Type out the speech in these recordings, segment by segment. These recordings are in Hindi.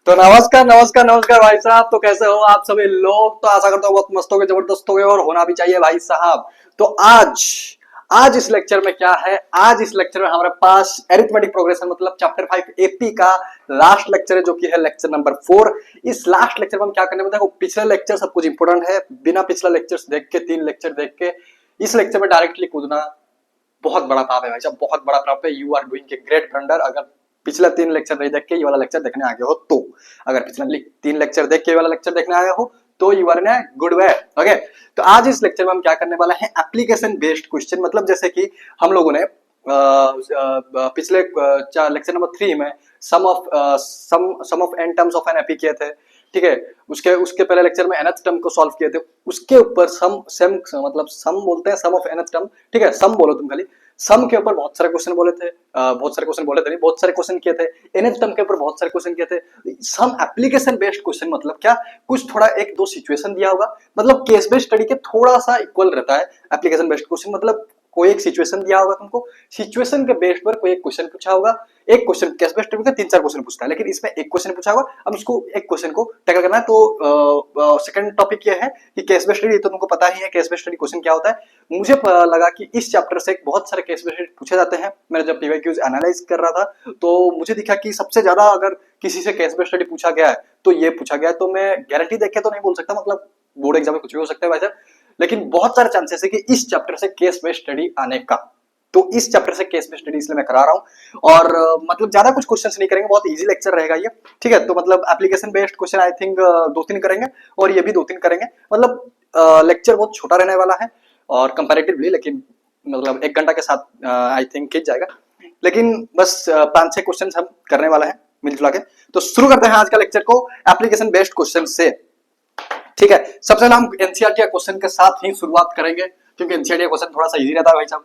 तो नमस्कार नमस्कार नमस्कार भाई साहब। तो कैसे हो आप सभी लोग? तो आशा करता हूँ बहुत मस्त हो गए, जबरदस्त हो गए और होना भी चाहिए भाई साहब। तो आज आज इस लेक्चर में क्या है, आज इस लेक्चर में हमारे पास एरिथमेटिक प्रोग्रेशन मतलब चैप्टर 5 एपी का लास्ट लेक्चर है, जो कि है लेक्चर नंबर 4। इस लास्ट लेक्चर में हम क्या करने वाले हैं, देखो पिछले लेक्चर सब कुछ इंपोर्टेंट है, बिना पिछला लेक्चर्स देख के 3 लेक्चर देख के इस लेक्चर में डायरेक्टली कूदना बहुत बड़ा पाप है भाई साहब, बहुत बड़ा पाप है। You are doing a great blunder अगर पिछला 3 लेक्चर नहीं देख के ये वाला लेक्चर देखने आ गए हो तो। अगर पिछला 3 लेक्चर देख के ये वाला लेक्चर देखने आए हो तो you are in a good way. Okay, तो आज इस लेक्चर में हम क्या करने वाला है, एप्लीकेशन बेस्ड क्वेश्चन। मतलब जैसे कि हम लोगों ने पिछले लेक्चर नंबर 3 में sum of n terms of n AP किए थे, ठीक है। उसके उसके पहले लेक्चर में nth टर्म को सॉल्व किए थे, उसके ऊपर सम मतलब सम बोलते हैं, सम ऑफ nth टर्म, ठीक है। सम बोलो तुम खाली, सम के ऊपर बहुत सारे क्वेश्चन बोले थे, बहुत सारे क्वेश्चन बोले थे नहीं, बहुत सारे क्वेश्चन किए थे। nth टर्म के ऊपर बहुत सारे क्वेश्चन किए थे। सम एप्लीकेशन बेस्ड क्वेश्चन मतलब क्या, कुछ थोड़ा एक दो सिचुएशन दिया होगा, मतलब केस बेस्ड स्टडी के थोड़ा सा इक्वल रहता है एप्लीकेशन बेस्ड क्वेश्चन। मतलब कोई एक सिचुएशन दिया होगा तुमको, सिचुएशन के बेस पर कोई एक क्वेश्चन पूछा होगा। एक क्वेश्चन केस बेस्ड स्टडी का 3-4 क्वेश्चन पूछता है, लेकिन इसमें एक क्वेश्चन पूछा होगा, अब उसको एक क्वेश्चन को टैकल करना है। तो सेकंड टॉपिक ये है कि केस बेस्ड स्टडी, तो तुमको पता ही है केस बेस्ड स्टडी क्वेश्चन क्या होता है। मुझे लगा कि इस चैप्टर से बहुत सारे केस बेस्ड स्टडी पूछे जाते हैं। मैंने जब पीवाईक्यूज एनालाइज कर रहा था तो मुझे दिखा कि सबसे ज्यादा अगर किसी से केस बेस्ड स्टडी पूछा गया है तो ये पूछा गया है। तो मैं गारंटी देख के तो नहीं बोल सकता, मतलब बोर्ड एग्जाम में कुछ भी हो सकता है वैसे, लेकिन बहुत सारे चांसेस है कि इस चैप्टर से केस बेस्ड स्टडी आने का। तो इस चैप्टर से केस बेस्ड स्टडी इसलिए मैं करा रहा हूं। और मतलब ज्यादा कुछ क्वेश्चंस नहीं करेंगे, बहुत इजी लेक्चर रहेगा ये, ठीक है। तो मतलब application based question I think 2-3 करेंगे और ये भी 2-3 करेंगे। मतलब लेक्चर बहुत छोटा रहने वाला है और कंपैरेटिवली, लेकिन मतलब 1 घंटा के साथ आई थिंक खींच जाएगा। लेकिन बस 5-6 क्वेश्चन हम करने वाले हैं मिलजुला के। तो शुरू करते हैं आज का लेक्चर को एप्लीकेशन बेस्ड क्वेश्चन से, ठीक है। सबसे पहले हम एनसीईआरटी क्वेश्चन के साथ ही शुरुआत करेंगे, क्योंकि एनसीईआरटी क्वेश्चन थोड़ा सा इजी रहता है भाई साहब,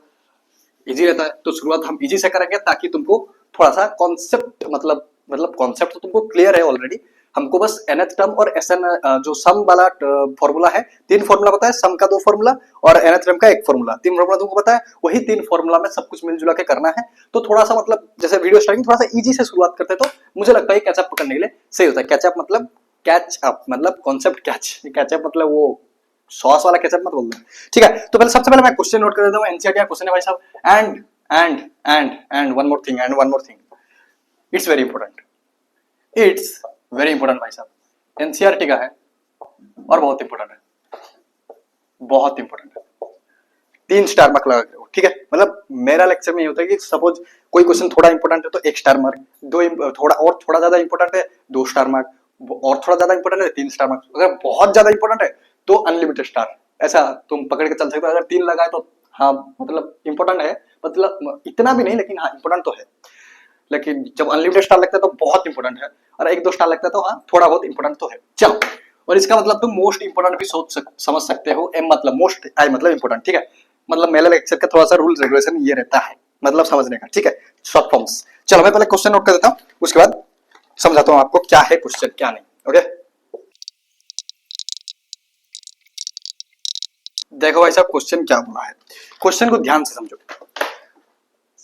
इजी रहता है। तो शुरुआत हम इजी से करेंगे ताकि तुमको थोड़ा सा कॉन्सेप्ट मतलब कॉन्सेप्ट तो तुमको क्लियर है ऑलरेडी। हमको बस nth टर्म और एसएन जो सम वाला फॉर्मूला है, 3 फॉर्मूला पता है, सम का 2 फॉर्मूला और nth टर्म का 1 फॉर्मूला, 3 फॉर्मूला तुमको पता है। वही 3 फॉर्मूला में सब कुछ मिलजुला के करना है। तो थोड़ा सा मतलब जैसे वीडियो स्टार्टिंग थोड़ा सा इजी से शुरुआत करते तो मुझे लगता है कैचअप पकड़ने के लिए सही होता है। कैचअप मतलब कैच अप, मतलब कॉन्सेप्ट कैचअप मतलब वो सॉस वाला केचप मत बोलना, ठीक है। तो पहले सबसे पहले मैं क्वेश्चन नोट कर देता हूं। एनसीईआरटी का क्वेश्चन है भाई साहब, and one more thing, it's very important, it's very important भाई साहब। एनसीईआरटी का है और बहुत इंपॉर्टेंट है, बहुत इंपॉर्टेंट है। 3 स्टार मार्क लगा के, ठीक है। मतलब मेरा लेक्चर में ये होता है कि सपोज कोई क्वेश्चन थोड़ा इंपॉर्टेंट है तो 1 स्टार मार्क, थोड़ा ज्यादा इंपॉर्टेंट है 2 स्टार मार्क, और थोड़ा ज्यादा इंपॉर्टेंट है 3 स्टार मार्क, अगर बहुत ज्यादा इंपॉर्टेंट है तो अनलिमिटेड स्टार। ऐसा तुम पकड़ के चल सकते हो। अगर 3 लगाए तो हाँ मतलब इंपॉर्टेंट है, मतलब इतना भी नहीं, लेकिन हाँ इंपॉर्टेंट तो है। लेकिन जब अनलिमिटेड स्टार लगता है तो बहुत इंपॉर्टेंट है, और 1-2 स्टार लगता है तो हाँ थोड़ा बहुत इंपॉर्टेंट तो है। चलो, और इसका मतलब तुम मोस्ट इंपॉर्टेंट भी समझ सकते हो। एम मतलब मोस्ट, आई मतलब इंपॉर्टेंट, ठीक है। मतलब मेरे लेक्चर का थोड़ा सा रूल्स रेगुलेशन ये रहता है, मतलब समझने का, ठीक है, शॉर्ट फॉर्म्स। चलो मैं पहले क्वेश्चन नोट कर देता हूँ, उसके बाद समझाता हूँ आपको क्या है क्वेश्चन क्या नहीं। ओके, देखो भाई साहब क्वेश्चन क्या बोला है, क्वेश्चन को ध्यान से समझो,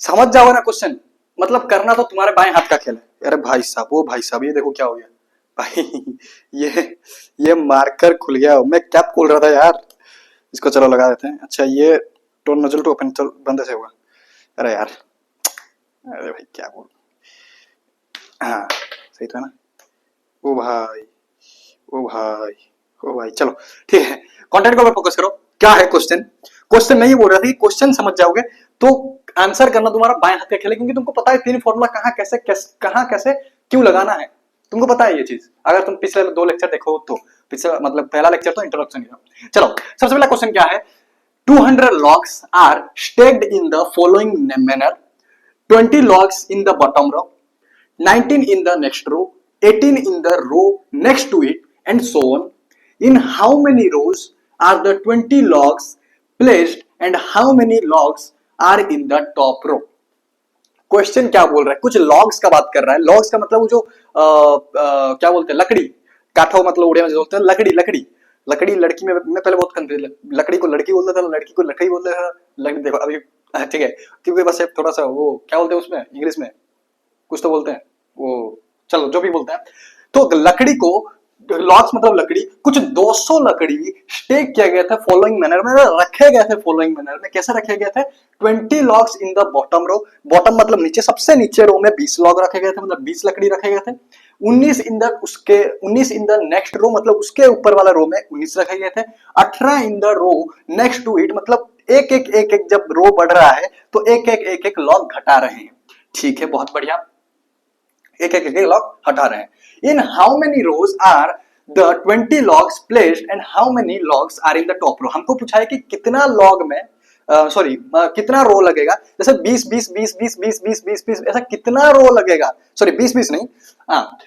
समझ जाओ ना क्वेश्चन। मतलब करना तो तुम्हारे बाएं हाथ का खेल है। अरे भाई साहब, वो भाई साहब ये देखो क्या हो गया भाई, ये मार्कर खुल गया। मैं कैप खोल रहा था यार, इसको चलो लगा देते हैं। अच्छा, ये टोन नजल टू ओपन बंद से होगा। अरे यार, अरे भाई क्या बोल, हाँ सही तो है ना। ओ भाई, ओ भाई, ओ भाई, चलो ठीक है, कंटेंट को फोकस करो। क्या है क्वेश्चन? क्वेश्चन नहीं बोल रहा था कि क्वेश्चन समझ जाओगे तो आंसर करना तुम्हारा बाएं हाथ का खेल है, क्योंकि तुमको पता है 3 फॉर्मूला कहां कैसे क्यों लगाना है, तुमको पता है ये चीज। अगर तुम पिछले 2 लेक्चर देखो तो पिछले मतलब पहला लेक्चर तो इंट्रोडक्शन था। चलो सबसे पहला क्वेश्चन क्या है, 200 logs are stacked in the following manner, 20 logs in the bottom row, 19 in the next row, 18 in the row next to it, and so on. In how many rows are the 20 logs placed and how many logs are in the top row? Question क्या बोल रहा है, कुछ लॉग्स का बात कर रहा है। लॉग्स का मतलब वो जो क्या बोलते हैं, लकड़ी, काठो मतलब उड़िया में बोलते हैं लकड़ी, लकड़ी लड़की में मैं पहले बहुत कंफ्यूज, लकड़ी को लड़की बोलता था, लड़की को लकड़ी बोलता था। लकड़ी देखो अभी ठीक है, क्योंकि बस थोड़ा सा वो क्या बोलते हैं उसमें इंग्लिश में कुछ तो बोलते हैं वो, चलो जो भी बोलते हैं। तो लकड़ी को, लॉग्स मतलब लकड़ी, कुछ 200 लकड़ी स्टेक किया गया था फॉलोइंग मैनर में, रखे गए थे फॉलोइंग मैनर में। कैसे रखे गए थे? 20 logs in the bottom row, bottom मतलब नीचे, सबसे नीचे रो में 20 लॉग रखे गए थे, मतलब 20 लकड़ी रखे गए थे। 19 इन द नेक्स्ट रो, मतलब उसके ऊपर वाला रो में 19 रखे गए थे। 18 in the row next to it, मतलब एक एक जब रो बढ़ रहा है तो एक लॉग घटा रहे हैं। ठीक है, बहुत बढ़िया, एक लॉग हटा रहे हैं। In how many rows are the 20 logs placed and how many logs are in the top row. हमको पूछा है कि कितना लॉग में कितना रो लगेगा, जैसे 20 20 20 20 20 20 20 20 ऐसा कितना रो लगेगा, सॉरी 20 20 नहीं, हाँ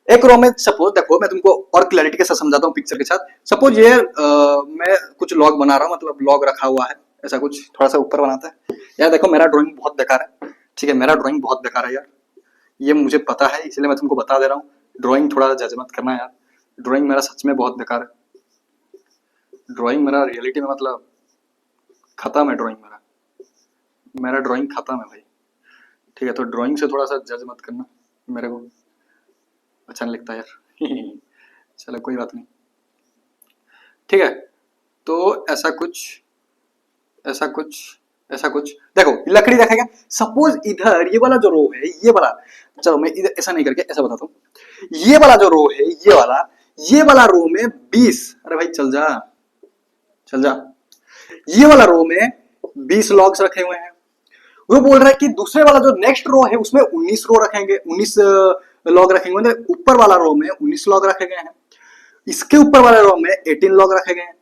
एक रो में सपोज देखो, मैं तुमको और क्लैरिटी के साथ समझाता हूँ पिक्चर के साथ। सपोज ये मैं कुछ लॉग बना रहा हूँ, मतलब लॉग रखा हुआ है ऐसा कुछ, थोड़ा सा ऊपर बनाता है यार। देखो मेरा ड्राइंग बहुत बेकार है, ठीक है, मेरा ड्राइंग बहुत बेकार है यार, ये मुझे पता है, इसलिए मैं तुमको बता दे रहा हूँ। ड्राइंग थोड़ा जज मत करना यार, ड्राइंग मेरा सच में बहुत बेकार है, ड्राइंग मेरा रियलिटी में मतलब खत्म है, ड्राइंग मेरा ड्राइंग खत्म है भाई, ठीक है। तो ड्राइंग से थोड़ा सा जज मत करना, मेरे को अच्छा नहीं लगता यार चलो कोई बात नहीं, ठीक है। तो ऐसा कुछ देखो, लकड़ी रखेगा। सपोज इधर ये वाला जो रो है, ये वाला, चलो मैं इधर ऐसा नहीं करके ऐसा बताता हूँ। ये वाला जो रो है, ये वाला रो में 20, अरे भाई चल जा, ये वाला रो में 20 लॉग्स रखे हुए हैं। वो बोल रहा है कि दूसरे वाला जो नेक्स्ट रो है उसमें 19 रो रखेंगे, 19 लॉग रखेंगे, मतलब ऊपर वाला रो में 19 लॉग रखे गए हैं, इसके ऊपर वाले रो में 18 लॉग रखे गए हैं।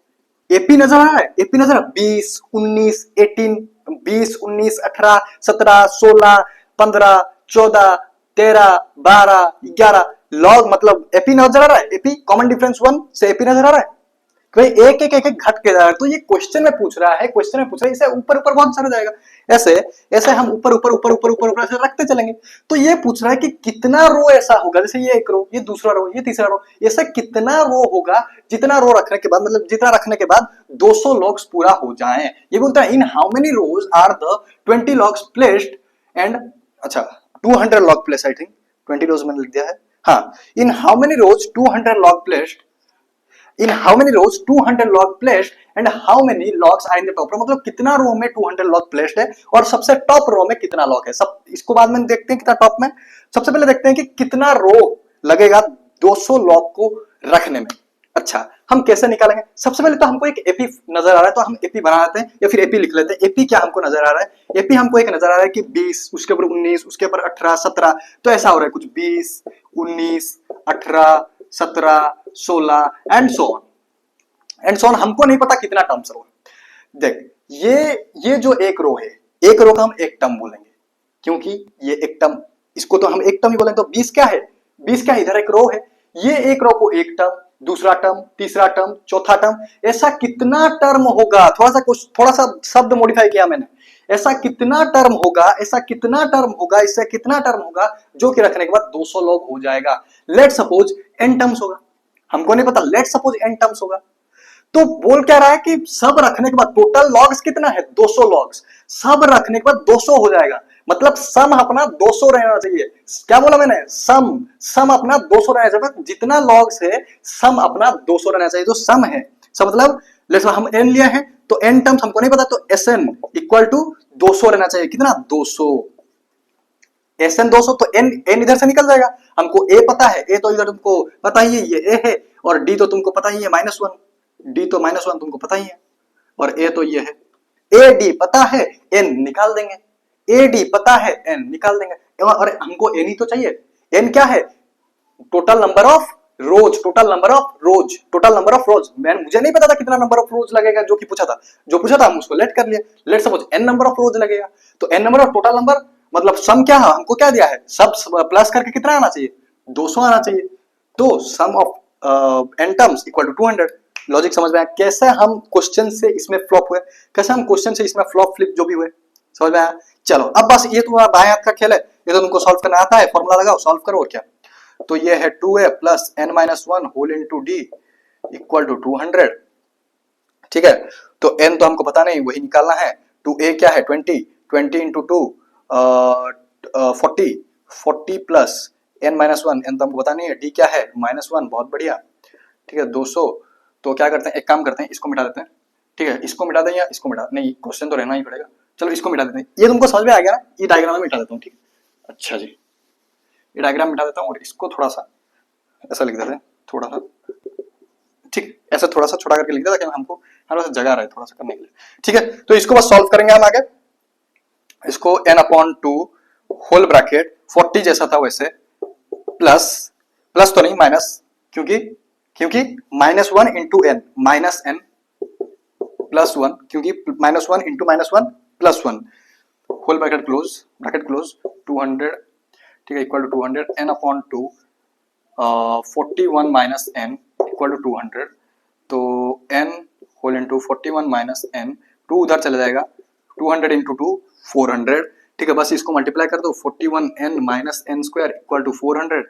एपी नजर आ रहा है, एपी नजर 20 19 18, 20 19 18 17 16 15 14 13 12 11 लॉग, मतलब एपी नजर आ रहा है, एपी कॉमन डिफरेंस 1 से एपी नजर आ रहा है। भाई एक घट के जा रहा है। तो ये क्वेश्चन में पूछ रहा है, इसे ऊपर बहुत सारा जाएगा, ऐसे हम ऊपर ऐसे रखते चलेंगे। तो ये पूछ रहा है कि कितना रो ऐसा होगा, जैसे ये एक रो, ये दूसरा रो, ये तीसरा रो, ऐसा कितना रो होगा जितना रो रखने के बाद, मतलब जितना रखने के बाद 200 लॉग्स पूरा हो जाए। ये बोलता है in how many rows are the 20 logs placed and, अच्छा 200 log place, I think 20 rows मैंने लिख दिया है, हाँ। In how many rows 200 log placed, in how many rows 200 log placed and how many logs are in the top row, मतलब कितना रो में 200 log placed है और सबसे टॉप रो में कितना लॉग है। सब इसको बाद में देखते हैं कितना टॉप में। सबसे पहले देखते हैं कि कितना रो लगेगा 200 लॉग को रखने में। अच्छा हम कैसे निकालेंगे? सबसे पहले तो हमको एक एपी नजर आ रहा है, तो हम एपी बना लेते हैं या फिर एपी लिख लेते हैं। एपी क्या हमको नजर आ रहा है? एपी हमको एक नजर आ रहा है कि 20, उसके ऊपर 19, उसके ऊपर 18 17, तो ऐसा हो रहा है कुछ 20 19 18 17 16 एंड सो ऑन। हमको नहीं पता कितना टर्म्स रो है। देख ये जो एक रो है, एक रो का हम एक टर्म बोलेंगे, क्योंकि ये एक टर्म, इसको तो हम एक टर्म ही बोलेंगे। तो 20 क्या है? 20 क्या, इधर एक रो है, ये एक रो को एक टर्म, दूसरा टर्म, तीसरा टर्म, चौथा टर्म, ऐसा कितना टर्म होगा? थोड़ा सा शब्द मॉडिफाई किया मैंने। ऐसा कितना टर्म होगा, इससे कितना टर्म होगा जो कि रखने के बाद 200 लॉग हो जाएगा। लेट सपोज n टर्म्स होगा, हमको नहीं पता, लेट सपोज n टर्म्स होगा। तो बोल क्या रहा है कि सब रखने के बाद टोटल लॉग्स कितना है? 200 लॉग्स, सब रखने के बाद 200 हो जाएगा, मतलब सम अपना 200 रहना चाहिए। क्या बोला मैंने? सम अपना 200 रहना चाहिए, जितना लॉग्स है सम अपना 200 रहना चाहिए। जो सम है, सब मतलब लेट्स हम n लिया है तो n टर्म्स हमको नहीं पता, तो Sn इक्वल टू 200 रहना चाहिए। कितना? 200। Sn 200, तो n इधर से निकल जाएगा। हमको a पता है, a तो इधर तुमको पता ही है, ये a है, और d तो तुमको पता ही है -1, d तो -1 तुमको पता ही है, और a तो ये है। ad पता है, n निकाल देंगे, ad पता है, n निकाल देंगे। और हमको n ही तो चाहिए। n क्या है? टोटल नंबर ऑफ रोज, मुझे नहीं पता था कितना नंबर ऑफ रोज लगेगा, जो पूछा था हम उसको लेट कर लिया। Let suppose n number of रोज लगेगा, तो n number of total number, मतलब सम क्या है, हमको क्या दिया है, सब प्लस करके कितना आना चाहिए? 200 आना चाहिए। तो sum of n terms equal to 200। Logic समझ में आया? कैसे हम क्वेश्चन से इसमें फ्लॉप हुए, फ्लिप जो भी हुए, समझ में आया? चलो अब बस ये तुम्हारा बाएं हाथ का खेल है, ये तो तुमको सॉल्व करना आता है, फॉर्मूला लगाओ, सॉल्व करो, और क्या। तो ये है 2a plus n-1 whole into d equal to 200, ठीक है। तो n तो हमको पता नहीं, वही निकालना है। 2a क्या है? 20 into 2 40 plus n minus one, n तो हमको पता नहीं है, d क्या है -1, बहुत बढ़िया, ठीक है 200। तो क्या करते हैं, एक काम करते हैं, इसको मिटा देते हैं, ठीक है इसको मिटा दें या इसको मिटा, नहीं क्वेश्चन तो रहना ही पड़ेगा, चलो इसको मिटा देते हैं। ये तुमको समझ में आ गया ना, ये डायग्राम में मिटा देता हूँ, ठीक है। अच्छा जी, ये डायग्राम मिटा देता हूँ और इसको थोड़ा सा ऐसा लिख देते हैं, थोड़ा सा, ठीक ऐसा थोड़ा सा छोटा करके लिख देता, ताकि हमको हमारे पास जगह रहे थोड़ा सा करने के लिए, ठीक है। तो इसको बस सॉल्व करेंगे हम आगे, इसको n/2 होल ब्रैकेट 40 जैसा था वैसे, प्लस, प्लस तो नहीं माइनस, क्योंकि -1 into n minus n plus 1, क्योंकि -1 into -1 plus 1, whole bracket close 200, ठीक है equal to 200 n/2 41 minus n equal to 200, तो n whole into 41 minus n, 2 उधर चला जाएगा, 200 इंटू 2 400, ठीक है। बस इसको मल्टीप्लाई कर दो, 41n minus n square equal to 400,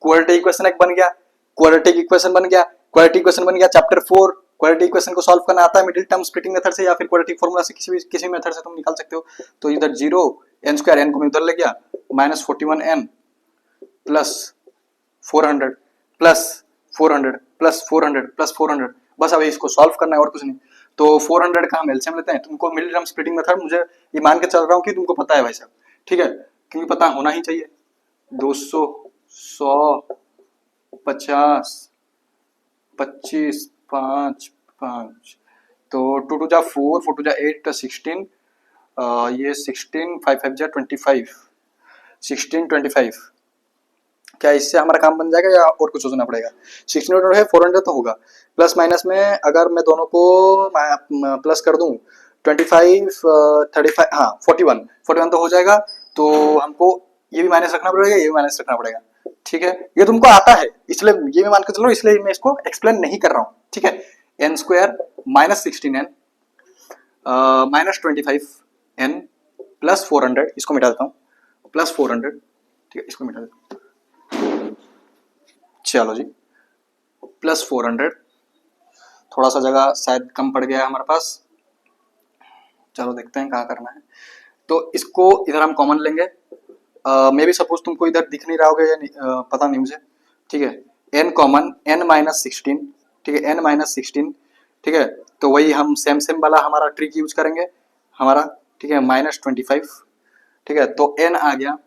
quadratic equation एक बन गया, क्वाड्रेटिक इक्वेशन बन गया, क्वाड्रेटिक इक्वेशन बन गया। चैप्टर 4 क्वाड्रेटिक इक्वेशन को सॉल्व करना आता है मिडिल टर्म स्प्लिटिंग मेथड से या फिर क्वाड्रेटिक फार्मूला से, किसी भी मेथड से तुम निकाल सकते हो। तो इधर 0 n स्क्वायर, n को मैं उधर ले गया, minus 41n plus 400 plus 400 plus 400 plus 400, बस अभी इसको सॉल्व करना है और कुछ नहीं। तो 400 का हम एलसीएम लेते हैं, तुमको मिडिल टर्म स्प्लिटिंग मेथड मुझे ये मान के चल रहा हूँ कि तुमको पता है भाई साहब, ठीक है, क्योंकि पता होना ही चाहिए। 200 100 50 25 5 5, तो 2 2 जा 4 4 2 जा 8 प्लस 16, ये 16 5 5 जा 25, 16 25, क्या इससे हमारा काम बन जाएगा या और कुछ सोचना पड़ेगा? 16 है 400 तो होगा, प्लस माइनस में अगर मैं दोनों को प्लस कर दूं 25 35, हाँ 41 तो हो जाएगा, तो हमको ये भी माइनस रखना पड़ेगा, ये भी माइनस रखना पड़ेगा, ठीक है। ये तुमको आता है इसलिए ये मैं मान के चल रहा हूँ, इसलिए मैं इसको एक्सप्लेन नहीं कर रहा हूँ, ठीक है। n square minus 16n minus 25n plus 400, इसको मिटा देता हूँ, प्लस 400, ठीक है इसको मिटा देता हूँ, चलो जी प्लस 400, थोड़ा सा जगह शायद कम पड़ गया है हमारे पास, चलो देखते हैं कहाँ करना है। तो इसको इधर हम कॉमन लेंगे, मे भी सपोज तुमको इधर दिख नहीं रहा होगा या पता नहीं मुझे, ठीक है। n कॉमन, n माइनस 16, ठीक है n माइनस 16, ठीक है। तो वही हम सेम वाला हमारा ट्रिक यूज करेंगे हमारा, ठीक है -25, ठीक है। तो n आ गया,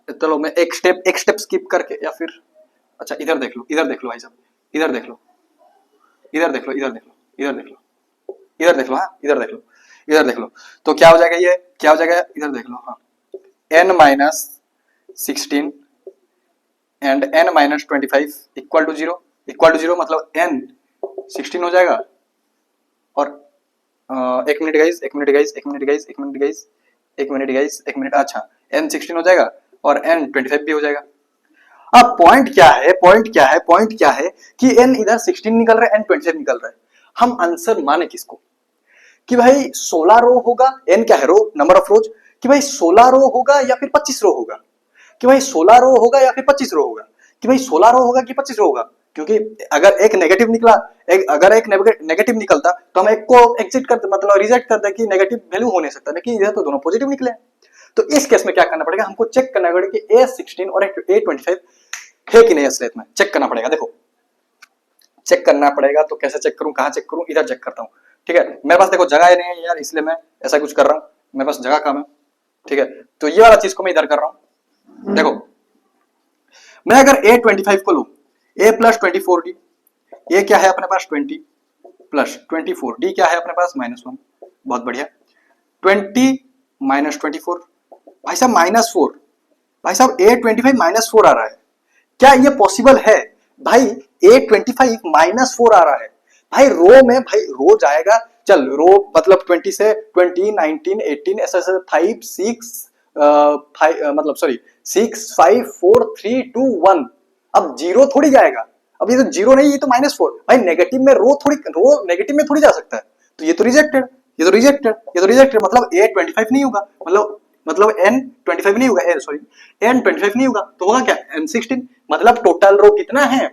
चलो मैं एक स्टेप स्किप करके, या फिर अच्छा इधर देख लो भाई साहब, इधर देख लो, हाँ इधर देख लो, तो क्या हो जाएगा, ये क्या हो जाएगा, इधर देख लो, हाँ n minus 16 and n minus 25 equal to 0 मतलब n 16 हो जाएगा, और एक मिनट, अच्छा n 16 हो जाएगा और n 25 भी हो जाएगा। अब पॉइंट क्या है कि n इधर 16 निकल रहा है, n 25 निकल रहा है, हम आंसर माने किसको, कि भाई 16 रो होगा, n क्या है रो, नंबर ऑफ रोज, कि भाई 16 रो होगा या फिर 25 रो होगा, कि भाई 16 रो होगा या फिर 25 रो होगा, कि भाई 16 रो होगा कि 25 रो होगा, क्योंकि अगर एक नेगेटिव निकला, अगर एक नेगेटिव निकलता तो हम एक को एग्जिट करते, मतलब रिजेक्ट करते कि नेगेटिव वैल्यू हो नहीं सकता, लेकिन इधर तो दोनों पॉजिटिव निकले। तो इस केस में क्या करना पड़ेगा, हमको चेक करना पड़ेगा कि A16 और A25 है कि नहीं असलियत में, चेक करना पड़ेगा। देखो चेक करना पड़ेगा, तो कैसे चेक करूं, कहां चेक करूं, इधर चेक करता हूं, ठीक है। मेरे पास देखो जगह नहीं है यार, इसलिए मैं ऐसा कुछ कर रहा हूं, मेरे पास जगह कम है, ठीक है। तो ये वाला चीज को मैं इधर कर रहा हूं, देखो मैं अगर A25 को लूं, A प्लस 24D, ये क्या है अपने पास 20 प्लस 24, D क्या है अपने पास -1, बहुत बढ़िया, 20 माइनस 24, भाई साहब -4, भाई साहब A25 -4 आ रहा है, क्या ये पॉसिबल है भाई? A25 -4 आ रहा है भाई, रो में भाई रो जाएगा, चल रो मतलब 20 से 20 19 18 ऐसे 5 6 मतलब सॉरी 6 5 4 3 2 1, अब जीरो थोड़ी जाएगा, अब ये तो जीरो नहीं, ये तो -4 भाई, नेगेटिव में रो नेगेटिव में थोड़ी जा सकता है, तो ये तो रिजेक्टेड, मतलब A25 नहीं होगा, मतलब N25 नहीं होगा, N25 नहीं होगा, तो होगा क्या N16, मतलब टोटल रो कितना है,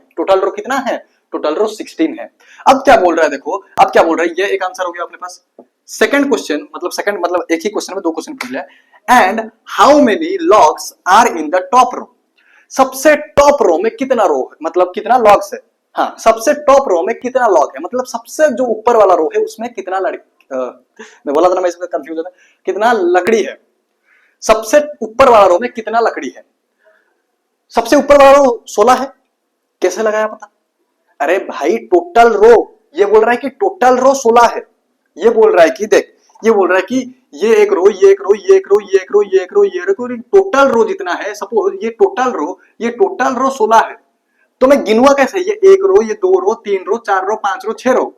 टोटल रो 16 है। अब क्या बोल रहा है, देखो अब क्या बोल रहा है, ये एक आंसर हो गया अपने पास। सेकंड क्वेश्चन, मतलब एक ही क्वेश्चन में दो क्वेश्चन पूछ लिया, and how many logs are in the top row, सबसे टॉप रो में कितना रो है, मतलब कितना लॉग्स है। हाँ, सबसे टॉप रो में कितना लॉग है, मतलब सबसे जो ऊपर वाला रो है उसमें कितना मैं बोला था ना, मैं इसमें कंफ्यूज था, कितना लकड़ी है। सबसे ऊपर वाला रो में कितना लकड़ी है। सबसे ऊपर वाला रो 16 है। कैसे लगाया पता? अरे भाई टोटल रो, ये बोल रहा है कि टोटल रो 16 है। ये बोल रहा है कि देख, ये बोल रहा है कि ये एक रो, ये एक रो, ये एक रो, ये एक रो, ये एक रो, ये एक रो, टोटल रो जितना है, सपोज ये टोटल रो 16 है। तो मैं गिनूंगा कैसे? ये एक रो, ये दो रो, तीन रो, चार रो, पांच रो, 6 रो,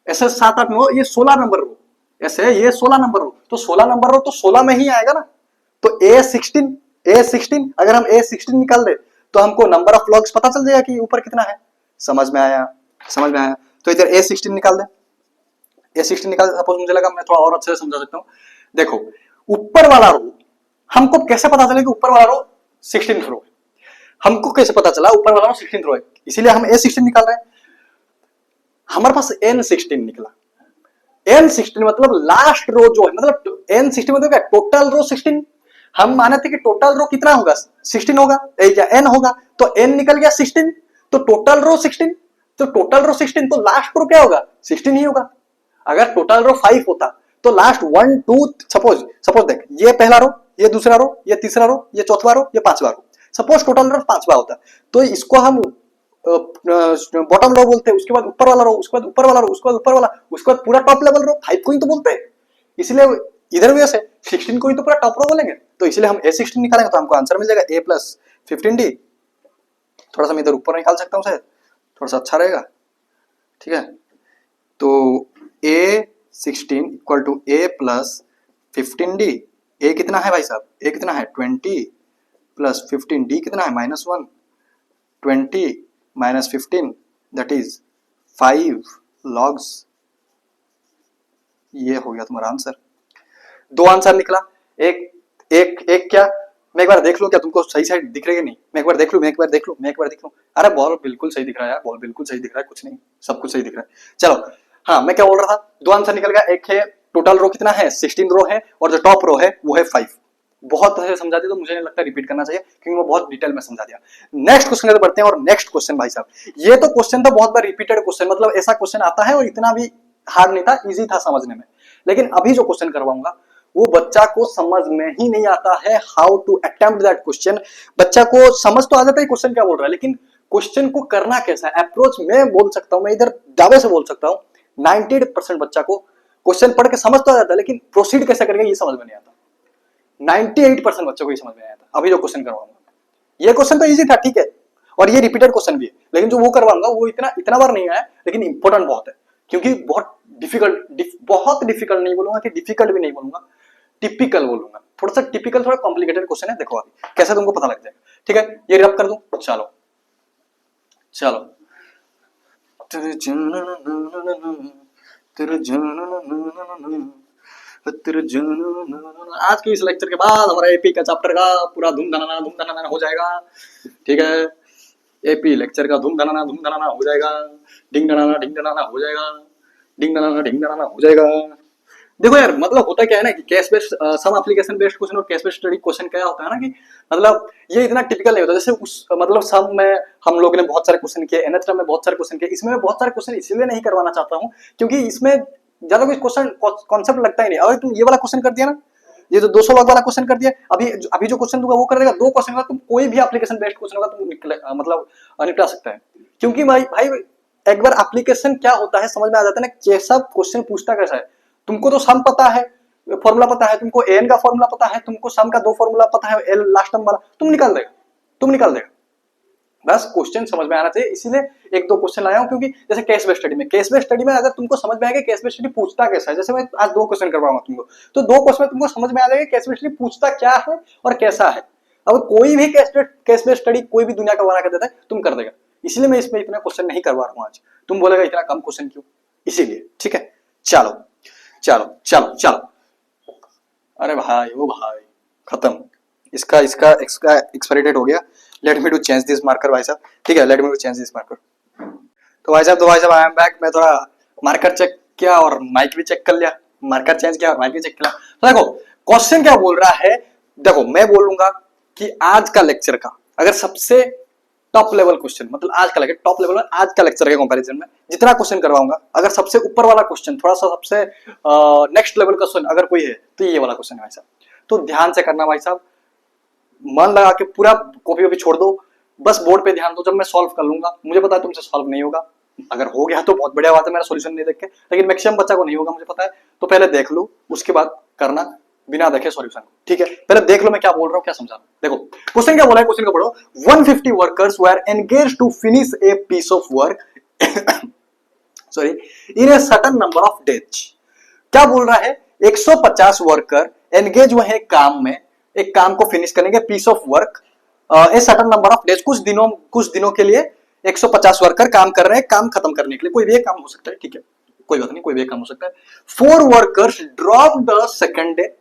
ऐसे 7 8 9, ये 16 नंबर रो, ऐसे ये 16 नंबर रो। तो 16 नंबर रो तो 16 में ही आएगा ना। तो A16 अगर हम A16 निकाल दे तो हमको नंबर ऑफ लॉग्स पता चल जाएगा कि ऊपर कितना है। समझ में आया? समझ में आया। तो इधर A16 निकाल दे। A16 निकाल, सपोज मुझे लगा मैं थोड़ा और अच्छे से समझा सकता हूँ। देखो ऊपर वाला रो, हमको कैसे पता चले कि ऊपर वाला रो 16th रो है? हमको कैसे पता चला ऊपर वाला रो 16th रो है? इसीलिए हम A16 निकाल रहे हैं। हमारे पास N16 निकला। N16 मतलब लास्ट रो जो है, मतलब N16 मतलब क्या? Total row 16। हम माने थे कि टोटल रो कितना होगा? 16 होगा या N होगा, तो N निकल गया 16, तो टोटल रो 16। तो टोटल रो 16, तो लास्ट रो क्या होगा? 16 ही होगा। अगर टोटल रो 5 होता तो लास्ट 1 2, सपोज देख, ये पहला रो, ये दूसरा रो, ये तीसरा रो, ये चौथा रो, ये पांचवा रो। सपोज टोटल रो 5वां होता तो इसको हम बॉटम रो बोलते हैं। उसके बाद ऊपर वाला रो, उसके बाद ऊपर वाला रो, उसके बाद ऊपर वाला, उसके बाद पूरा टॉप लेवल रो 5 को ही तो बोलते हैं। इसलिए इधर भी ऐसे 16 को ही तो पूरा टॉप रो बोलेंगे। तो इसलिए हम A16 निकालेंगे तो हमको आंसर मिल जाएगा A प्लस 15D। थोड़ा सा मैं इधर ऊपर निकाल सकता हूँ शायद, थोड़ा सा अच्छा रहेगा। ठीक है, तो A16 equal to A plus 15D। A कितना है भाई साहब? A कितना है? 20 प्लस 15, D कितना है? -1। 20 माइनस 15 दैट इज 5 लॉग्स। ये हो गया तुम्हारा आंसर। 2 आंसर निकला। एक क्या, मैं एक बार देख लूं क्या तुमको सही साइड दिख रही है नहीं? मैं एक बार देख लूं। अरे बॉल बिल्कुल सही दिख रहा है यार, बॉल बिल्कुल सही दिख रहा है, कुछ नहीं, सब कुछ सही दिख रहा है। चलो, हाँ मैं क्या बोल रहा था, 2 आंसर निकल गया। एक है टोटल रो कितना है? 16 रो है, और जो टॉप रो है वो है 5। बहुत अच्छे समझा दिया, तो मुझे नहीं लगता रिपीट करना चाहिए क्योंकि वो बहुत डिटेल में समझा दिया। नेक्स्ट क्वेश्चन बढ़ते हैं। और नेक्स्ट क्वेश्चन भाई साहब, ये तो क्वेश्चन तो बहुत बार रिपीटेड क्वेश्चन, मतलब ऐसा क्वेश्चन आता है और इतना भी हार्ड नहीं था, इजी था समझने में। लेकिन अभी जो क्वेश्चन करवाऊंगा वो बच्चा को समझ में ही नहीं आता है। How to attempt that question. बच्चा को समझ तो आ जाता है क्वेश्चन क्या बोल रहा है, लेकिन क्वेश्चन को करना कैसा है, अप्रोच मैं बोल सकता हूं, मैं इधर दावे से बोल सकता हूं 90% बच्चा को क्वेश्चन पढ़ के समझ तो आ जाता है, लेकिन प्रोसीड कैसे करेंगे ये समझ में नहीं आता। 98% बच्चों को ये समझ में आया था। अभी जो क्वेश्चन करवाऊंगा, ये क्वेश्चन तो इजी था, ठीक है, और ये रिपीटेड क्वेश्चन भी है, लेकिन जो वो करवाऊंगा वो इतना बार नहीं आया, लेकिन इंपॉर्टेंट बहुत है, क्योंकि बहुत डिफिकल्ट नहीं बोलूंगा कि डिफिकल्ट भी नहीं बोलूंगा, टिपिकल बोलूंगा। थोड़ा सा टिपिकल, थोड़ा कॉम्प्लिकेटेड क्वेश्चन है। देखो अभी कैसे तुमको पता लग जाएगा। ठीक है, ये रब कर दूं। चलो आज के इस लेक्चर के बाद हमारा एपी का चैप्टर का पूरा धूम धनाना हो जाएगा। ठीक है, एपी लेक्चर का धूम धनाना हो जाएगा। डिंग डनाना हो जाएगा। डिंग डनाना हो जाएगा। देखो यार, मतलब होता क्या है ना कि case based some application based question और कैश बेस्ड स्टडी क्वेश्चन क्या होता है ना कि मतलब ये इतना टिपिकल नहीं होता। जैसे उस मतलब सम में हम लोगों ने बहुत सारे क्वेश्चन किए, एनएचआर में बहुत सारे क्वेश्चन किए, इसमें मैं बहुत सारे क्वेश्चन इसलिए नहीं करवाना चाहता हूँ क्योंकि इसमें ज्यादा कोई क्वेश्चन कॉन्सेप्ट लगता ही नहीं। अगर तुम ये वाला क्वेश्चन कर दिया ना, ये जो 200 लॉग वाला क्वेश्चन कर दिया, अभी जो क्वेश्चन दूंगा वो कर देगा। 2 क्वेश्चन का तुम कोई भी एप्लीकेशन बेस्ड क्वेश्चन होगा तुम मतलब निपटा सकता है, क्योंकि भाई एक बार एप्लीकेशन क्या होता है समझ में आ जाता है ना, कैसा क्वेश्चन पूछता कैसा है। तुमको तो सम पता है, फॉर्मूला पता है, तुमको एन का फॉर्मूला पता है, तुमको सम का 2 फॉर्मूला पता है, एल लास्ट टर्म वाला तुम निकाल देगा। बस क्वेश्चन समझ में आना चाहिए, इसीलिए 1-2 क्वेश्चन लाया हूं। क्योंकि जैसे केस बेस्ड स्टडी में अगर तुमको समझ में आएगा केस बेस्ड स्टडी पूछता कैसा है, जैसे मैं आज 2 क्वेश्चन करवाऊंगा तुमको, तो 2 क्वेश्चन तुमको समझ में आ जाएगा केस बेस्ड स्टडी पूछता क्या है और कैसा है। अब कोई भी केस बेस्ड स्टडी कोई भी दुनिया का बना कर देता है, तुम कर देगा। इसलिए मैं इसमें इतना क्वेश्चन नहीं करवा रहा हूँ आज। तुम बोलेगा इतना कम क्वेश्चन क्यों, इसीलिए। ठीक है, चलो। अरे भाई ओ भाई, खत्म। इसका एक्सपायरी डेट हो गया। Let me to change this marker भाई साहब। ठीक है, let me to change this marker. तो भाई साहब आई एम बैक। मैं थोड़ा मार्कर चेक किया और माइक भी चेक कर लिया, मार्कर चेंज किया और माइक भी चेक किया। तो देखो क्वेश्चन क्या बोल रहा है, देखो मैं बोलूंगा कि आज का लेक्चर का अगर सबसे टॉप लेवल क्वेश्चन, मतलब आज का लेक्चर टॉप लेवल, आज का लेक्चर के कंपैरिजन में जितना क्वेश्चन करवाऊंगा, अगर सबसे ऊपर वाला क्वेश्चन, थोड़ा सा सबसे नेक्स्ट लेवल का क्वेश्चन अगर कोई है तो ये वाला क्वेश्चन है भाई साहब। तो ध्यान से करना भाई साहब, मन लगा के पूरा कॉपी वॉपी छोड़ दो, बस बोर्ड पे ध्यान दो। जब मैं सॉल्व कर लूंगा, मुझे पता है तुमसे सॉल्व नहीं होगा, अगर हो गया तो बहुत बढ़िया बात है मेरा सॉल्यूशन नहीं देख के, लेकिन मैक्सिमम बच्चा को नहीं होगा मुझे पता है। तो पहले देख लो, उसके बाद करना बिना देखे सॉल्यूशन को, ठीक है। पहले देख लो मैं क्या बोल रहा हूँ, क्या समझा। देखो क्वेश्चन क्या बोला है, क्वेश्चन का पढ़ो। 150 workers were engaged to finish a piece of work sorry in a certain number of days. क्या बोल रहा है, 150 वर्कर एंगेज हुए हैं काम में, एक काम को फिनिश करेंगे, piece of work a certain number of days, कुछ दिनों के लिए 150 वर्कर काम कर रहे हैं, काम खत्म करने के लिए। कोई भी एक काम हो सकता है, ठीक है, कोई बात नहीं, कोई भी एक काम हो सकता है। 4 workers drop the second day,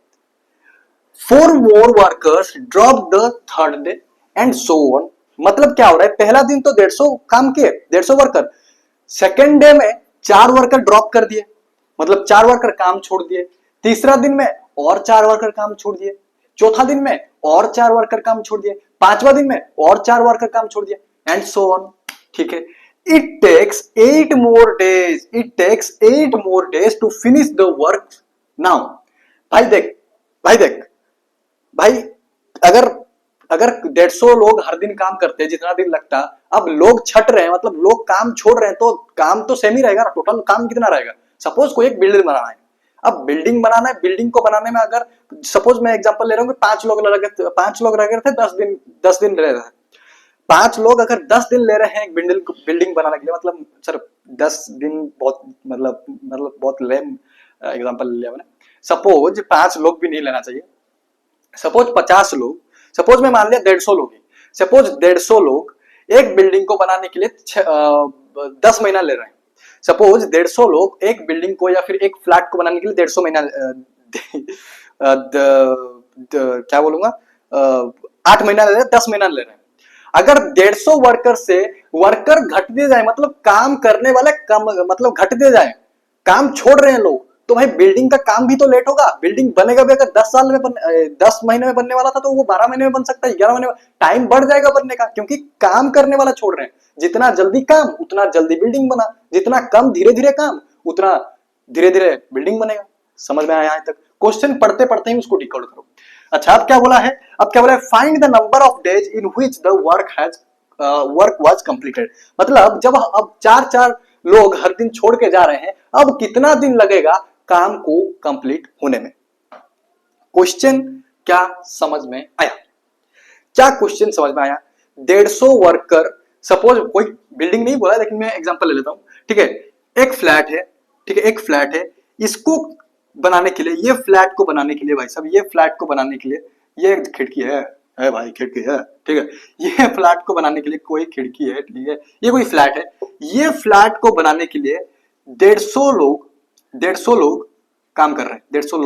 4 more workers drop the third day and so on। मतलब क्या हो रहा है, पहला दिन तो 150 काम किए, 150 वर्कर, सेकेंड डे में 4 वर्कर ड्रॉप कर दिए, मतलब 4 वर्कर काम छोड़ दिए, तीसरा दिन में और 4 वर्कर काम छोड़ दिए, चौथा दिन में और 4 वर्कर काम छोड़ दिए, पांचवा दिन में और 4 वर्कर काम छोड़ दिए, एंड सो ऑन, ठीक है। It takes 8 more days, it takes 8 more days to finish the work now। भाई देख, भाई देख भाई, अगर अगर 150 लोग हर दिन काम करते हैं जितना दिन लगता, अब लोग छट रहे हैं, मतलब लोग काम छोड़ रहे हैं, तो काम तो सेम ही रहेगा ना, टोटल काम कितना रहेगा। सपोज कोई एक बिल्डिंग बनाना है, अब बिल्डिंग बनाना है, बिल्डिंग को बनाने में अगर सपोज मैं एग्जांपल ले रहा हूँ कि 5 लोग लग रहे थे, 10 दिन ले रहे थे। 5 लोग अगर 10 दिन ले रहे हैं एक बिल्डिंग बनाने के लिए, मतलब सर 10 दिन बहुत मतलब बहुत लेम एग्जांपल लिया मैंने। सपोज 5 लोग भी नहीं लेना चाहिए, सपोज 50 लोग, सपोज मैं मान लिया 150 लोग, सपोज 150 लोग एक बिल्डिंग को बनाने के लिए 10 महीना ले रहे हैं। सपोज 150 लोग एक बिल्डिंग को या फिर एक फ्लैट को बनाने के लिए 150 महीना क्या बोलूंगा 8 महीना ले रहे हैं, 10 महीना ले रहे हैं। अगर 150 वर्कर से वर्कर घटते जाए, मतलब काम करने वाले कम, मतलब घटते जाए, काम छोड़ रहे हैं लोग, तो भाई बिल्डिंग का काम भी तो लेट होगा। बिल्डिंग बनेगा भी, अगर 10 महीने में बनने वाला था तो वो 12 महीने में बन सकता है, 11 महीने में, टाइम बढ़ जाएगा बनने का, क्योंकि काम करने वाला छोड़ रहे हैं। जितना जल्दी काम उतना जल्दी बिल्डिंग बना, जितना कम धीरे धीरे काम उतना धीरे धीरे बिल्डिंग बनेगा। समझ में आया यहाँ तक? क्वेश्चन पढ़ते पढ़ते ही उसको डिकोड करो। अच्छा, अब क्या बोला है, find the number of days in which the work was completed. मतलब जब अब 4 लोग हर दिन छोड़ के जा रहे हैं, अब कितना दिन लगेगा काम को कंप्लीट होने में। क्वेश्चन क्या समझ में आया? क्या क्वेश्चन समझ में आया? 150 वर्कर, सपोज कोई बिल्डिंग नहीं बोला लेकिन मैं एग्जांपल ले लेता हूं, ठीक है। एक फ्लैट है, ठीक है, एक फ्लैट है, इसको बनाने के लिए, ये फ्लैट को बनाने के लिए भाई साहब, ये फ्लैट को बनाने के लिए, ये खिड़की है भाई, खिड़की है, ठीक है, ये फ्लैट को बनाने के लिए कोई खिड़की है, ठीक है, ये कोई फ्लैट है, ये फ्लैट को बनाने के लिए 150 लोग काम कर रहे हैं। 150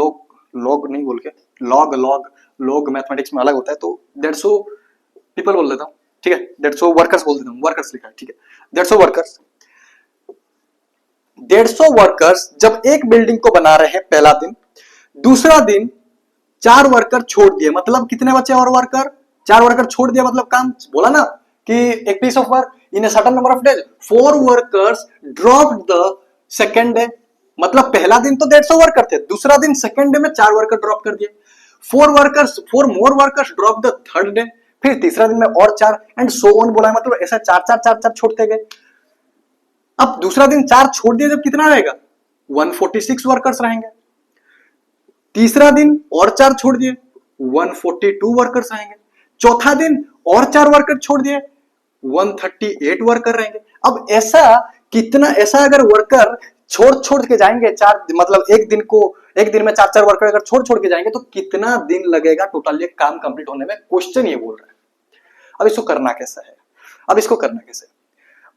लोग नहीं बोल के लोग मैथमेटिक्स में अलग होता है, तो 150 पीपल बोल देता हूँ, ठीक है, 150 वर्कर्स बोल देता हूँ, वर्कर्स लिखा है, ठीक है, 150 वर्कर्स जब एक बिल्डिंग को बना रहे हैं पहला दिन, दूसरा दिन 4 वर्कर छोड़ दिए, मतलब कितने बचे और वर्कर? 4 वर्कर छोड़ दिया, मतलब काम बोला ना कि एक piece of work in a certain number of days, 4 workers dropped the second day, मतलब पहला दिन तो 150 वर्कर थे, दूसरा दिन सेकंड डे में 4 वर्कर ड्रॉप कर दिए। 4 more workers drop the third day, फिर तीसरा दिन में और 4, एंड सो ऑन बोला है, मतलब ऐसा 4 छोड़ते गए। अब दूसरा दिन 4 छोड़ दिए, जब कितना रहेगा? 146 वर्कर्स रहेंगे। तीसरा दिन और 4 छोड़ दिए, 142 वर्कर्स रहेंगे। चौथा दिन और 4 वर्कर छोड़ दिए, 138 वर्कर रहेंगे। अब ऐसा कितना, ऐसा अगर वर्कर छोड़ के जाएंगे, 4 मतलब एक दिन में 4 वर्कर अगर छोड़ के जाएंगे, तो कितना दिन लगेगा टोटल ये काम कंप्लीट होने में? क्वेश्चन ये बोल रहा है। अब इसको करना कैसा है?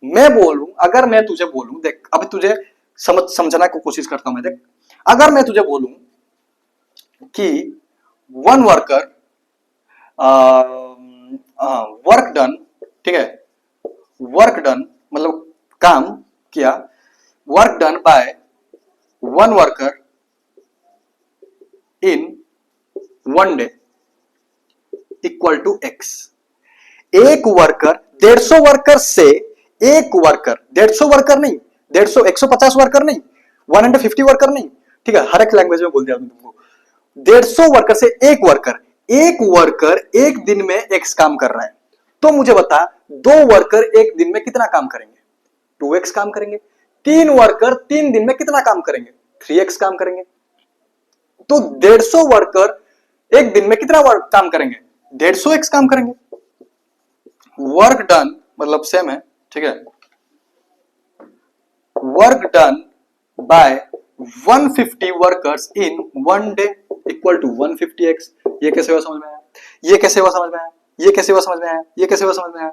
मैं बोलूं, अगर मैं तुझे बोलूं, देख अब तुझे समझना को कोशिश करता हूं मैं, देख अगर मैं तुझे बोलूं कि 1 वर्कर वर्क डन, ठीक है, वर्क डन मतलब काम किया, work done by 1 worker in 1 day equal to x। एक वर्कर 150 वर्कर से एक वर्कर, 150 वर्कर नहीं, 150 150 वर्कर नहीं, 150 वर्कर नहीं, ठीक है, हर एक लैंग्वेज में बोल दिया तुमको। 150 वर्कर से एक वर्कर एक दिन में एक्स काम कर रहा है, तो मुझे बता दो वर्कर एक दिन में कितना काम करेंगे? 2x काम करेंगे। तीन वर्कर 3 दिन में कितना काम करेंगे? 3x काम करेंगे। तो 150 वर्कर एक दिन में कितना वर्क काम करेंगे? 150x काम करेंगे। वर्क डन मतलब सेम है, ठीक है, work done by 150 workers in 1 day equal to 150x। ये कैसे हुआ समझ में आया? ये कैसे हुआ समझ में आया? ये कैसे हुआ समझ में आया? ये कैसे हुआ समझ में आया?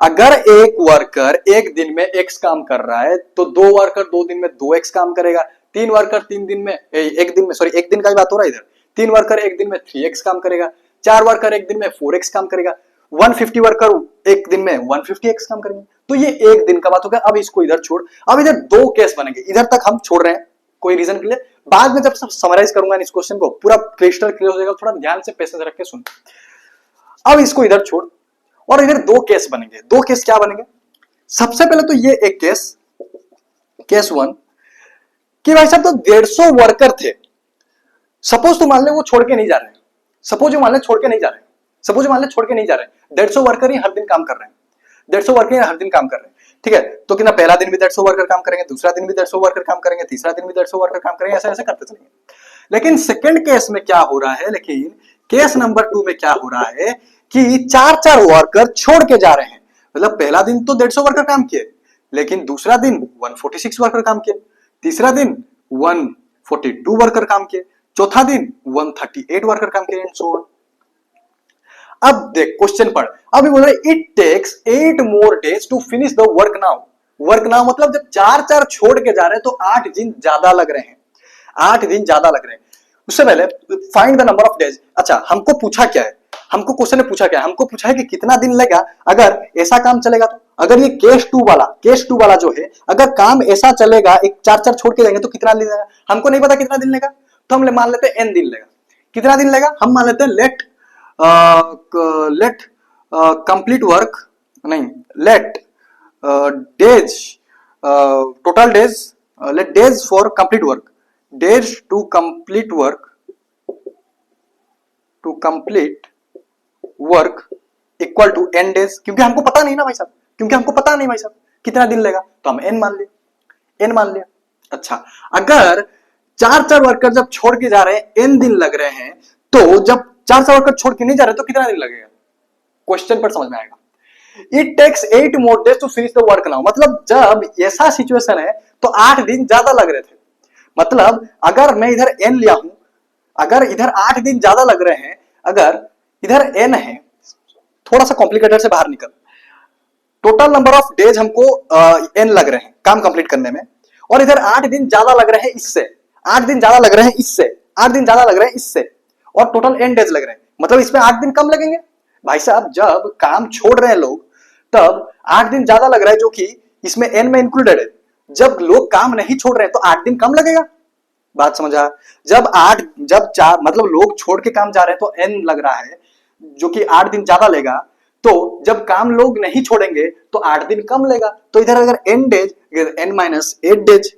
अगर एक वर्कर एक दिन में x काम कर रहा है तो दो वर्कर 2 दिन में 2x काम करेगा, तीन वर्कर 3 दिन में एक दिन में, सॉरी एक दिन का ही बात हो रहा है इधर, तीन वर्कर एक दिन में 3x काम करेगा, चार वर्कर एक दिन में 4x काम करेगा, 150 वर्कर एक दिन में 150x काम करेंगे। तो ये एक दिन का बात हो गया। अब इसको इधर छोड़, अब इधर दो केस बनेंगे, इधर तक हम छोड़ रहे हैं कोई रीजन के लिए, बाद में जब सब समराइज करूंगा इस क्वेश्चन को पूरा क्रिस्टल क्लियर हो जाएगा, थोड़ा ध्यान से पेशेंस रख के सुन। अब इसको इधर छोड़ और इधर दो केस बनेंगे। दो केस क्या बनेंगे? सबसे पहले तो ये एक केस, केस 1 कि भाई साहब तो 150 वर्कर थे, सपोज तो मान ले वो छोड़ के नहीं जा रहे हैं, सपोज मान ले छोड़ के नहीं जा रहे हैं, सपोज मान ले छोड़ के नहीं जा रहे हैं, 150 वर्कर ही हर दिन काम कर रहे हैं, 150 वर्कर ही हर दिन काम कर रहे हैं, ठीक है। तो कितना, पहला दिन भी 150 वर्कर काम करेंगे, दूसरा दिन भी 150 वर्कर काम करेंगे, तीसरा दिन भी 150 वर्कर काम करेंगे, ऐसे ऐसे करते चलेंगे। लेकिन सेकंड केस में क्या हो रहा है, लेकिन केस नंबर 2 में क्या हो रहा है कि चार चार वर्कर छोड़ के जा रहे हैं। मतलब पहला दिन तो 150 वर्कर काम किए, लेकिन दूसरा दिन 146 वर्कर काम किए, तीसरा दिन 142 वर्कर काम किए, चौथा दिन 138 वर्कर काम किए, एंड सो ऑन। अब देख क्वेश्चन पढ़, अभी बोल रहे it takes 8 more days to finish the work now. Work now मतलब जब चार चार छोड़ के जा रहे हैं तो 8 दिन ज्यादा लग रहे हैं, 8 दिन ज्यादा लग रहे हैं। उससे पहले find the number of days. अच्छा हमको पूछा क्या है, हमको क्वेश्चन ने पूछा क्या है, हमको पूछा है कि कितना दिन लगेगा अगर ऐसा काम चलेगा। तो अगर ये केस 2 वाला जो है, अगर काम ऐसा चलेगा, एक चार चार छोड़ के जाएंगे तो कितना दिन लगेगा, हमको नहीं पता कितना दिन लगेगा, तो हम मान लेते हैं n दिन लगेगा। कितना दिन लगेगा, हम मान लेते हैं लेट कंप्लीट वर्क, नहीं let days, total days, let days for complete work, days to complete work equal to n days, क्योंकि हमको पता नहीं ना भाई साहब, क्योंकि हमको पता नहीं भाई साहब कितना दिन लगेगा, तो हम n मान लिया। अच्छा अगर चार चार वर्कर जब छोड़ के जा रहे हैं n दिन लग रहे हैं, तो जब चार चार वर्कर छोड़ के नहीं जा रहे तो कितना दिन लगेगा, क्वेश्चन पर समझ में आएगा। It takes 8 more days to finish the work now, मतलब जब ऐसा सिचुएशन है तो 8 दिन ज्यादा लग रहे थे। मतलब अगर मैं इधर n लिया हूं, अगर इधर 8 दिन ज्यादा लग रहे हैं, अगर इधर n है, थोड़ा सा कॉम्प्लिकेटेड से बाहर निकल, टोटल नंबर ऑफ डेज हमको n लग रहे हैं काम कंप्लीट करने में, और इधर 8 दिन ज्यादा लग रहे हैं इससे, 8 दिन ज्यादा लग रहे हैं इससे, 8 दिन ज्यादा लग रहे हैं इससे, और टोटल n डेज लग रहे हैं, मतलब इसमें 8 दिन कम लगेंगे भाई साहब। जब काम छोड़ रहे हैं लोग तब 8 दिन ज्यादा लग रहा है, जो कि इसमें n में इंक्लूडेड है। जब लोग काम नहीं छोड़ रहे हैं तो 8 दिन कम लगेगा, बात समझ आ? जब चार मतलब लोग छोड़ के काम जा रहे हैं तो n लग रहा है, जो कि 8 दिन ज्यादा लेगा, तो जब काम लोग नहीं छोड़ेंगे तो 8 दिन कम लेगा, तो इधर अगर n days, n minus 8 days,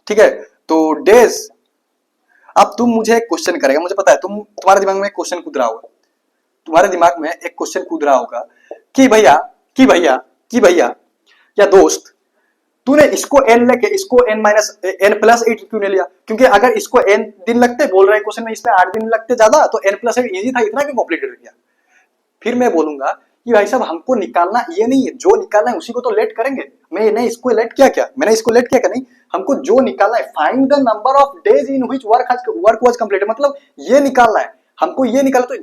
ठीक है। तो डेज, अब तुम मुझे एक क्वेश्चन करेगा, मुझे पता है तुम्हारे दिमाग में एक क्वेश्चन कूद रहा होगा, तुम्हारे दिमाग में एक क्वेश्चन कूद रहा होगा कि भैया या दोस्त, तूने इसको n लेके इसको n माइनस n प्लस 8 क्यों नहीं लिया, क्योंकि अगर इसको n दिन लगते, बोल रहे हैं क्वेश्चन में इसमें 8 दिन लगते ज्यादा, तो n प्लस 8 इजी था, इतना क्यों कॉम्प्लिकेटेड किया। फिर मैं बोलूंगा कि भाई साहब हमको निकालना ये नहीं है, जो निकालना है उसी को तो लेट करेंगे। मैंने इसको लेट किया क्या, नहीं, हमको जो निकालना है, find the number of days in which work was completed, मतलब ये निकालना है हमको, ये निकाला, तो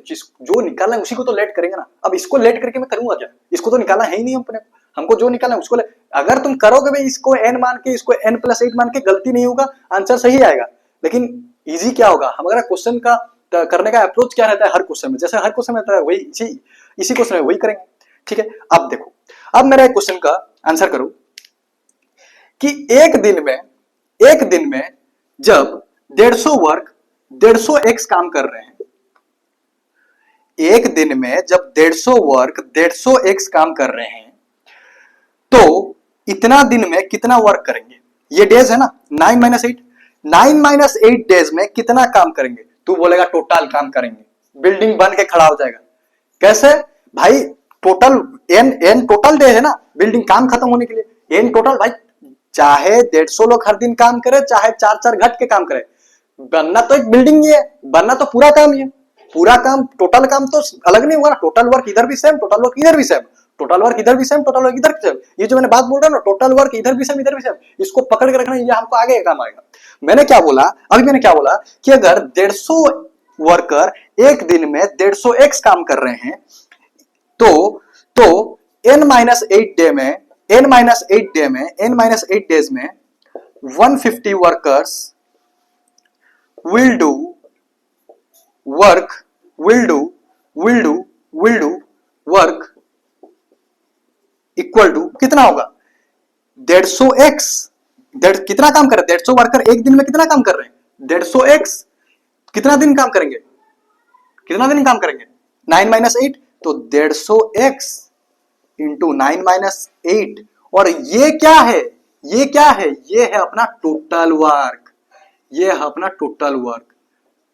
जो निकालना है उसी को तो लेट करेंगे ना। अब इसको लेट करके मैं करूंगा क्या, इसको तो निकालना है ही नहीं अपने, हमको जो निकालना है उसको अगर तुम करोगे भाई इसको n मान के, इसको n प्लस 8 मान के, गलती नहीं होगा, आंसर सही आएगा। लेकिन इजी क्या होगा, हमारा क्वेश्चन का करने का अप्रोच क्या रहता है, हर क्वेश्चन में जैसे हर क्वेश्चन में रहता है वही इसी क्वेश्चन में वही करेंगे, ठीक है। अब देखो, अब मेरा एक क्वेश्चन का आंसर करो कि एक दिन में जब 150 वर्क 150x काम कर रहे हैं, एक दिन में जब 150 वर्क 150 एक्स काम कर रहे हैं तो इतना दिन में कितना वर्क करेंगे? ये डेज है ना, 9 - 8, 9 - 8 डेज में कितना काम करेंगे? तू बोलेगा टोटल काम करेंगे, बिल्डिंग बन के खड़ा हो जाएगा। कैसे भाई? Total N N total day है ना बिल्डिंग काम खत्म होने के लिए। एन टोटल भाई, चाहे 150 लोग हर दिन काम करे, चाहे 4 घट के काम करे, बनना तो एक बिल्डिंग ही है, बनना तो पूरा काम ही है। पूरा काम, टोटल काम तो अलग नहीं होगा ना। टोटल वर्क इधर भी सेम, टोटल वर्क इधर भी सेम, टोटल वर्क इधर भी सेम, टोटल वर्क इधर भी सेम। ये जो मैंने बात बोल रहा हूं ना, टोटल वर्क इधर भी सेम इधर भी सेम, इसको पकड़ के रखना, ये हमको आगे काम आएगा। मैंने क्या बोला कि अगर 150 वर्कर एक दिन में 150 एक्स काम कर रहे हैं तो n-8 डे में n-8 डेज में 150 workers will do work equal to कितना होगा? 150x। कितना काम कर रहे हैं 150 वर्कर एक दिन में? कितना काम कर रहे हैं 150x? कितना दिन काम करेंगे? 9 - 8, तो 150x इंटू 9 - 8। और ये क्या है? ये है अपना टोटल वर्क।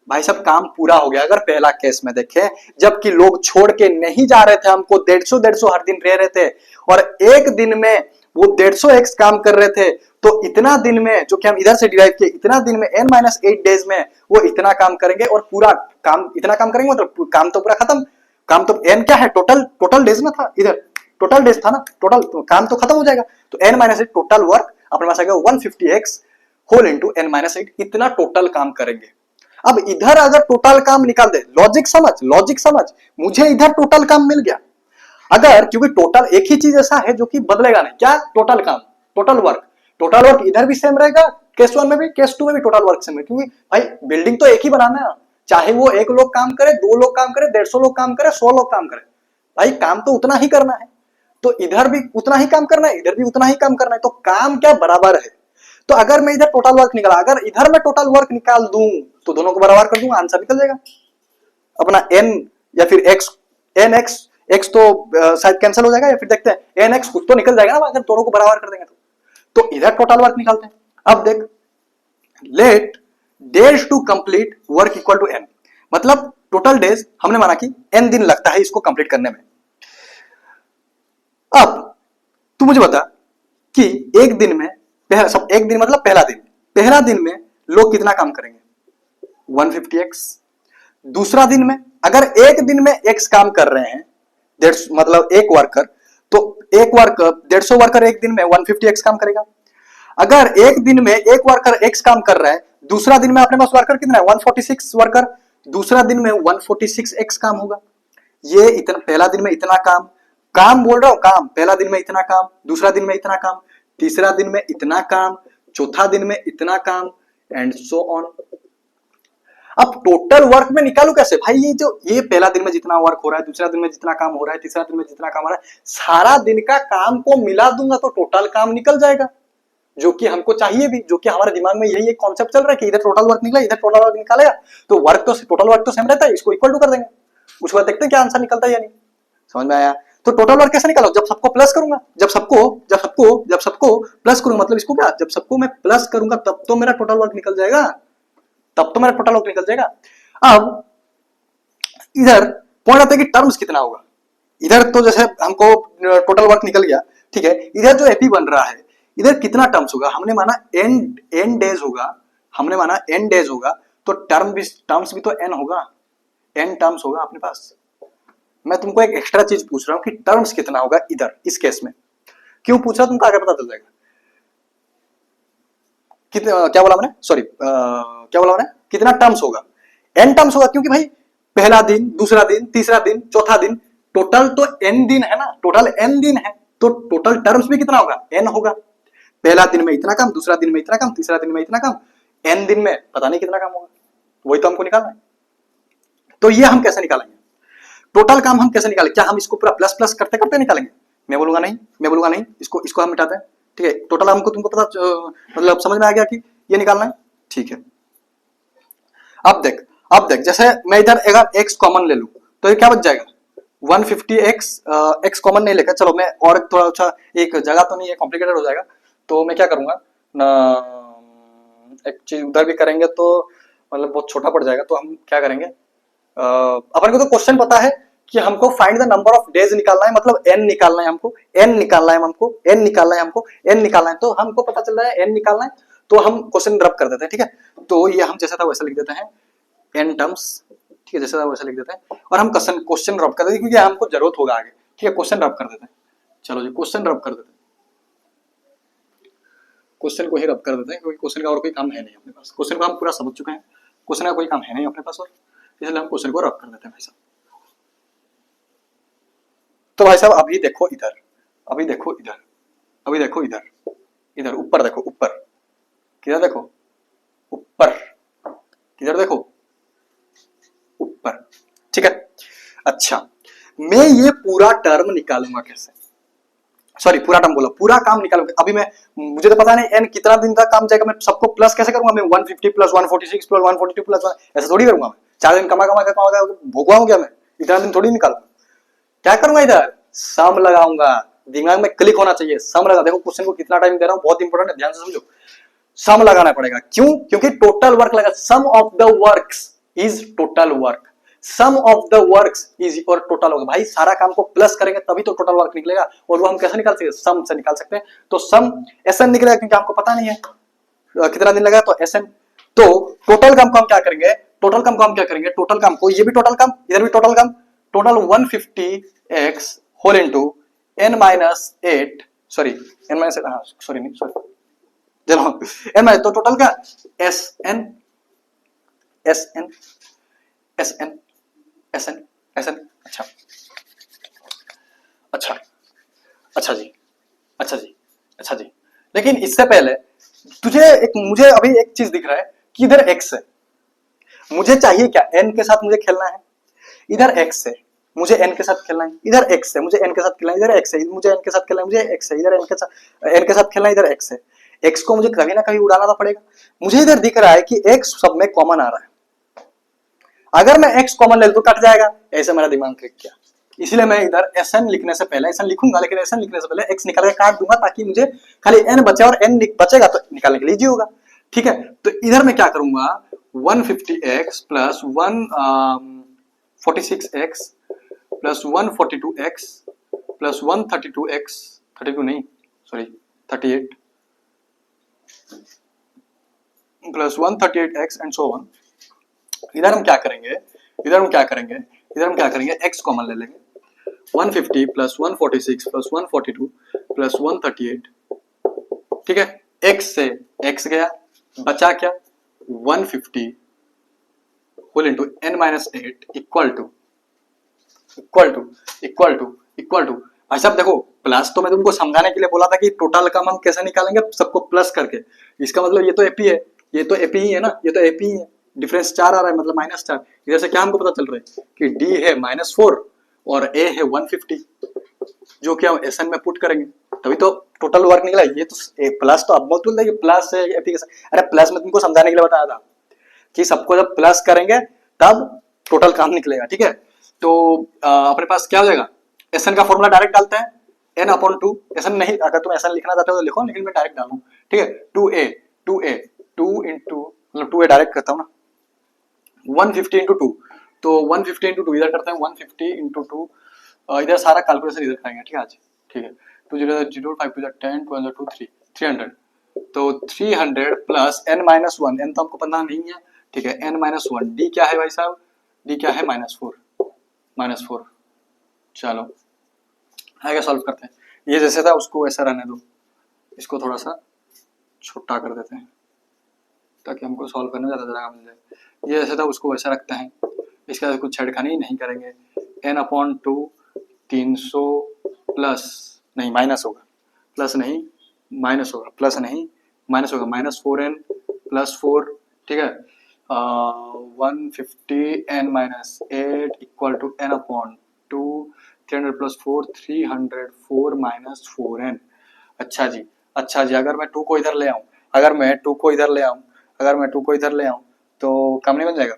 भाई साहब काम पूरा हो गया। अगर पहला केस में देखें, जबकि लोग छोड़ के नहीं जा रहे थे, हमको 150 हर दिन रह रहे थे, और एक दिन में वो 150 एक्स काम कर रहे थे, तो इतना दिन में, जो कि हम इधर से डिराइव किए, इतना दिन में n-8 डेज में वो इतना काम करेंगे, और पूरा काम इतना काम करेंगे, मतलब काम तो पूरा खत्म। काम तो n क्या है? टोटल डेज में था, इधर टोटल डेज था ना, टोटल तो काम तो खत्म हो जाएगा। तो n-8 टोटल वर्क अपने पास आ गया 150x होल इंटू n-8, इतना टोटल काम करेंगे। अब इधर अगर टोटल काम निकाल दे, लॉजिक समझ, मुझे इधर टोटल काम मिल गया। अगर, क्योंकि टोटल एक ही चीज ऐसा है जो कि बदलेगा नहीं, क्या? टोटल काम, टोटल वर्क इधर भी सेम रहेगा, केस 1 में भी, केस 2 में भी टोटल वर्क सेम है, क्योंकि भाई बिल्डिंग तो एक ही बनाना है। चाहे वो 1 लोग काम करे, 2 लोग काम करे, 150 लोग काम करे, 100 लोग काम करे, भाई काम तो उतना ही करना है। तो इधर भी उतना ही काम करना है, इधर भी उतना ही काम करना है, तो काम क्या बराबर है। तो अगर मैं इधर टोटल वर्क निकाला, अगर इधर मैं टोटल वर्क निकाल दूं, तो दोनों को बराबर कर दूंगा, आंसर निकल जाएगा अपना n, या फिर x तो शायद कैंसिल हो जाएगा, या फिर देखते हैं nx कुछ तो निकल जाएगा ना अगर दोनों को बराबर कर देंगे तो इधर टोटल वर्क निकालते हैं। अब देख, let days to complete work equal to n, मतलब टोटल डेज हमने माना कि n दिन लगता है इसको कंप्लीट करने में। अब तू मुझे बता कि एक दिन में, एक दिन मतलब पहला दिन में लोग कितना काम करेंगे? 150x। दूसरा दिन में, अगर एक दिन में x काम कर रहे हैं, मतलब एक वर्कर, तो एक वर्कर 150 वर्कर एक दिन में 150x काम करेगा। अगर एक दिन में एक वर्कर x काम कर रहा है, दूसरा दिन में अपने पास वर्कर कितना है? 146 वर्कर, दूसरा दिन में 146x काम होगा। ये इतना, पहला दिन में इतना काम बोल रहा हूं, काम पहला दिन में इतना काम, दूसरा दिन में इतना काम, तीसरा दिन में इतना काम, चौथा दिन में इतना काम, एंड सो ऑन। अब टोटल वर्क में निकालू कैसे भाई? ये पहला दिन में जितना वर्क हो रहा है, दूसरा दिन में जितना काम हो रहा है, तीसरा दिन में जितना काम हो रहा है, सारा दिन का काम को मिला दूंगा तो टोटल काम निकल जाएगा, जो कि हमको चाहिए भी, जो कि हमारे दिमाग में यही एक कॉन्सेप्ट चल रहा है कि इधर टोटल वर्क निकला, इधर टोटल वर्क निकालेगा, तो टोटल वर्क तो सेम रहता है, इसको इक्वल टू कर देंगे, उसके बाद देखते हैं क्या आंसर निकलता है या नहीं। समझ में आया? तो टोटल वर्क कैसे निकालो? जब सबको प्लस करूंगा, जब सबको प्लस करूंगा, मतलब इसको क्या, जब सबको मैं प्लस करूंगा तब तो मेरा टोटल वर्क निकल जाएगा, अब इधर पॉइंट आता है कि टर्म्स कितना होगा। इधर तो जैसे हमको टोटल वर्क निकल गया, ठीक है, इधर जो एपी बन रहा है, इधर कितना टर्म्स होगा? हमने माना n डेज होगा, तो टर्म्स भी तो n होगा, n टर्म्स होगा अपने पास। मैं तुमको एक एक्स्ट्रा चीज पूछ रहा हूं कि टर्म्स कितना होगा इधर, इस केस में क्यों पूछ रहा हूं, तुमको आगे पता चल जाएगा। क्या बोला मैंने? कितना टर्म्स होगा? n टर्म्स होगा, क्योंकि भाई पहला दिन, दूसरा दिन, तीसरा दिन, चौथा दिन, टोटल तो n दिन है ना, तो टोटल टर्म्स भी कितना होगा? n होगा। पहला दिन में इतना काम, दूसरा दिन में इतना काम, तीसरा दिन में इतना काम, n दिन में पता नहीं कितना काम होगा, वही तो हमको निकालना है। तो ये हम कैसे निकालेंगे टोटल काम? हम कैसे निकालेंगे? क्या हम इसको पूरा प्लस प्लस करते करते निकालेंगे? मैं बोलूंगा नहीं, इसको हम मिटाते हैं, ठीक है। टोटल हमको, तुमको पता, मतलब समझ में आ गया कि ये निकालना है, ठीक है। अब देख, जैसे मैं इधर अगर x कॉमन ले लूं, तो ये क्या बच जाएगा 150x, x कॉमन नहीं लेकर, चलो मैं और थोड़ा अच्छा, एक जगह तो नहीं है, कॉम्प्लिकेटेड हो जाएगा, तो मैं क्या करूंगा ना, एक चीज उधर भी करेंगे तो मतलब बहुत छोटा पड़ जाएगा, तो हम क्या करेंगे, अपन को तो क्वेश्चन पता है कि हमको find the number of days निकालना है, मतलब n निकालना है हमको, n निकालना है हमको, n निकालना है हमको, n निकालना है, तो हमको पता चल रहा है n निकालना है, तो हम क्वेश्चन रब कर देते हैं, ठीक है। तो ये हम जैसा था वैसा लिख देते हैं n टर्म्स, ठीक है, जैसा था वैसा लिख देते हैं, और हम क्वेश्चन रब कर देते हैं, क्योंकि हमको जरूरत होगा आगे, ठीक है। क्वेश्चन रब कर देते हैं, चलो जी क्वेश्चन रब कर देते हैं, क्वेश्चन को ही रब कर देते हैं, क्योंकि क्वेश्चन का और कोई काम है नहीं अपने पास, क्वेश्चन को हम पूरा समझ चुके हैं, क्वेश्चन का कोई काम है नहीं अपने पास, और इसलिए हम क्वेश्चन को रब कर देते हैं भाई साहब। तो भाई साहब अभी देखो इधर, अभी देखो इधर, अभी देखो इधर, इधर ऊपर देखो, ऊपर किधर देखो, ऊपर किधर देखो, ऊपर, ठीक है। अच्छा, मैं ये पूरा टर्म निकालूंगा कैसे, सॉरी पूरा टर्म बोला, पूरा काम निकालूंगा। अभी मैं, मुझे तो पता नहीं एन कितना दिन तक काम जाएगा, मैं सबको प्लस कैसे करूंगा, मैं 150 प्लस 146 प्लस 142 प्लस 1, ऐसे थोड़ी करूंगा मैं, 4 दिन कमा कमा के भोगवाऊं क्या मैं, इतना दिन थोड़ी निकालूंगा। क्या करूंगा, इधर सम लगाऊंगा, दिमाग में क्लिक होना चाहिए, सम लगा, देखो क्वेश्चन को कितना टाइम दे रहा हूं, बहुत इंपॉर्टेंट है, ध्यान से समझो। सम लगाना पड़ेगा, क्यों, क्योंकि टोटल वर्क लगा, sum of the works is total work, sum of the works is equal total work. भाई सारा काम को प्लस करेंगे तभी तो टोटल वर्क निकलेगा, और वो हम कैसे निकाल सकते हैं, सम से निकाल सकते हैं। तो सम एसएन निकलेगा, क्योंकि हमको पता नहीं है कितना दिन लगा, तो एसएन। तो टोटल काम को हम क्या करेंगे, टोटल काम को हम क्या करेंगे, टोटल काम को, ये भी टोटल काम, इधर भी टोटल काम, total 150x whole into n minus 8, sorry n minus, हाँ सॉरी नहीं, सॉरी चलो n माइनस, तो टोटल का S n S n S n S n S n. अच्छा अच्छा अच्छा जी, अच्छा जी, अच्छा जी, लेकिन इससे पहले तुझे एक, मुझे अभी एक चीज दिख रहा है कि इधर x है, मुझे चाहिए क्या, n के साथ मुझे खेलना है, इधर x है मुझे n के साथ खेलना है, इधर x है मुझे n के साथ खेलना है, इधर x है मुझे n के साथ खेलना है, मुझे x है इधर n के साथ खेलना है, इधर x है, x को मुझे कभी ना कभी उड़ाना तो पड़ेगा। मुझे इधर दिख रहा है कि x सब में कॉमन आ रहा है, अगर मैं x कॉमन ले लूं तो कट जाएगा, ऐसे मेरा दिमाग क्लिक किया, इसलिए मैं इधर एसएन लिखने से पहले, एसएन लिखूंगा लेकिन एसएन लिखने से पहले x निकाल के काट दूंगा, ताकि मुझे खाली n बचे, और n बचेगा तो निकालने के लिए इजी होगा, ठीक है। तो इधर मैं क्या करूंगा, 150x plus 146x plus 142x plus 132x, 32 नहीं sorry 38 plus 138x and so on. इधर हम क्या करेंगे, इधर हम क्या करेंगे, इधर हम क्या करेंगे, x कॉमन ले लेंगे, 150 प्लस 146 प्लस 142 प्लस 138, ठीक है। x से x गया, बचा क्या 150 whole into n minus 8 equal to equal to equal to equal to. भाई साहब देखो, प्लस तो मैं तुमको समझाने के लिए बोला था कि टोटल का हम कैसे निकालेंगे, सबको प्लस करके, इसका मतलब ये तो एपी है, ये तो एपी ही है ना, ये तो एपी ही है, डिफरेंस 4 आ रहा है मतलब -4, इधर से क्या हमको पता चल रहा है कि d है -4 और a है 150, जो कि हम एसएन में पुट करेंगे तभी तो टोटल वर्क निकला। ये तो प्लस तो अब बहुत बोल रहे प्लस है एपी के साथ, अरे प्लस में तुमको समझाने के लिए बताया था कि सबको जब प्लस करेंगे तब टोटल काम निकलेगा, ठीक है। तो अपने पास क्या हो जाएगा, एसएन का फॉर्मूला डायरेक्ट डालते हैं, n अपॉन 2, एसएन नहीं, अगर तुम एसएन लिखना चाहते हो तो लिखो, लेकिन मैं डायरेक्ट डालूं, ठीक है। 2 इंटू मतलब 2a डायरेक्ट करता हूँ ना, 150 इंटू 2, तो 150 इंटू 2 इधर करते हैं, 150 इंटू 2, इधर सारा कैलकुलेशन इधर करेंगे, ठीक है आज, ठीक है। 2 0 0 5 2 10 2 2 3 300, तो 300 प्लस n माइनस 1, n तो हमको पता नहीं है, ठीक है, n माइनस 1, d क्या है भाई साहब, d क्या है -4, चलो आगे सॉल्व करते हैं। ये जैसे था उसको ऐसा रहने दो, इसको थोड़ा सा छोटा कर देते हैं ताकि हमको सॉल्व करने ज़्यादा जगह मिल जाए। ये जैसे था उसको वैसा रखते हैं, इसके बाद कुछ छेड़खानी नहीं करेंगे। n/2 300 प्लस नहीं माइनस होगा, प्लस नहीं माइनस होगा, प्लस नहीं माइनस होगा, -4n प्लस 4, ठीक है। 150 n minus 8 equal to n/2 300 plus 4 304 minus 4n। अच्छा जी, अच्छा जी, अगर मैं 2 को इधर ले आऊं, अगर मैं 2 को इधर ले आऊं, अगर मैं 2 को इधर ले आऊं तो काम नहीं बन जाएगा।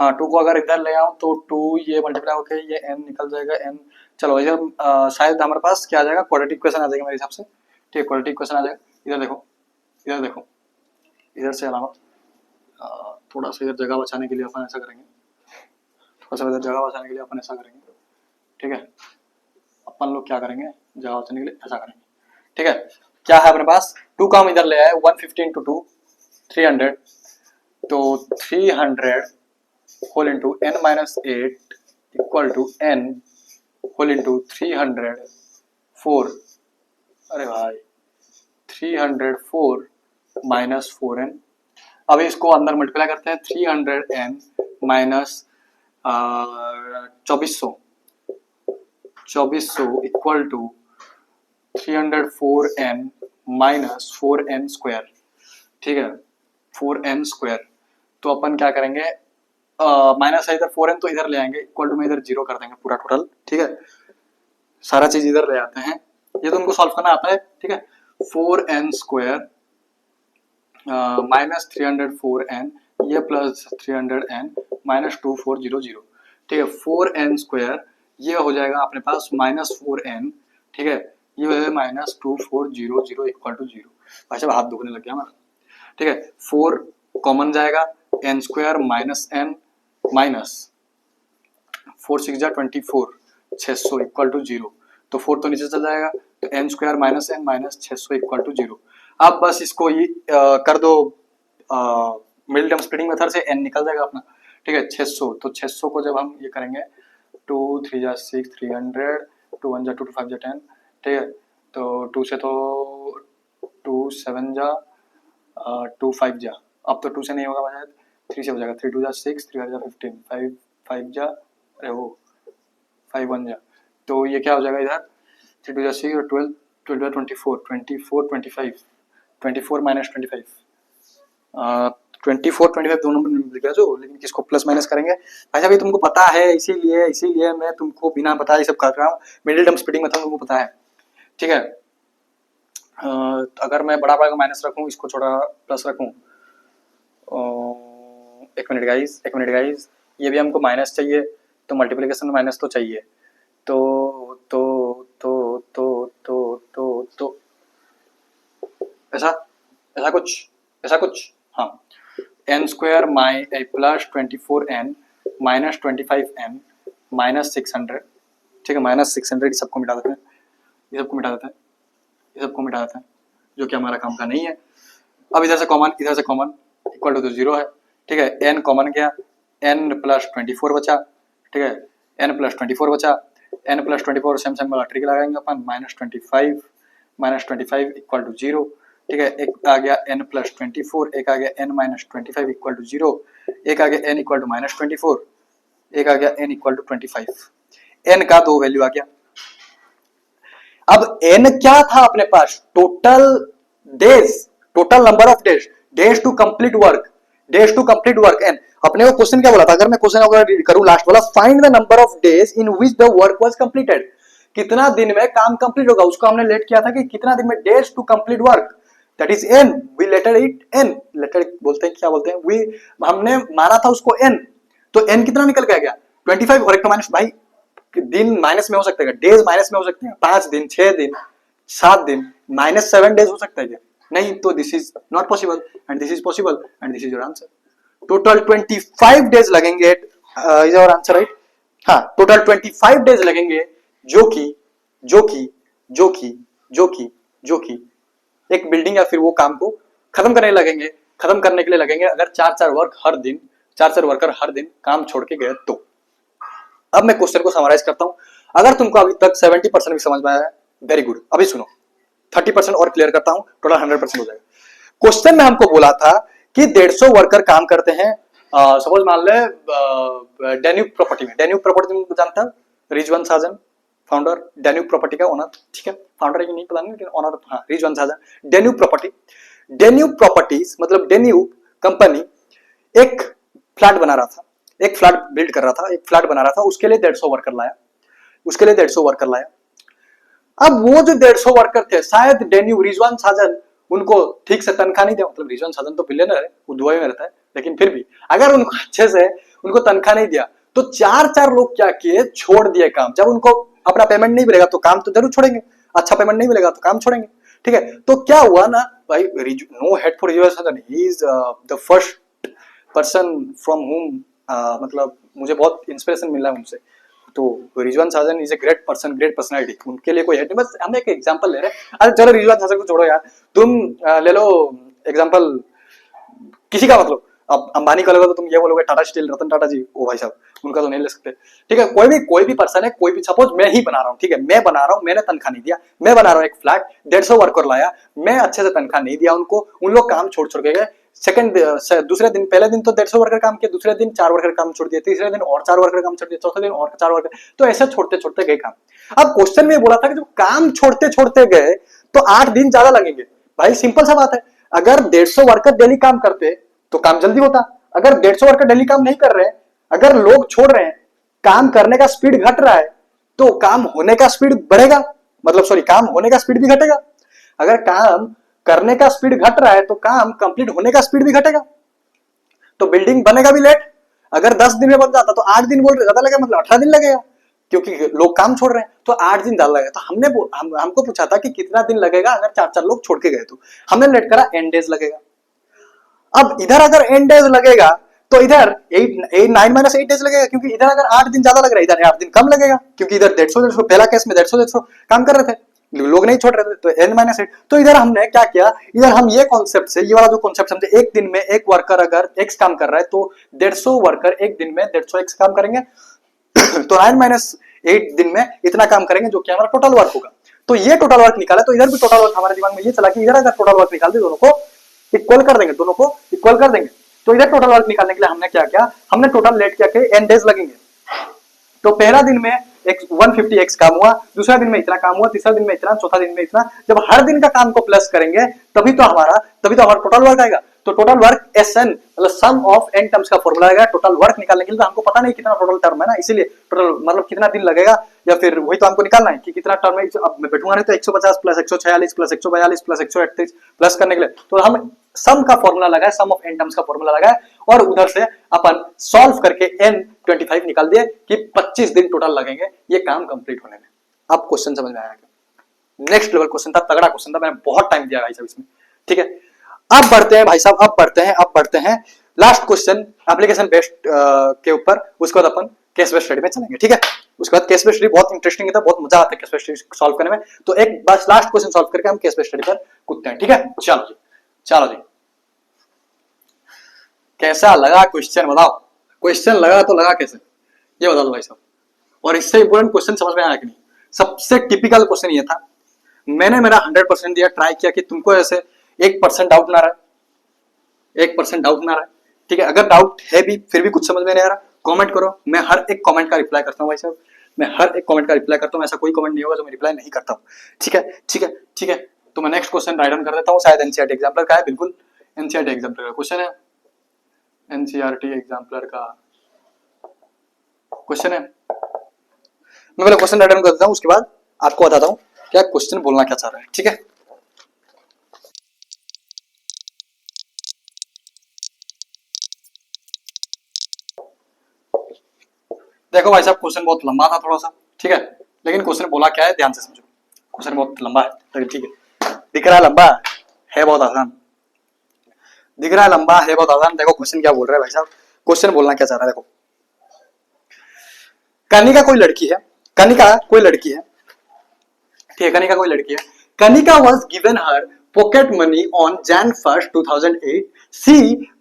हाँ 2 को अगर इधर ले आऊं तो 2 ये मल्टीप्लाई होके ये n निकल जाएगा n। चलो इधर शायद हमारे पास क्या आ जाएगा, क्वाड्रेटिक इक्वेशन आ जाएगा मेरे हिसाब से। ठीक है, क्वाड्रेटिक इक्वेशन आ जाएगा। इधर देखो, इधर देखो, इधर से अलावा थोड़ा सा इधर जगह बचाने के लिए अपन ऐसा करेंगे, थोड़ा सा इधर जगह बचाने के लिए अपन ऐसा करेंगे। ठीक है, अपन लोग क्या करेंगे, जगह बचाने के लिए ऐसा करेंगे। ठीक है, क्या है अपने पास, 2 का हम इधर ले आए, 150 इंटू 2 300, तो 300 whole into n minus 8 equal to n whole into 304। अरे भाई 304 माइनस 4n। अब इसको अंदर मल्टीप्लाई करते हैं, 300n minus 2400 equal to 304n minus 4n square. ठीक है, 4n स्क्वायर। तो अपन क्या करेंगे, माइनस है इधर 4n तो इधर ले आएंगे, इक्वल टू में इधर 0 कर देंगे पूरा टोटल। ठीक है, सारा चीज इधर ले आते हैं, ये तो उनको सॉल्व करना आता है। ठीक है, 4n स्क्वायर माइनस 304n ये प्लस 300n माइनस 2400। ठीक है, 4n स्क्वायर ये हो जाएगा अपने पास माइनस 4n। ठीक है, ये है माइनस 2400 इक्वल टू 0। भाई साहब हाथ दुखने लग गया हमारा। ठीक है, 4 कॉमन जाएगा, n square minus n minus 4 6 24 600 equal to 0। तो 4 तो नीचे चल जाएगा, तो n square minus n minus 600 equal to 0। अब बस इसको ये कर दो मिडिल टर्म स्प्लिटिंग मेथड से, n निकल जाएगा अपना। ठीक है, 600, तो 600 को जब हम ये करेंगे 2 3 जा 6 300, 2 1 जा 2 2 5 जा 10। ठीक है, तो 2 से तो 2 7 जा 2 5 जा, अब तो 2 से नहीं होगा शायद, 3 से हो जाएगा, 3 2 जा 6 3 जा 15, 5 5 जा, अरे वो 5 1 जा, तो ये क्या हो जाएगा इधर 3 2 जा 6 और 12 12 जा 24 24 25 24 माइनस 25 24 25 दोनों में मिल गया जो, लेकिन किसको प्लस माइनस करेंगे भाई साहब ये तुमको पता है, इसीलिए मैं तुमको बिना बताए ये सब कर रहा हूँ। मिडिल टर्म स्प्लिटिंग मेथड तुमको पता है। ठीक है, अगर मैं बड़ा का माइनस रखूँ, इसको छोटा प्लस रखूँ, एक मिनट गाइस, ये भी हमको माइनस चाहिए, तो मल्टीप्लिकेशन में माइनस तो चाहिए, तो ऐसा कुछ हाँ, n स्क्वायर माई plus 24n minus 25n minus 600। ठीक है, माइनस 600 सबको मिटा देते हैं, ये सबको मिटा देते हैं, जो कि हमारा काम का नहीं है। अब इधर से कॉमन इक्वल टू 0 है। ठीक है, n कॉमन गया, n प्लस 24 बचा। ठीक है, n प्लस 24 बचा, n प्लस 24 सेम वाला ट्रिक लगाएंगे अपन, माइनस 25 इक्वल टू 0। ठीक है, एक आ गया n प्लस 24, एक आ गया n माइनस 25 इक्वल टू 0, एक आ गया n इक्वल टू माइनस 24, एक आ गया n इक्वल टू 25। n का 2 वैल्यू आ गया। अब n क्या था अपने पास, total number of days to complete work n। अपने को क्वेश्चन क्या बोला था, अगर मैं क्वेश्चन अगर रीड करूं लास्ट वाला, find the number of days in which the work was completed, कितना दिन में काम कंप्लीट होगा, उसको हमने लेट किया था कि कितना दिन में days to complete work, that is n, we letter it n, letter बोलते हैं, क्या बोलते हैं, वी हमने माना था उसको n, तो n कितना निकल के आ गया 25, और एक तो माइनस, भाई दिन माइनस में हो सकता है, डेज माइनस में हो सकते हैं, 5 दिन 6 दिन 7 दिन, माइनस 7 डेज हो सकता है क्या, नहीं, तो this is not possible and this is possible and this is your answer. Total 25 days लगेंगे, इज आवर आंसर राइट। हाँ, टोटल 25 डेज लगेंगे, जो कि एक बिल्डिंग या फिर वो काम को खत्म करने के लिए लगेंगे, अगर 4 वर्कर हर दिन काम छोड़ के गए तो। अब मैं क्वेश्चन को समराइज करता हूं, अगर तुमको अभी तक 70% भी समझ में आया है, वेरी गुड। अभी सुनो, 30% और क्लियर करता हूं, टोटल 100% हो जाएगा। क्वेश्चन में हमको बोला था कि 150 वर्कर काम करते हैं, सपोज मान ले डेन्यूब प्रॉपर्टी में, तुमको जानता है, रिजवान साजन फाउंडर, डेन्यूब प्रॉपर्टी का ओनर। ठीक है, फाउंडर नहीं पता नहीं, लेकिन ओनर हाँ, रिजवान साजन। डेन्यूब प्रॉपर्टीज मतलब डेन्यूब कंपनी एक फ्लैट बना रहा था, एक फ्लैट बिल्ड कर रहा था, एक फ्लैट बना रहा था, उसके लिए 150 वर्कर लाया। अब वो जो 150 वर्कर थे, शायद डेन्यूब रिजवान साजन उनको ठीक से तनख्वाह नहीं दिया, मतलब रिजवान साजन तो बिलियनर है, वो दुबई में रहता है, लेकिन फिर भी अगर उनको अच्छे से उनको तनख्वाह नहीं दिया, तो चार चार लोग क्या किए, छोड़ दिए काम। जब उनको अपना पेमेंट नहीं मिलेगा तो काम तो जरूर छोड़ेंगे, अच्छा पेमेंट नहीं मिलेगा तो काम छोड़ेंगे, ठीक है। तो क्या हुआ ना भाई, नो हेड फॉर रिजुअल, he is the first person from whom, मतलब मुझे बहुत इंस्पिरेशन मिला उनसे। तो Rizwan Sajan is a great person, great personality, उनके लिए कोई है नहीं, बस हम एक एग्जांपल ले रहे हैं। अरे चलो रिजवान साजन को छोड़ो यार, तुम ले लो एग्जांपल किसी का, मतलब अब अंबानी का लोगे तो तुम ये बोलोगे टाटा स्टील, रतन टाटा जी, ओ भाई साहब उनका तो नहीं ले सकते, ठीक है। कोई भी पर्सन है, कोई भी, सपोज मैं ही बना रहा हूँ, ठीक है, मैं बना रहा हूँ, मैंने तनख्वाह नहीं दिया, मैं बना रहा हूँ एक फ्लैट, 150 वर्कर लाया, मैं अच्छे से तनख्वाह नहीं दिया उनको, उन लोग काम छोड़ छोड़ के गए। सेकंड दूसरे दिन, पहले दिन तो 150 वर्कर काम किया, दूसरे दिन 4 वर्कर काम छोड़ दिए, तीसरे दिन और 4 वर्कर काम छोड़ दिए, चौथे दिन और 4 वर्कर, तो ऐसे छोड़ते छोड़ते गए काम। अब क्वेश्चन में बोला था कि जब काम छोड़ते छोड़ते गए तो 8 दिन ज्यादा लगेंगे। भाई सिंपल सा बात है, अगर 150 वर्कर डेली काम करते तो काम जल्दी होता। अगर 150 वर्कर डेली काम नहीं कर रहे, अगर लोग छोड़ रहे हैं, काम करने का स्पीड घट रहा है, तो काम होने का स्पीड बढ़ेगा, मतलब सॉरी, काम होने का स्पीड भी घटेगा। अगर काम करने का स्पीड घट रहा है तो काम कंप्लीट होने का स्पीड भी घटेगा, तो बिल्डिंग बनेगा भी लेट। अगर 10 दिन में बन जाता तो 8 दिन बोल रहे ज्यादा लगेगा, मतलब 18 दिन लगेगा, क्योंकि लोग काम छोड़ रहे हैं, तो 8 दिन ज्यादा लगेगा। तो हमको पूछा था कि कितना दिन लगेगा अगर 4-4 लोग छोड़ के गए, तो हमने लेट करा n डेज लगेगा। अब इधर अगर n डेज लगेगा तो इधर 9 - 8 डेज लगेगा, क्योंकि इधर अगर 8 दिन ज्यादा लग रहा है, इधर 8 दिन कम लगेगा, क्योंकि इधर 150 पहला केस में 150 काम कर रहे थे, लोग नहीं छोड़ रहे थे, तो n - 8। तो इधर हमने क्या किया, इधर हम ये कॉन्सेप्ट से, ये वाला जो कॉन्सेप्ट समझे, एक दिन में एक वर्कर अगर x काम कर रहा है तो 150 वर्कर एक दिन में 150 x काम करेंगे, तो 9 - 8 दिन में इतना काम करेंगे, जो कि हमारा टोटल वर्क होगा। तो ये टोटल वर्क निकाला, तो इधर भी टोटल वर्क हमारे दिमाग में ये चला कि इधर अगर टोटल वर्क निकाल दे, दोनों को इक्वल कर देंगे, दोनों को इक्वल कर देंगे। तो इधर टोटल वर्क निकालने के लिए हमने क्या किया, हमने टोटल लेट किया कि n डेज लगेंगे। तो पहला दिन में 150x काम हुआ, दूसरा दिन में इतना काम हुआ, तीसरा दिन में इतना, चौथा दिन में इतना। जब हर दिन का काम को प्लस करेंगे तभी तो हमारा टोटल वर्क आएगा। तो टोटल वर्क SN, मतलब सम ऑफ n टर्म्स का फॉर्मूला आएगा टोटल वर्क निकालने के लिए। तो हमको पता नहीं कितना टोटल टर्म है ना, इसीलिए टोटल मतलब कितना दिन लगेगा, या फिर वही तो हमको निकालना है कि कितना टर्म है। अब मैं बैठूंगा नहीं तो 150 प्लस 146 प्लस 142 प्लस 138 प्लस करने के लिए, तो हम सम का फॉर्मूला लगाए, सम ऑफ n टर्म्स का फॉर्मूला लगाए, और उधर से अपन सॉल्व करके n25 निकाल दिए कि 25 दिन टोटल लगेंगे ये काम कंप्लीट होने में। अब क्वेश्चन समझ में आया क्या? नेक्स्ट लेवल क्वेश्चन था, तगड़ा क्वेश्चन था, मैंने बहुत टाइम दिया भाई साहब इसमें, ठीक है। अब बढ़ते हैं भाई साहब, अब बढ़ते हैं लास्ट क्वेश्चन एप्लीकेशन बेस्ड के ऊपर। उसके बाद अपन केस बेस्ड स्टडी में चलेंगे, ठीक है। उसके बाद केस बेस्ड स्टडी बहुत इंटरेस्टिंग था, बहुत मजा आता है केस बेस्ड स्टडी सॉल्व करने में। तो एक बस लास्ट क्वेश्चन सॉल्व करके हम केस बेस्ड स्टडी पर कूदते हैं, ठीक है। चलो जी, कैसा लगा क्वेश्चन बताओ, क्वेश्चन लगा तो लगा कैसे, ये बता दो भाई साहब। और इससे इंपोर्टेंट क्वेश्चन समझ में आया कि नहीं? सबसे टिपिकल क्वेश्चन ये था, मैंने मेरा 100% दिया, ट्राई किया कि तुमको ऐसे 1% डाउट ना रहे, 1% डाउट ना रहे, ठीक है। अगर डाउट है भी, फिर भी कुछ समझ में नहीं आ रहा, कमेंट करो, मैं हर एक कमेंट का रिप्लाई करता हूँ भाई साहब, मैं हर एक कमेंट का रिप्लाई करता हूँ, ऐसा कोई कमेंट नहीं होगा जो मैं रिप्लाई नहीं करता हूँ, ठीक है, ठीक है, ठीक है। तो मैं नेक्स्ट क्वेश्चन राइट डाउन कर देता हूँ, शायद एनसीईआरटी एग्जाम्पलर का है, बिल्कुल एनसीईआरटी एग्जाम्पलर का क्वेश्चन है, एनसीईआरटी एग्जाम्पलर का क्वेश्चन है। मैं पहले क्वेश्चन राइट डाउन कर देता हूँ, उसके बाद आपको बताता हूँ क्या क्वेश्चन बोलना क्या चाह रहा है, ठीक है। देखो भाई साहब, क्वेश्चन बहुत लंबा था थोड़ा सा, ठीक है, लेकिन क्वेश्चन बोला क्या है ध्यान से समझो। क्वेश्चन बहुत लंबा है, लेकिन ठीक है, दिख रहा है लंबा है बहुत आसान, दिख रहा है लंबा है बहुत आसान। देखो क्वेश्चन क्या बोल रहा है भाई साहब, क्वेश्चन बोलना क्या चाह रहा है, देखो। कनिका कोई लड़की है, कनिका कोई लड़की है, ठीक है, कनिका कोई लड़की है। Kanika was given her pocket money on Jan 1st, 2008. She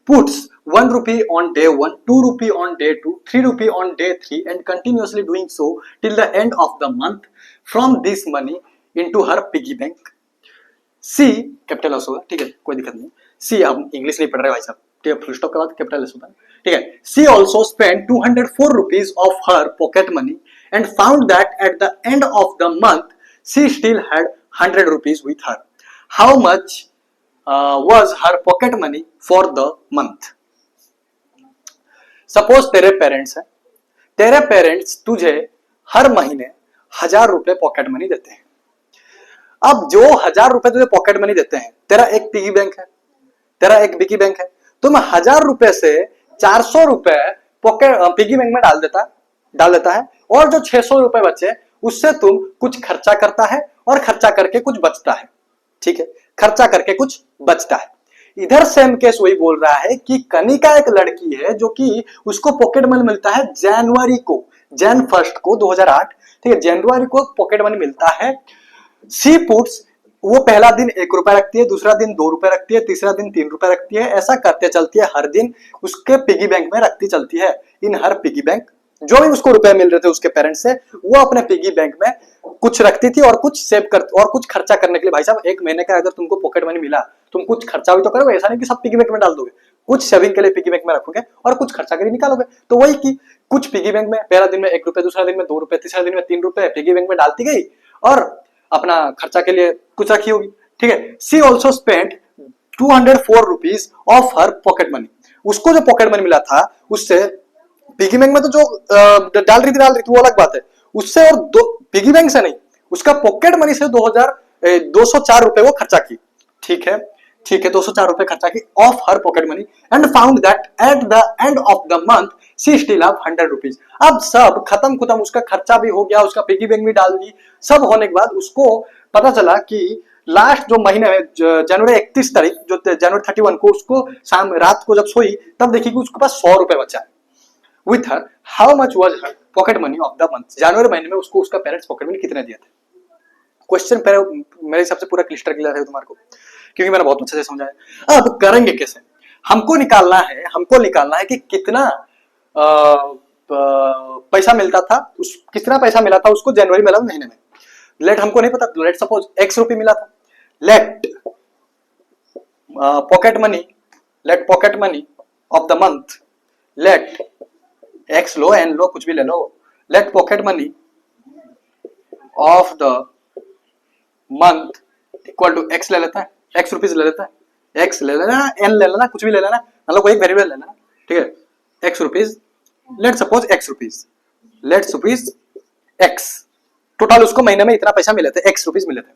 puts 1 rupee on day 1, 2 rupee on day 2, 3 rupee on day 3, and continuously doing so till the end of the month. From this money into her piggy bank. She capital S होगा, ठीक है, कोई दिक्कत नहीं। She, हम इंग्लिश नहीं पढ़ रहे भाई साहब, ठीक है, फुल स्टॉप के बाद कैपिटल एस होता है, ठीक है। She also spent 204 rupees of her pocket money and found that at the end of the month she still had 100 rupees with her. How much was her pocket money for the month? Suppose तेरे पेरेंट्स हैं, तेरे पेरेंट्स तुझे हर महीने 1000 रुपए पॉकेट मनी देते हैं। अब जो 1000 रुपए तुझे पॉकेट मनी देते हैं, तेरा एक पिगी बैंक है, तेरा एक बिगी बैंक है, तुम 1000 रुपए से 400 रुपए पॉकेट पिगी बैंक में डाल देता है, और जो 600 रुपए बचे उससे तुम कुछ खर्चा करता है और खर्चा करके कुछ बचता है। ठीक है, खर्चा करके कुछ बचता है। इधर सेम केस वही बोल रहा है कि कनिका एक लड़की है जो कि उसको पॉकेट मनी मिलता है जनवरी को, जैन 1 को 2008, ठीक है, जनवरी को पॉकेट मनी मिलता है। सी पुट्स, वो पहला दिन 1 रुपया रखती है, दूसरा दिन 2 रुपए रखती है, तीसरा दिन 3 रुपए रखती है, ऐसा करते चलती है, हर दिन उसके पिगी बैंक में रखती चलती है। इन हर पिगी बैंक, जो भी उसको रुपए मिल रहे थे उसके पेरेंट्स से, वो अपने पिगी बैंक में कुछ रखती थी और कुछ सेव कर और कुछ खर्चा करने के लिए। भाई साहब, एक महीने का अगर तुमको पॉकेट मनी मिला, तुम कुछ खर्चा भी तो करोगे, ऐसा नहीं कि सब पिगी बैंक में डाल दोगे, कुछ सेविंग के लिए पिगी बैंक में रखोगे और कुछ खर्चा के लिए निकालोगे। तो वही की कुछ पिगी बैंक में पहला दिन में 1 रुपए, दूसरा दिन में 2 रुपए, तीसरा दिन में 3 रुपए पिगी बैंक में डालती गई और अपना खर्चा के लिए कुछ रखी होगी। ठीक है, she also spend 204 rupees of her pocket money. उसको जो पॉकेट मनी मिला था उससे, पिगी बैंक में तो जो डाल रही थी वो अलग बात है, उससे और पिगी बैंक से नहीं, उसका पॉकेट मनी से 204 रुपए वो खर्चा की। ठीक है, 204 रुपए खर्चा की of her pocket money, and found that at the end of the month she still have 100 rupees. अब सब खत्म, उसका खर्चा भी हो गया, उसका पिगी बैंक भी डाल दी, सब होने के बाद उसको पता चला कि लास्ट जो महीने में जनवरी 31 तारीख, जो जनवरी 31 को, उसको शाम रात को जब सोई तब देखी कि उसके पास 100 रुपए बचा है। With her, how much was her pocket money of the month. जनवरी महीने में उसको उसका पेरेंट्स पॉकेट मनी कितने दिए थे। क्वेश्चन मेरे हिसाब से पूरा क्लिस्टर क्लियर है तुम्हारे को, क्योंकि मैंने बहुत अच्छे से समझाया। अब करेंगे कैसे, हमको निकालना है कि कितना पैसा मिलता था, कितना पैसा मिला था उसको जनवरी महीने में। लेट हमको नहीं पता, लेट सपोज x रुपये मिला था, let pocket money of the month, let x लो, n लो, कुछ भी ले लो, let pocket money of the month equal to x ले लेता है, x रुपीज ले लेता है, x ले लेना, n ले लेना, कुछ भी ले लेना, मतलब कोई एक वेरिएबल ले लेना। ठीक है, x rupees, let suppose x rupees x, total उसको महीने में इतना पैसा मिले थे, x रुपीज मिले थे।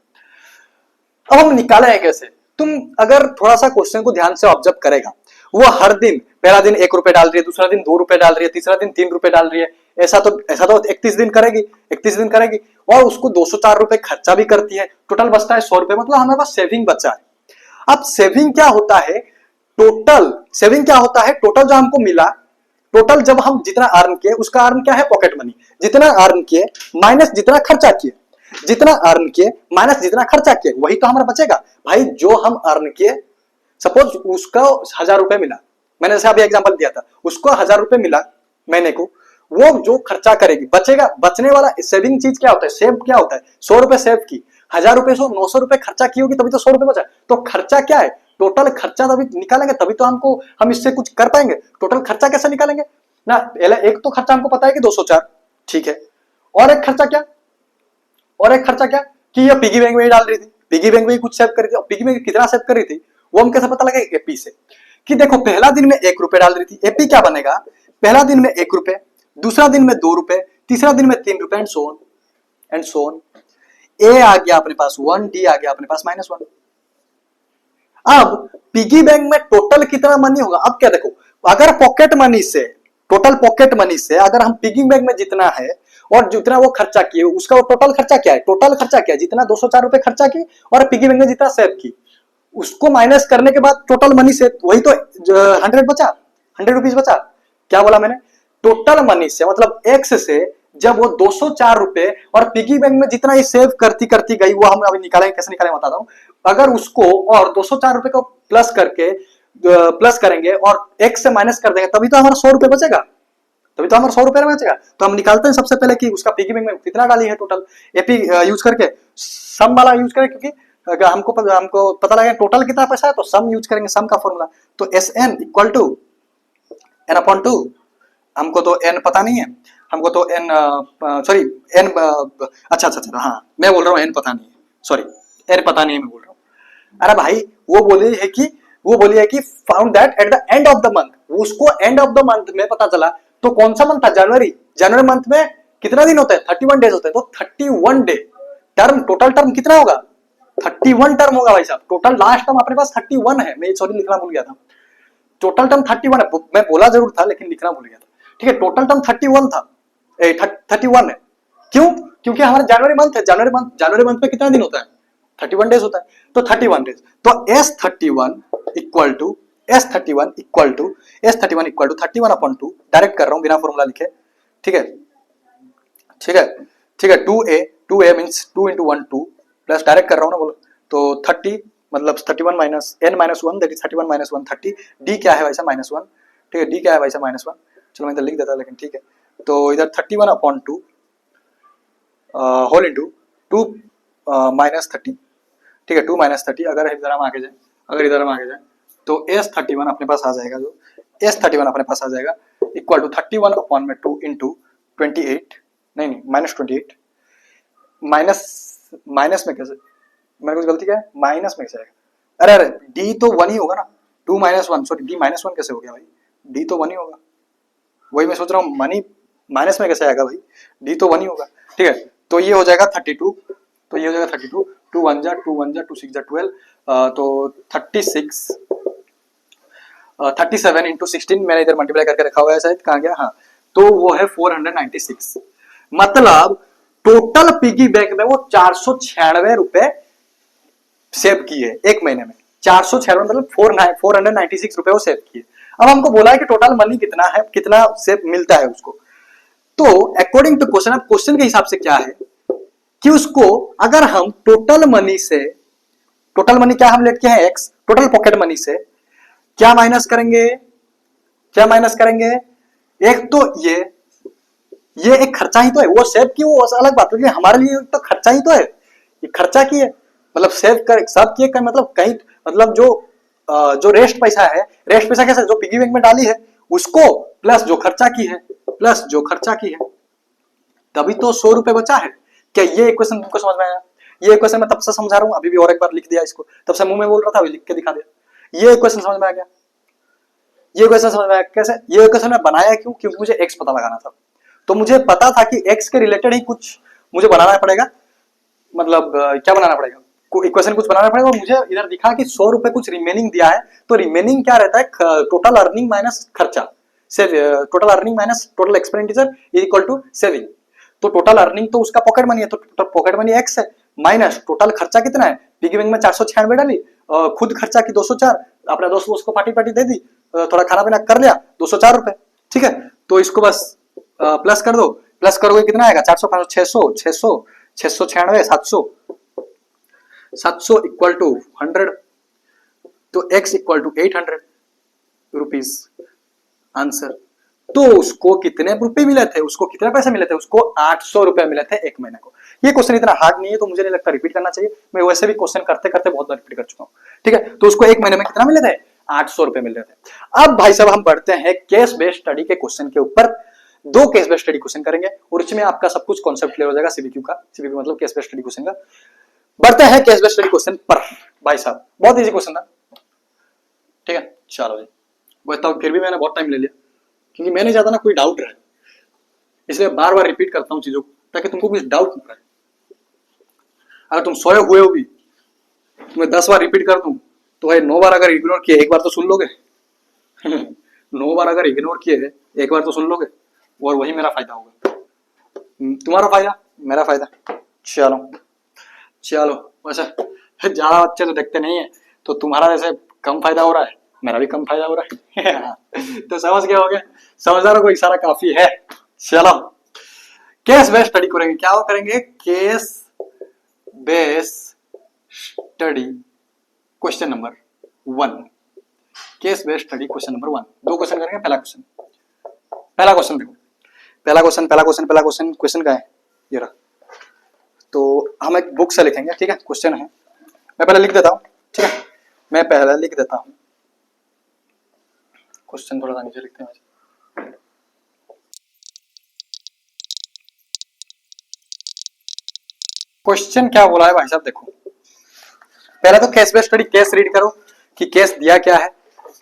अब हम निकाले हैं कैसे। तुम अगर थोड़ा सा क्वेश्चन को ध्यान से ऑब्जर्व करेगा, वो हर दिन, पहला दिन 1 रुपए डाल रही है, दूसरा दिन 2 रुपए डाल रही है, तीसरा दिन 3 रुपए डाल रही है, ऐसा तो 31 दिन करेगी और उसको 204 रुपए खर्चा भी करती है, टोटल बचता है 100 रुपए, मतलब हमारे पास सेविंग बचा है। अब सेविंग क्या होता है, टोटल जो हमको मिला, टोटल जब हम जितना अर्न किए उसका अर्न क्या है, पॉकेट मनी, जितना अर्न किए माइनस जितना खर्चा किए, वही तो हमारा बचेगा। भाई जो हम अर्न किए, सपोज उसका 1000 रुपए मिला, मैंने जैसे अभी एग्जांपल दिया था, उसको 1000 रुपए मिला महीने को, वो जो खर्चा करेगी बचेगा। बचने वाला सेविंग चीज क्या होता है, सेव क्या होता है, 100 रुपए सेव की, 1000 रुपए से 900 रुपए खर्चा की होगी, तभी तो 100 रुपए बचा। तो खर्चा क्या है, टोटल खर्चा तभी निकालेंगे, तभी तो हम इससे कुछ कर पाएंगे। टोटल खर्चा कैसे निकालेंगे ना, एक तो खर्चा हमको पता है कि 204, ठीक है, और एक खर्चा क्या कि ये पिगी बैंक में ही डाल रही थी, पिगी बैंक में ही कुछ सेव कर रही थी। पिगी बैंक कितना सेव कर रही थी वो हम कैसे पता लगेगा, एपी से, कि देखो पहला दिन में 1 रुपए डाल रही थी, एपी क्या बनेगा, पहला दिन में 1 रुपए, दूसरा दिन में 2 रुपए, तीसरा दिन में 3 रुपए, एंड सो ऑन। ए आ गया अपने पास 1, डी आ गया अपने पास -1। अब पिगी बैंक में टोटल कितना मनी होगा। अब क्या देखो, अगर टोटल पॉकेट मनी से अगर हम पिगी बैंक में जितना है और जितना वो खर्चा किए, उसका वो टोटल खर्चा क्या है, जितना 204 रुपए खर्चा की और पिगी बैंक में जितना सेव की, उसको माइनस करने के बाद टोटल मनी से वही तो 100 रुपीज बचा। क्या बोला मैंने, टोटल मनी से मतलब एक्स से जब वो 204 रुपए और पिगी बैंक में जितना ही सेव करती गई, वो हम अभी निकालेंगे, कैसे निकालेंगे बताता हूं। अगर उसको और 204 रुपए को प्लस करेंगे और एक्स से माइनस कर देंगे, तभी तो हमारा 100 रुपए बचेगा, तो हम निकालते हैं सबसे पहले कि उसका पिगी बैंक में कितना डाली है टोटल, एपी यूज करके, सम वाला यूज करें, क्योंकि अगर हमको पता लगे टोटल कितना पैसा है तो सम यूज करेंगे, सम का फॉर्मूला। तो SN इक्वल टू n/2, हमको तो n पता नहीं है, हमको तो n अच्छा हाँ, मैं बोल रहा हूँ n पता नहीं है, सॉरी n पता नहीं है मैं बोल रहा हूँ। अरे भाई वो बोली है कि found that at the end of the month, उसको एंड ऑफ द मंथ में पता चला। तो कौन सा मंथ था, जनवरी मंथ में कितना दिन होता है, 31 डेज होते हैं। तो 31 डे टोटल टर्म कितना होगा, 31 टर्म होगा भाई साहब। टोटल लास्ट टर्म अपने पास 31 है, मैं सॉरी लिखना भूल गया था, टोटल टर्म 31 है, मैं बोला जरूर था लेकिन लिखना भूल गया था। ठीक है, टोटल टर्म 31 था, 31 है। क्यों? क्योंकि हमारा जनवरी मंथ है, जनवरी मंथ में कितना दिन होता है? 31 डेज होता है, तो 31 डेज। तो S31 equal to S31 equal to 31/2 direct कर रहा हूं बिना फॉर्मूला लिखे, ठीक है, ठीक है, ठीक है। 2a मींस 2 × 1 2 प्लस डायरेक्ट कर रहा हूं ना, बोलो तो 30 मतलब 31 minus n minus 1 that is 31 minus 1 30। D क्या है वैसा -1, ठीक है, डी क्या है वैसा -1, चलो मैं इधर लिख देता लेकिन ठीक है। तो इधर 31/2 होल इंटू 2 माइनस 30, ठीक है, 2 माइनस 30। अगर इधर हम आगे जाए तो S31 अपने पास आ जाएगा, जो S31 अपने पास आ जाएगा इक्वल टू 31/2 इंटू 28, नहीं -28 माइनस में कैसे, मेरे को गलती क्या है, माइनस में कैसे आएगा? अरे डी तो 1 ही होगा ना, 2 - 1 सॉरी डी -1 कैसे हो गया भाई? डी तो 1 ही होगा, वही मैं सोच रहा हूँ, मनी माइनस में कैसे आएगा भाई? डी तो 1 ही होगा, ठीक है। तो ये हो जाएगा 32, तो ये हो जाएगा 32, 2 1 जा 2 1 जा 2 6 जा 12, तो 36 37 इंटू 16 मैंने इधर मल्टीप्लाई करके रखा हुआ है शायद, कहाँ गया, हाँ, तो वो है 496। मतलब टोटल पिगी बैंक में वो 496 रुपए सेव किए एक महीने में, 496 मतलब 496 रुपए वो सेव किए। अब हमको बोला है कि टोटल मनी कितना है, कितना सेव मिलता है उसको। तो अकॉर्डिंग टू क्वेश्चन, अब क्वेश्चन के हिसाब से क्या है कि उसको अगर हम टोटल मनी से, टोटल मनी क्या हम लेके हैं एक्स, टोटल पॉकेट मनी से क्या माइनस करेंगे, क्या माइनस करेंगे? एक तो ये एक खर्चा ही तो है, वो सेव की वो अलग बात है, हमारे लिए तो खर्चा ही तो है, ये खर्चा की है, मतलब सेव कर सब किए, मतलब कहीं मतलब जो रेस्ट पैसा है, रेस्ट पैसा कैसे, जो पिगी बैंक में डाली है उसको प्लस जो खर्चा की है, प्लस जो खर्चा की है, तभी तो 100 रुपए बचा है। क्या ये इक्वेशन तुमको समझ में आया? ये इक्वेशन मैं तब से समझा रहा हूँ, अभी भी और एक बार लिख दिया इसको, तब से मुंह में बोल रहा था, अभी लिख के दिखा दिया। ये इक्वेशन समझ में आ गया, ये इक्वेशन समझ में आया कैसे? ये इक्वेशन मैं बनाया क्यों? क्योंकि मुझे एक्स पता लगाना था, तो मुझे पता था कि एक्स के रिलेटेड ही कुछ मुझे बनाना पड़ेगा, मतलब क्या बनाना पड़ेगा, इक्वेशन कुछ बनाना पड़ेगा। और मुझे इधर दिखा कि 100 रुपए कुछ रिमेनिंग दिया है, तो रिमेनिंग क्या रहता है, टोटल अर्निंग माइनस खर्चा, total earning minus total expenditure equal to saving. तो टोटल अर्निंग तो उसका पॉकेट मनी है, तो पॉकेट मनी एक्स है, माइनस टोटल खर्चा कितना है, पिगी बैंक में 496 डाली, खुद खर्चा की 204, अपने दोस्त को पार्टी पार्टी दे दी, थोड़ा खाना पीना कर लिया, 204 रुपए, ठीक है। तो इसको बस प्लस कर दो, प्लस करोगे कितना आएगा, 400 500 600 600 696 700 700 इक्वल टू 100, तो x equal to 800 rupees answer. तो उसको कितने रुपए मिले थे, उसको कितने पैसे मिले थे, उसको 800 रुपए मिले थे एक महीने को। ये क्वेश्चन इतना हार्ड नहीं है, तो मुझे नहीं लगता रिपीट करना चाहिए, मैं वैसे भी क्वेश्चन करते करते बहुत बार रिपीट कर चुका हूं, ठीक है। तो उसको एक महीने में कितना मिले थे, 800 रुपए मिल रहे थे। अब भाई साहब हम बढ़ते हैं केस बेस्ड स्टडी के क्वेश्चन के ऊपर। दो केस बेस्ड स्टडी क्वेश्चन करेंगे और उसमें आपका सब कुछ कॉन्सेप्ट क्लियर हो जाएगा, सीबीक्यू का, सीबीक्यू मतलब केस बेस्ड स्टडी क्वेश्चन का। बढ़ते हैं केस बेस्ड स्टडी क्वेश्चन पर। भाई साहब बहुत इजी क्वेश्चन था, ठीक है, चलो जी। बताओ, फिर भी मैंने बहुत टाइम ले लिया क्योंकि मैंने ज्यादा ना कोई डाउट रहे, इसलिए बार बार रिपीट करता हूं चीजों को, ताकि तुमको कुछ डाउट ना रहे। अगर तुम सोए हुए हो भी, तुम्हें 10 बार रिपीट कर दूं तो भाई 9 बार अगर इग्नोर किए एक बार तो सुन लोगे 9 बार अगर इग्नोर किए एक बार तो सुन लोगे, और वही मेरा फायदा होगा, तुम्हारा फायदा मेरा फायदा। चलो चलो, वैसे ज्यादा अच्छे तो देखते नहीं है, तो तुम्हारा जैसे कम फायदा हो रहा है, मेरा भी कम फायदा हो रहा है तो समझ गए होगे, समझदारों को इशारा काफी है। चलो केस बेस्ड स्टडी करेंगे, क्या करेंगे, case based study question number 1, case based study question number 1। दो क्वेश्चन करेंगे। पहला क्वेश्चन देखो, पहला क्वेश्चन क्वेश्चन का है ये रहा, तो हम एक बुक से लिखेंगे, ठीक है, क्वेश्चन है, मैं पहले लिख देता हूं, ठीक है, मैं पहले लिख देता हूं क्वेश्चन, थोड़ा सा नीचे लिखते हैं। क्वेश्चन क्या बोला है भाई साहब, देखो पहले तो case based study case read करो कि केस दिया क्या है।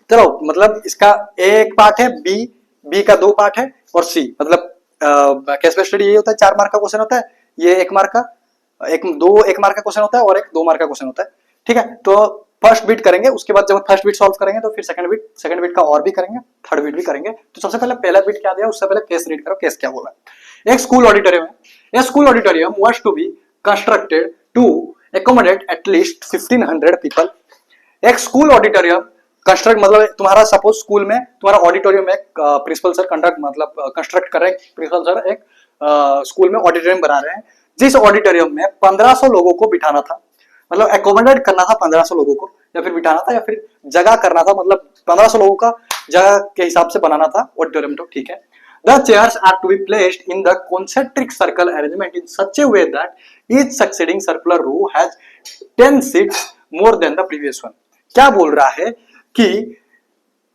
चलो मतलब इसका एक पार्ट है, बी का 2 पार्ट है, और सी मतलब केस बेस्ड स्टडी ये होता है 4 मार्क का क्वेश्चन होता है, ये 1 मार्क का, एक मार्क का क्वेश्चन होता है और एक 2 मार्क का क्वेश्चन होता है, ठीक है। तो फर्स्ट बीट करेंगे, उसके बाद जब फर्स्ट बीट सॉल्व करेंगे तो फिर सेकंड बीट का और भी करेंगे, थर्ड बीट भी करेंगे। तो सबसे पहले पहला बीट क्या दिया, उससे पहले केस रीड करो, केस क्या बोला। एक school auditorium was to be constructed to accommodate at least 1500 people. एक स्कूल ऑडिटोरियम कंस्ट्रक्ट मतलब तुम्हारा सपोज स्कूल में तुम्हारा ऑडिटोरियम में प्रिंसिपल सर कंस्ट्रक्ट कर रहे हैं, प्रिंसिपल सर एक स्कूल में ऑडिटोरियम बना रहे हैं, जिस ऑडिटोरियम में 1500 लोगों को बिठाना था, मतलब एकोमोडेट करना था 1500 लोगों को, या फिर बिठाना था या फिर जगह करना था, मतलब 1500 लोगों का जगह के हिसाब से बनाना था ऑडिटोरियम। तो ठीक है, the chairs are to be placed in the concentric circle arrangement in such a way that each succeeding circular row has 10 seats more than the previous one। क्या बोल रहा है कि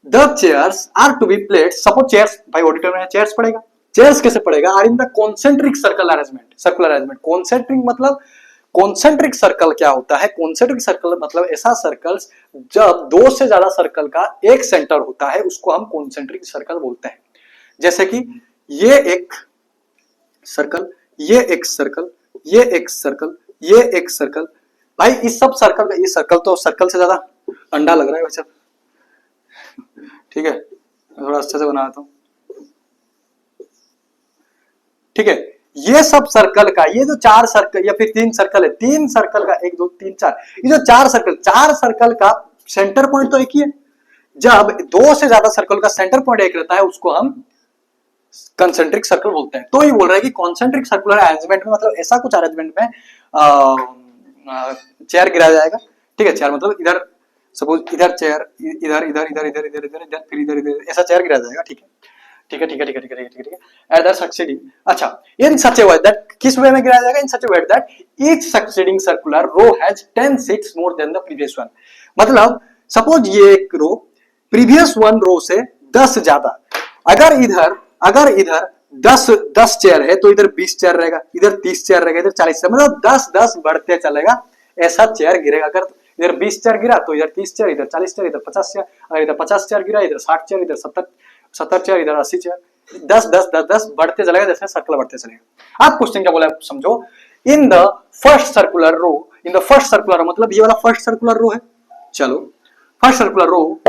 the chairs are to be placed, suppose chairs भाई ऑडिटोरियम में चेयर्स पड़ेगा, चेयर्स कैसे पड़ेगा, are in the concentric circle arrangement, circular arrangement। concentric मतलब कॉन्सेंट्रिक सर्कल क्या होता है, कॉन्सेंट्रिक सर्कल मतलब ऐसा सर्कल्स जब दो से ज्यादा सर्कल का एक सेंटर होता है उसको हम कॉन्सेंट्रिक सर्कल बोलते हैं। जैसे कि ये एक सर्कल, ये एक सर्कल, ये एक सर्कल, ये एक सर्कल, भाई इस सब सर्कल का, ये सर्कल तो सर्कल से ज्यादा अंडा लग रहा है वैसे, ठीक है, थोड़ा अच्छे से बनाता हूं, ठीक है। ये सब सर्कल का, ये जो चार सर्कल या फिर तीन सर्कल है, तीन सर्कल का 1 2 3 4, ये जो चार सर्कल का सेंटर पॉइंट तो एक ही है। जब दो से ज्यादा सर्कल का सेंटर पॉइंट एक रहता है उसको हम कंसेंट्रिक सर्कल बोलते हैं। तो ये बोल रहा है कि कॉन्सेंट्रिक सर्कुलर अरेंजमेंट में मतलब ऐसा कुछ अरेंजमेंट में चेयर गिराया जाएगा, ठीक है। चेयर मतलब इधर सपोज इधर चेयर, इधर इधर इधर इधर इधर इधर इधर फिर इधर इधर, ऐसा चेयर गिराया जाएगा, ठीक है, ठीक है, ठीक है, ठीक है, ठीक है, ठीक है, ठीक है। एट द सक्सीडिंग, अच्छा, इन सच ए वे दैट, किस वे में गिराया जाएगा, in such a way that each succeeding circular row has 10 seats more than the previous one. मतलब सपोज ये एक रो प्रीवियस वन रो से 10 ज्यादा, अगर इधर 10 चेयर है तो इधर 20 चेयर रहेगा, इधर 30 चेयर रहेगा, इधर 40 चेयर, मतलब 10 बढ़ते चलेगा, ऐसा चेयर गिरेगा। अगर इधर 20 चेयर गिरा तो इधर 30 चेयर, इधर 40 चेयर, इधर 50 चेयर, अगर इधर 50 चेयर गिरा इधर 60 चेयर, इधर 70 चेयर, इधर 80 चेयर, 10 बढ़ते चलेगा, जैसे सर्कल बढ़ते चलेगा। आप क्वेश्चन क्या बोला समझो, in the first circular row, in the first circular row मतलब ये वाला फर्स्ट सर्कुलर रो है, चलो first circular row,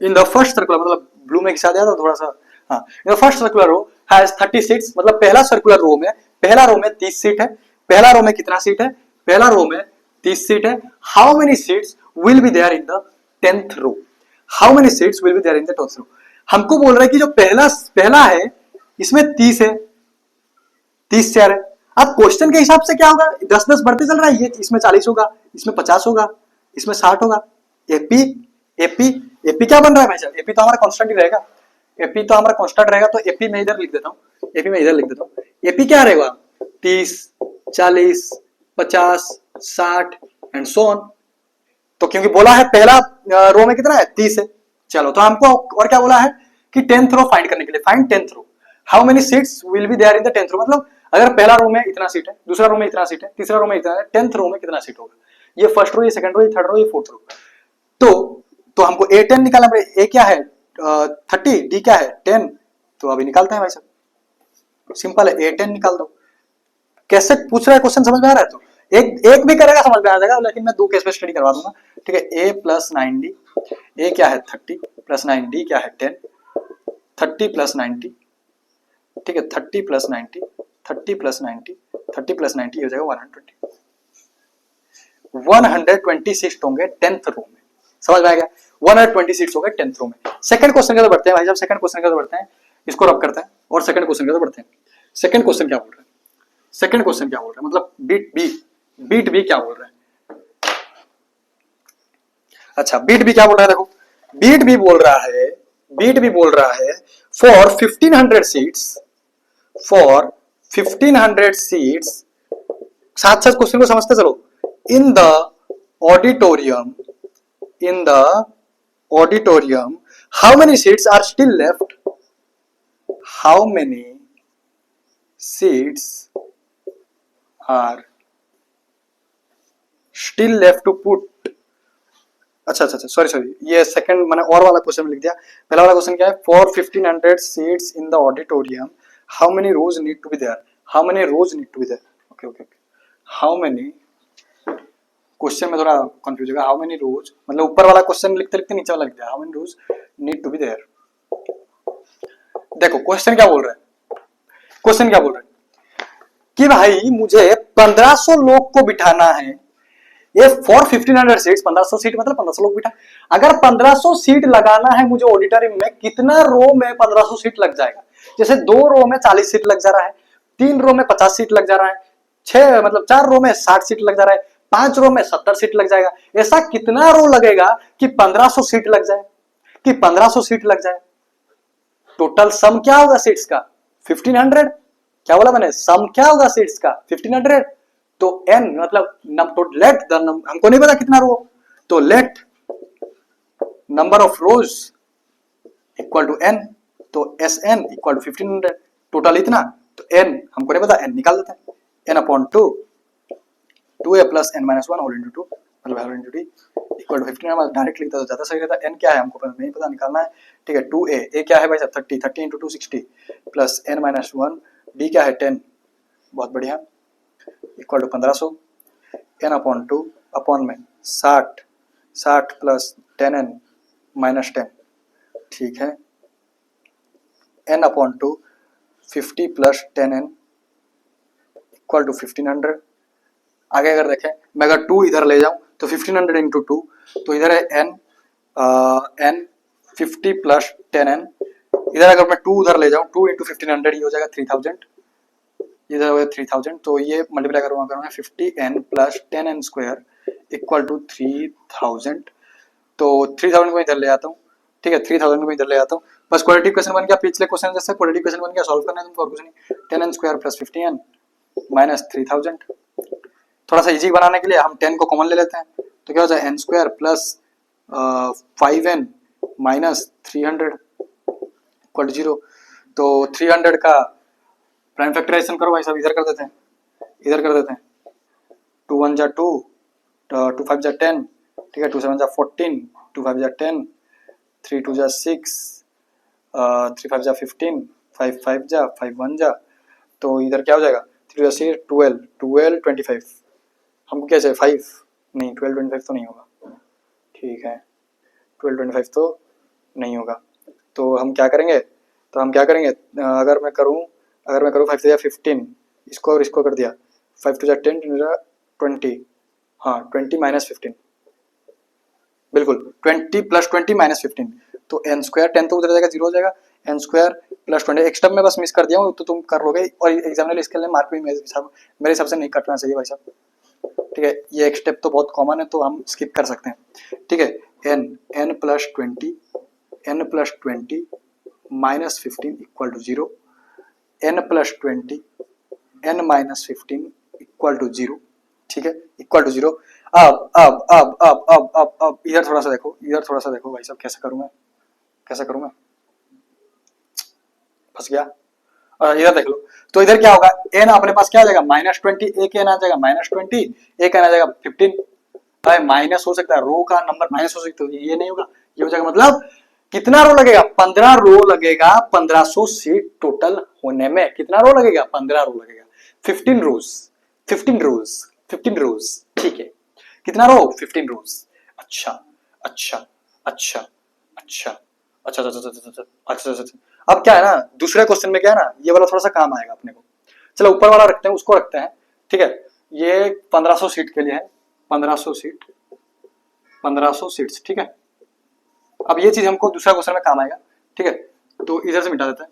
in the first circular मतलब ब्लू में खिंचा दिया था थोड़ा सा, हाँ, in the first circular row has 30 seats, मतलब पहला सर्कुलर रो में, पहला रो में 30 सीट है। पहला रो में कितना सीट है, पहला रो में 30 सीट है। How many seats will be there in the 10th row, how many seats will be there in the 10th row. हमको बोल रहा है कि जो पहला है इसमें 30 है, 30 चेयर है। अब क्वेश्चन के हिसाब से क्या होगा, 10 बढ़ते चल रहा है, ये इसमें 40 होगा, इसमें 50 होगा, इसमें 60 होगा। एपी क्या बन रहा है भाई साहब, एपी तो हमारा कांस्टेंट ही रहेगा, एपी तो हमारा कांस्टेंट रहेगा, तो एपी में इधर लिख देता हूं, एपी में इधर लिख देता हूं। एपी क्या रहेगा, 30 40 50 60 एंड सो ऑन। तो क्योंकि बोला है पहला रो में कितना है 30 है, चलो तो हमको और क्या बोला है कि 10th रो फाइंड करने के लिए, find 10th row, how many seats will be there in the 10th row, मतलब अगर पहला रो में इतना सीट है, दूसरा रो में इतना सीट है, तीसरा रो में इतना है, 10th रो में कितना सीट होगा, ये फर्स्ट रो, ये सेकंड रो, ये थर्ड रो, ये फोर्थ रो। तो हमको A10 निकालना पड़ेगा, A क्या है 30, D क्या है 10, तो अभी निकालते हैं भाई साहब, सिंपल है, A10 निकाल दो। कैसे पूछ रहा है क्वेश्चन, समझ में आ रहा है, तो एक भी करेगा समझ में आ जाएगा, लेकिन मैं 2 केस पे स्टडी करवा दूंगा, ठीक है। A प्लस 9D, A क्या है 30 प्लस 9D क्या है 10, 30 प्लस 90, ठीक है, 30 प्लस 90, 30 प्लस 90, 30 प्लस 90 हो जाएगा 120 सीट्स होंगे 10th रो में, समझ में आ गया, 120 सीट्स हो गए 10th रो में। सेकंड क्वेश्चन की तरफ बढ़ते हैं भाई साहब, सेकंड क्वेश्चन की तरफ बढ़ते हैं, इसको रब करते हैं और सेकंड क्वेश्चन की तरफ बढ़ते हैं। सेकंड क्वेश्चन क्या बोल रहा है, सेकंड क्वेश्चन क्या बोल रहा है, मतलब बीट बी क्या बोल रहा है। अच्छा, बीट बी क्या बोल रहा है, देखो बीट बी बोल रहा है फॉर 1500 सीट्स, फॉर 1500 सीट्स, साथ साथ क्वेश्चन को समझते चलो। इन the auditorium, how many seats are still left, how many seats are still left to put, अच्छा, सॉरी, ये सेकंड मैंने और वाला क्वेश्चन लिख दिया। पहला वाला क्वेश्चन क्या है, for 1500 seats in the auditorium how many rows need to be there, how many rows need to be there, okay, how many, question में थोड़ा कंफ्यूज होगा। हाउ मेनी रोज, मतलब ऊपर वाला क्वेश्चन लिखते लिखते नीचे वाला लिख दिया, how many rows need to be there. देखो क्वेश्चन क्या बोल रहा है, क्वेश्चन क्या बोल रहा है कि भाई मुझे 1500 लोग को बिठाना है, ये फॉर 1500 सीट्स, 1500 सीट मतलब 1500 लोग बिठा। अगर 1500 सीट लगाना है मुझे ऑडिटोरियम में, कितना रो में 1500 सीट लग जाएगा? जैसे 2 रो में 40 सीट लग जा रहा है, 3 रो में 50 सीट लग जा रहा है, 6 मतलब 4 रो में 60 सीट लग जा रहा है, 5 रो में 70 सीट लग जाएगा। ऐसा कितना रो लगेगा कि 1500 सीट लग जाए, कि 1500 सीट लग जाए? टोटल सम क्या होगा सीट्स का? 1500। क्या बोला मैंने? सम क्या होगा सीट्स का? 1500। तो n मतलब तो लेट द हमको नहीं पता कितना रो, तो let number of rows equal to n, तो Sn इक्वल टू 1500। टोटल इतना, तो n हमको नहीं पता, n निकाल देते हैं। n upon 2 2a plus n minus 1 whole into 2 मतलब whole into d equal to 1500। Direct लिखता तो ज्यादा सही रहता। n क्या है हमको पता नहीं, पता निकालना है। ठीक है, 2a, a क्या है भाई साहब 30, 30 into 2 60 plus n minus 1, d क्या है 10, बहुत बढ़िया, equal to 1500। n upon 2 upon में 60, 60 प्लस 10n माइनस 10, ठीक है, n upon 2 50 plus 10n equal to 1500। आगे अगर देखें, मैं अगर 2 इधर ले जाऊं तो 1500 इंटू 2, तो इधर है n, n 50 प्लस 10n, इधर अगर मैं 2 उधर ले जाऊं, 2 इंटू 1500 ये हो जाएगा 3000, इधर हो गया 3000, तो ये मल्टीप्लाई करूंगा 50n plus 10n square equal to 3000। तो 3000 को इधर ले आता हूँ, ठीक है, 3000 को इधर ले आता हूँ, बस क्वाड्रेटिक क्वेश्चन बन गया। पिछले क्वेश्चन जैसे क्वाड्रेटिक क्वेश्चन बन गया, सॉल्व करना है तुमको और कुछ नहीं। 10n square plus 50n minus 3000। थोड़ा सा इजी बनाने के लिए हम 10 को कॉमन ले लेते हैं, तो क्या हो जाए n square plus 5n minus 300 equal to 0। तो 300 का प्राइम फैक्टराइजेशन करो भाई साहब, इधर कर देते हैं, इधर कर देते हैं। 2 1 जा 2, 2 5 जा 10, ठीक है, 2 7 जा 14, 2 5 जा 10, 3 2 जा 6, 3 5 जा 15, 5 5 जा 5 1 जा, तो इधर क्या हो जाएगा 3 जा 6 12, 12 25। हमको क्या चाहिए 5, नहीं 12 25 तो नहीं होगा, ठीक है 12 25 तो नहीं होगा। तो हम क्या करेंगे, तो हम क्या करेंगे, अगर मैं करूँ 5 या 15, इसको और इसको कर दिया, 5 टू जा 10, 10 जा 20, हाँ 20 माइनस 15, बिल्कुल 20 प्लस 20 माइनस 15, तो n स्क्वायर 10 तो उधर जाएगा 0 हो जाएगा, n स्क्वायर प्लस 20। एक स्टेप में बस मिस कर दिया हूँ तो तुम कर लोगे, और एग्जामिनर इसके लिए मार्क भी मेरे हिसाब से नहीं कटना चाहिए भाई साहब, ठीक है, ये एक स्टेप तो बहुत कॉमन है तो हम स्किप कर सकते हैं, ठीक है। n plus 20 minus 15 equal to 0, n plus 20 n minus 15 equal to 0, ठीक है, इक्वल टू 0। अब इधर थोड़ा सा देखो, इधर थोड़ा सा देखो भाई साहब, कैसे करूँ मैं, कैसे करूँ मैं, फंस गया। और इधर देख लो, तो इधर क्या होगा, n अपने पास क्या आ जाएगा -20, एक n आ जाएगा -20, एक n आ जाएगा 15। भाई माइनस हो सकता है, रो का नंबर माइनस हो सकता है, ये नहीं होगा, ये हो जाएगा, मतलब कितना रो लगेगा, 15 रो लगेगा 1500 सीट टोटल होने में। कितना रो लगेगा, 15 रो लगेगा, 15 रोज, 15 रोज, 15 रोज, ठीक है, कितना रो 15 रोज। अच्छा अच्छा अच्छा अच्छा अच्छा अच्छा अच्छा अच्छा अच्छा। अब क्या है ना, दूसरे क्वेश्चन में क्या है ना, ये वाला थोड़ा सा काम आएगा अपने को, चलो ऊपर वाला रखते हैं, उसको रखते हैं, ठीक है। ये 1500 सीट के लिए है, 1500 सीट, 1500 सीट्स, ठीक है। अब ये चीज हमको दूसरा क्वेश्चन में काम आएगा, ठीक है, तो इधर से मिटा देते हैं।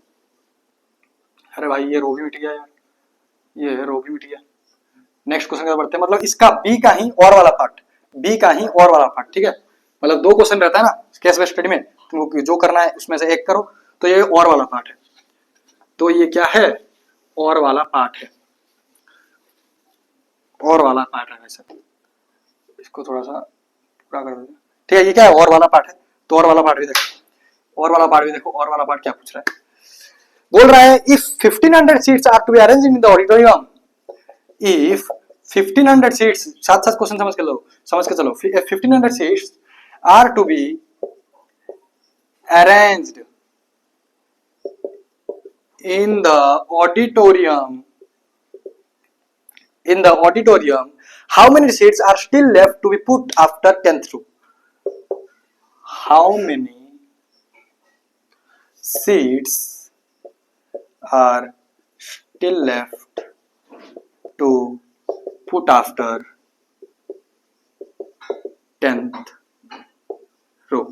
अरे भाई ये रो भी मिट गया यार, ये रो भी मिट गया। नेक्स्ट क्वेश्चन की तरफ बढ़ते हैं, मतलब इसका बी का ही और वाला पार्ट, बी का ही और वाला पार्ट, ठीक है। मतलब 2 क्वेश्चन रहता है ना केस बेस्ड स्टडी में, तुमको जो करना है उसमें से एक करो, तो ये और वाला पार्ट है, तो ये क्या है, और वाला पार्ट है, और वाला पार्ट है वैसे, इसको थोड़ा सा पूरा कर देते हैं, ठीक है। ये क्या है, और वाला पार्ट है, तो और वाला पार्ट भी देखो, और वाला पार्ट भी देखो, और वाला पार्ट क्या पूछ रहा है, बोल रहा है if 1500 seats are to be arranged in the auditorium, if 1500 seats, साथ साथ क्वेश्चन समझ के लो, समझ के चलो, 1500 seats are to be arranged in the auditorium How many seats are still left to be put after 10th row? How many seats are still left to put after 10th row?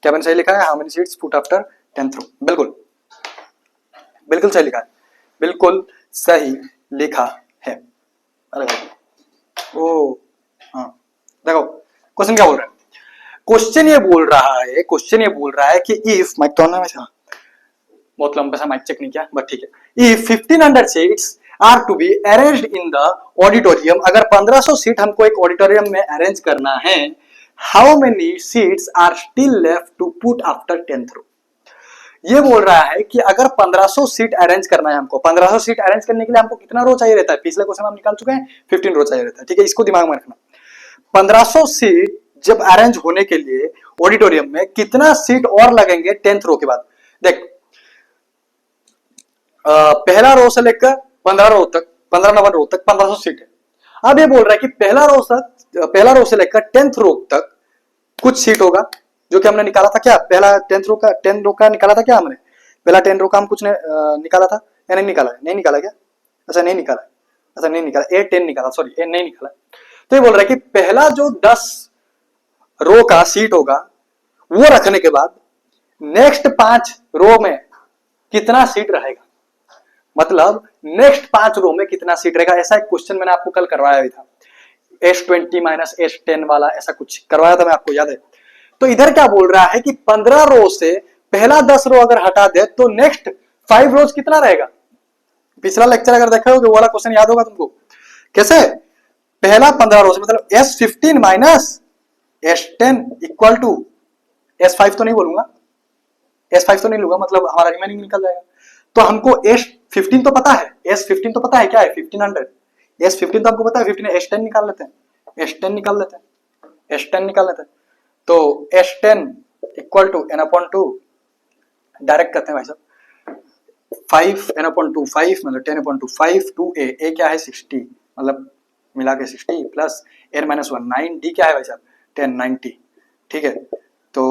क्या मैंने सही लिखा है? How many seats put after 10th row? बिल्कुल बिल्कुल सही लिखा है, बिल्कुल सही लिखा है। अरे भाई ओ हाँ, देखो क्वेश्चन क्या बोल रहा है। क्वेश्चन ये बोल रहा है कि इफ माइक तो ना वैसा बहुत लंबा सा माइक चेक नहीं किया बट ठीक है। If 1500 seats are to be arranged in the auditorium, अगर 1500 सीट हमको एक ऑडिटोरियम में अरेंज करना है, how many seats are still left to put after 10th row. ये बोल रहा है कि अगर 1500 सीट अरेंज करना है हमको, 1500 सीट अरेंज करने के लिए हमको कितना रो चाहिए रहता है, पिछले क्वेश्चन हम निकाल चुके हैं 15 रो चाहिए रहता है, ठीक है, इसको दिमाग में रखना। 1500 सीट जब अरेंज होने के लिए ऑडिटोरियम में कितना सीट और लगेंगे 10th रो के बाद। देख पहला रो से लेकर 15 रो तक, 15 नंबर रो तक 1500 सीट है। अब ये बोल रहा है कि पहला रो से लेकर 10th रो तक कुछ सीट होगा जो कि हमने निकाला था क्या, पहला 10th रो का निकाला था क्या हमने, पहला 10 रो का हम कुछ ने निकाला था या नहीं निकाला, नहीं निकाला क्या, अच्छा नहीं निकाला, अच्छा नहीं निकाला, A10 निकाला, सॉरी A नहीं निकाला। तो ये बोल रहा है कि पहला जो 10 रो का सीट होगा वो रखने के बाद नेक्स्ट 5 रो में कितना सीट रहेगा, मतलब नेक्स्ट 5 रो में कितना सीट रहेगा। ऐसा एक क्वेश्चन मैंने आपको कल करवाया भी था, S20 माइनस S10 वाला, ऐसा कुछ करवाया था मैं आपको, याद है। तो इधर क्या बोल रहा है कि 15 रो से पहला 10 रो अगर हटा दे तो नेक्स्ट 5 रोज कितना रहेगा। पिछला लेक्चर अगर देखा हो तो वो वाला क्वेश्चन याद होगा तुमको, कैसे पहला 15 रो से मतलब S15 minus S10 equal to S5 तो नहीं बोलूंगा, S5 तो नहीं लूंगा, मतलब हमारा रिमेनिंग निकल जाएगा। तो हमको S15 तो पता है, S15 तो पता है क्या है 1500, S15 तो हमको पता है 15, S10 निकाल लेते हैं, S10 निकाल लेते हैं, S10 निकाल लेते हैं। तो S10 equal to n/2 direct करते हैं भाई साहब, 5 n/2 5 मतलब 10/2 5 2a क्या है 60, मतलब मिला के 60 प्लस n-1 9, d क्या है भाई साहब 10 90, ठीक है। तो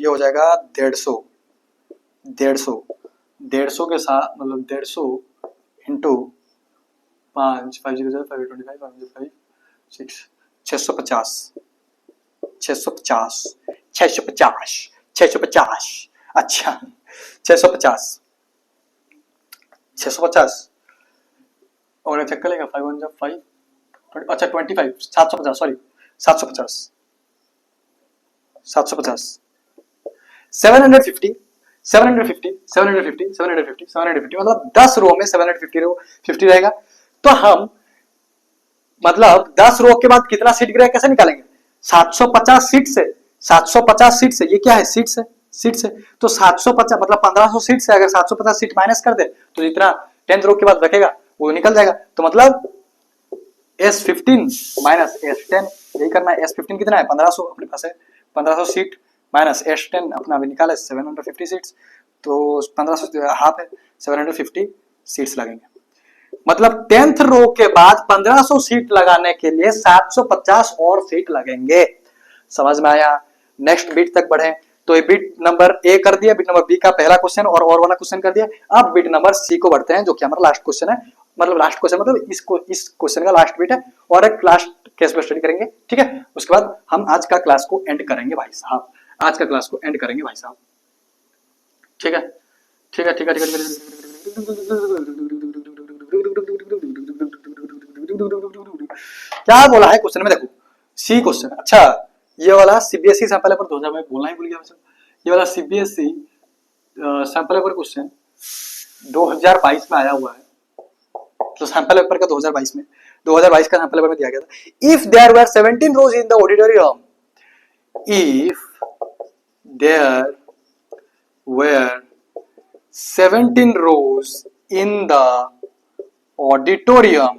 ये हो जाएगा 150 के साथ, मतलब 150 इंटू 5 5 0 5 25 5 6 650 अच्छा 650 और चेक कर लेगा 5 1 जा 5 अच्छा 25 750 सॉरी 750 750 मतलब 10 रो में 750 रहेगा। तो हम मतलब 10 रो के बाद कितना सीट गिरा कैसे निकालेंगे, 750 सीट से, 750 सीट से, ये क्या है सीट से तो 750 मतलब 1500 सीट से अगर 750 सीट माइनस कर दे तो जितना 10th रो के बाद रखेगा वो निकल जाएगा। तो मतलब S15 माइनस S10 यही करना है। S15 कितना है 1500 अपने पास है, 1500 सीट माइनस S10 अपना अभी निकाला 750 सीट्स, तो 1500 हाफ है 750 सीट्स लगेंगे। मतलब 10th रो के बाद 1500 सीट लगाने के लिए 750 और सीट लगेंगे। समझ में आया। नेक्स्ट बीट तक बढ़े तो ये बीट नंबर ए कर दिया, बीट नंबर बी का पहला क्वेश्चन और वाला क्वेश्चन कर दिया। अब बीट नंबर सी को बढ़ते हैं जो कि हमारा लास्ट क्वेश्चन है, मतलब लास्ट क्वेश्चन मतलब इस क्वेश्चन का लास्ट बीट है और एक लास्ट केस में स्टडी करेंगे, ठीक है। उसके बाद हम आज का क्लास को एंड करेंगे भाई साहब, आज का क्लास को एंड करेंगे भाई साहब, ठीक है ठीक है ठीक है ठीक है। क्या बोला है क्वेश्चन में, देखो सी क्वेश्चन। अच्छा ये वाला सीबीएसई सैंपल पेपर 2000 में बोलना ही भूल गया, ये वाला सीबीएसई सैंपल पेपर क्वेश्चन 2022 में आया हुआ है। तो सैंपल पेपर का 2022 का सैंपल पेपर में दिया गया था। If there were 17 rows in the auditorium, if there were 17 rows in the auditorium,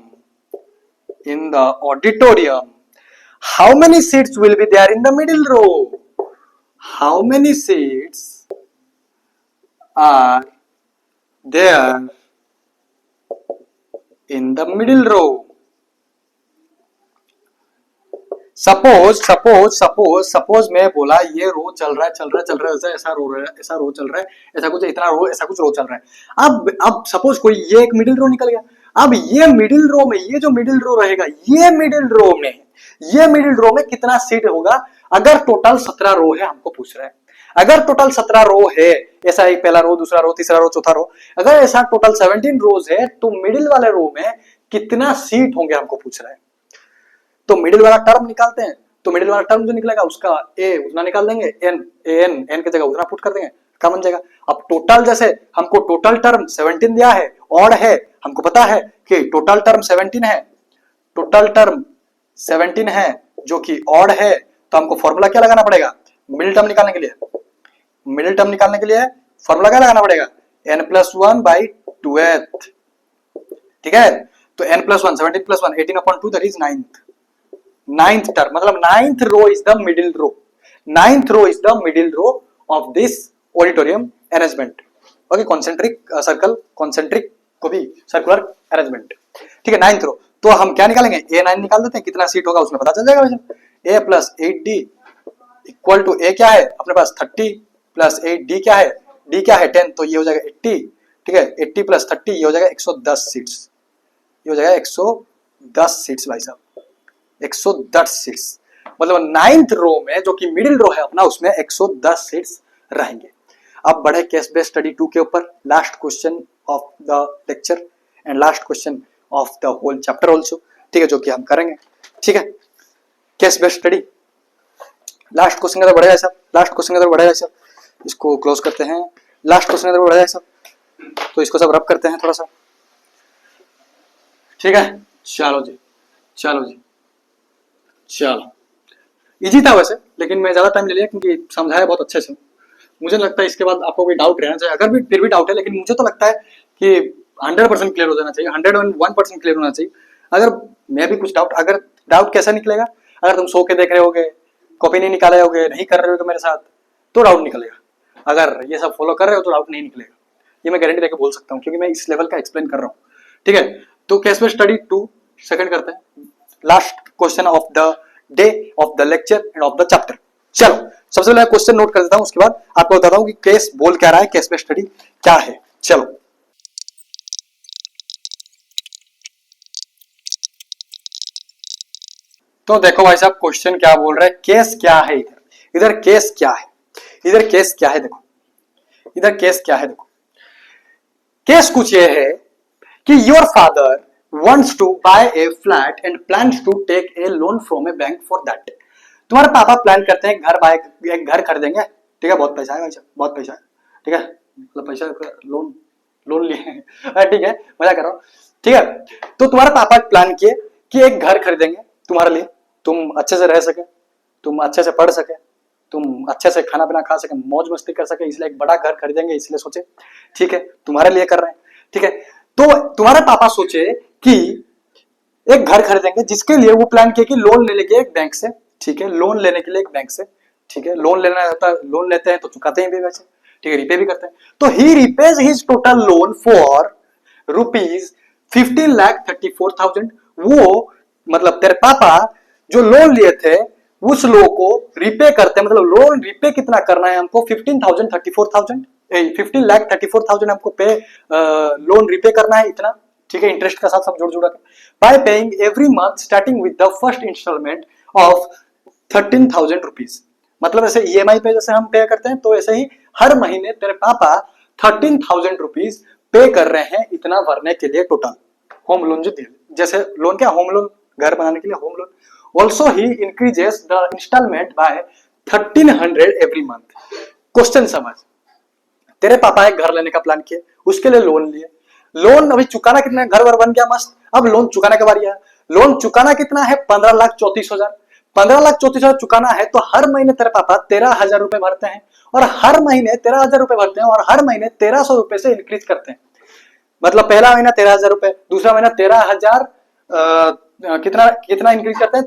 how many seats will be there in the middle row? How many seats are there in the middle row? Suppose मैं बोला ये रो चल रहा है ऐसा रो रहा है, ऐसा रो चल रहा है, ऐसा कुछ इतना रो, ऐसा कुछ रो चल रहा है। अब सपोज कोई ये एक मिडिल रो निकल गया। अब ये मिडिल रो में, ये जो मिडिल रो रहेगा, ये मिडिल रो में कितना सीट होगा? अगर टोटल 17 रो है, हमको पूछ रहा है, अगर टोटल 17 रो है, ऐसा एक पहला रो, दूसरा रो, तीसरा रो, चौथा रो, अगर ऐसा टोटल 17 रोज है, तो मिडिल वाले रो में कितना सीट होंगे हमको पूछ रहा है। तो मिडिल वाला टर्म निकालते हैं। तो मिडिल वाला टर्म जो निकलेगा उसका ए उतना निकाल देंगे, एन की जगह उतना पुट कर देंगे, क्या बन जाएगा? अब टोटल, जैसे हमको टोटल टर्म 17 दिया है, ऑड है, हमको पता है कि टोटल टर्म 17 है, टोटल टर्म 17 है जो कि ऑड है, तो हमको फॉर्मूला क्या लगाना पड़ेगा? मिडिल टर्म निकालने के लिए, मिडिल टर्म निकालने के लिए फॉर्मूला क्या लगाना पड़ेगा? n+1/2th, ठीक है। तो n+1, 17 + 1, 18/2, that is 9th term, मतलब 9th row is the middle row, 9th row is the middle row of this auditorium arrangement. Okay, concentric circle, concentric को भी सर्कुलर अरेंजमेंट, ठीक है। 9th रो, तो हम क्या निकालेंगे? A9 निकाल देते हैं, कितना सीट होगा उसमें पता चल जाएगा भाई। A + 8D equal to A क्या है अपने पास? 30 + 8D क्या है? D क्या है? 10, तो ये हो जाएगा 80, ठीक है। 80 + 30 ये हो जाएगा 110 सीट्स, ये हो जाएगा 110 सीट्स भाई साहब, 110 सीट्स। मतलब 9th रो में जो कि मिडिल रो है अपना, उसमें 110 सीट्स रहेंगे। अब बढ़े केस बेस्ड स्टडी 2 के ऊपर, last question of the lecture and last question of the whole chapter also, ठीक है, जो कि हम करेंगे, ठीक है। Case based study last question की तरफ बढ़ेगा सब, लास्ट क्वेश्चन की तरफ बढ़ेगा सब, इसको क्लोज करते हैं। लास्ट क्वेश्चन की तरफ बढ़ेगा सब, तो इसको सब रब करते हैं थोड़ा सा, ठीक है। चलो जी, चलो जी, चलो। इजी था वैसे, लेकिन मैं ज्यादा टाइम ले लिया क्योंकि समझाया बहुत अच्छे से। मुझे लगता है इसके बाद आपको कोई डाउट रहना चाहिए, अगर भी फिर भी डाउट है, लेकिन मुझे तो लगता है कि 100% क्लियर हो जाना चाहिए, 101% क्लियर होना चाहिए। अगर मैं भी कुछ डाउट, अगर डाउट कैसा निकलेगा? अगर तुम सो के देख रहे होगे, कॉपी नहीं निकाले होगे, नहीं कर रहे होगे मेरे साथ, तो डाउट निकलेगा। अगर ये सब फॉलो कर रहे हो तो डाउट नहीं निकलेगा, ये मैं गारंटी देके बोल सकता हूँ, क्योंकि मैं इस लेवल का एक्सप्लेन कर रहा हूँ, ठीक है। तो केस बेस्ड स्टडी 2 सेकंड करते हैं, last question of the day, of the lecture and of the chapter. चलो, सबसे पहले क्वेश्चन नोट कर देता हूं, उसके बाद आपको बताता हूं कि केस बोल क्या रहा है, केस बेस्ड स्टडी क्या है। चलो, तो देखो भाई साहब, क्वेश्चन क्या बोल रहा है, केस क्या है। इधर केस क्या है, इधर केस क्या है, देखो इधर केस क्या है, देखो केस कुछ ये है कि your father wants to buy a flat and plans to take a loan from a bank for that। तुम्हारे पापा प्लान करते हैं एक घर खरीदेंगे, ठीक है, बहुत पैसा है भाई साहब, बहुत पैसा है, ठीक है, मतलब पैसा लोन लिए, ठीक है, मजा कर रहा हूँ, ठीक है। तो तुम्हारे पापा प्लान किए कि एक घर खरीदेंगे तुम्हारे लिए, तुम अच्छे से रह सके, तुम अच्छे से पढ़ सके, तुम अच्छे से खाना पीना खा सके, मौज मस्ती कर सके, इसलिए एक बड़ा घर खरीदेंगे, इसलिए सोचे, ठीक है, तुम्हारे लिए कर रहे हैं, ठीक है। तो तुम्हारे पापा सोचे कि एक घर खरीदेंगे, जिसके लिए वो प्लान किया कि लोन ले लेंगे एक बैंक से, ठीक है, लोन लेने के लिए एक बैंक से, ठीक है, लोन लेना होता है, लोन लेते हैं तो चुकाते हैं भी वैसे, ठीक है, रिपे भी करते हैं। तो ही रिपेज हिज टोटल लोन फॉर ₹15,34,000। वो मतलब तेरे पापा जो लोन लिए थे उस लोन को रिपे करते हैं, मतलब लोन रिपे कितना करना है हमको? 15,34,000 हमको पे लोन रिपे करना है इतना, ठीक है, इंटरेस्ट का साथ सब जोड़ जोड़ा के, by paying every month starting with the first installment of 13,000 rupees. मतलब ऐसे ईएमआई पे जैसे हम पे करते हैं, तो ऐसे ही हर महीने तेरे पापा 13,000 रुपीज पे कर रहे हैं, इतना भरने के लिए टोटल होम लोन जो दिए, जैसे लोन क्या, होम लोन, घर बनाने के लिए home loan. Also he increases the installment by 1300 every month. Question समझ, तेरे पापा एक घर लेने का प्लान किए, उसके लिए लोन लिए, लोन अभी चुकाना कितना है, घर वर बन गया मस्त, अब लोन चुकाने के बारी है। लोन चुकाना कितना है? 15,34,000। 15,34,000 चुकाना है, तो हर महीने तेरे पापा 13,000 रुपए भरते हैं, और हर महीने 13,000 रुपए भरते हैं, और हर महीने 1,300 रुपए से इंक्रीज करते हैं। मतलब पहला महीना 13,000 रुपए, दूसरा महीना 13,000, कितना कितना इंक्रीज करते हैं,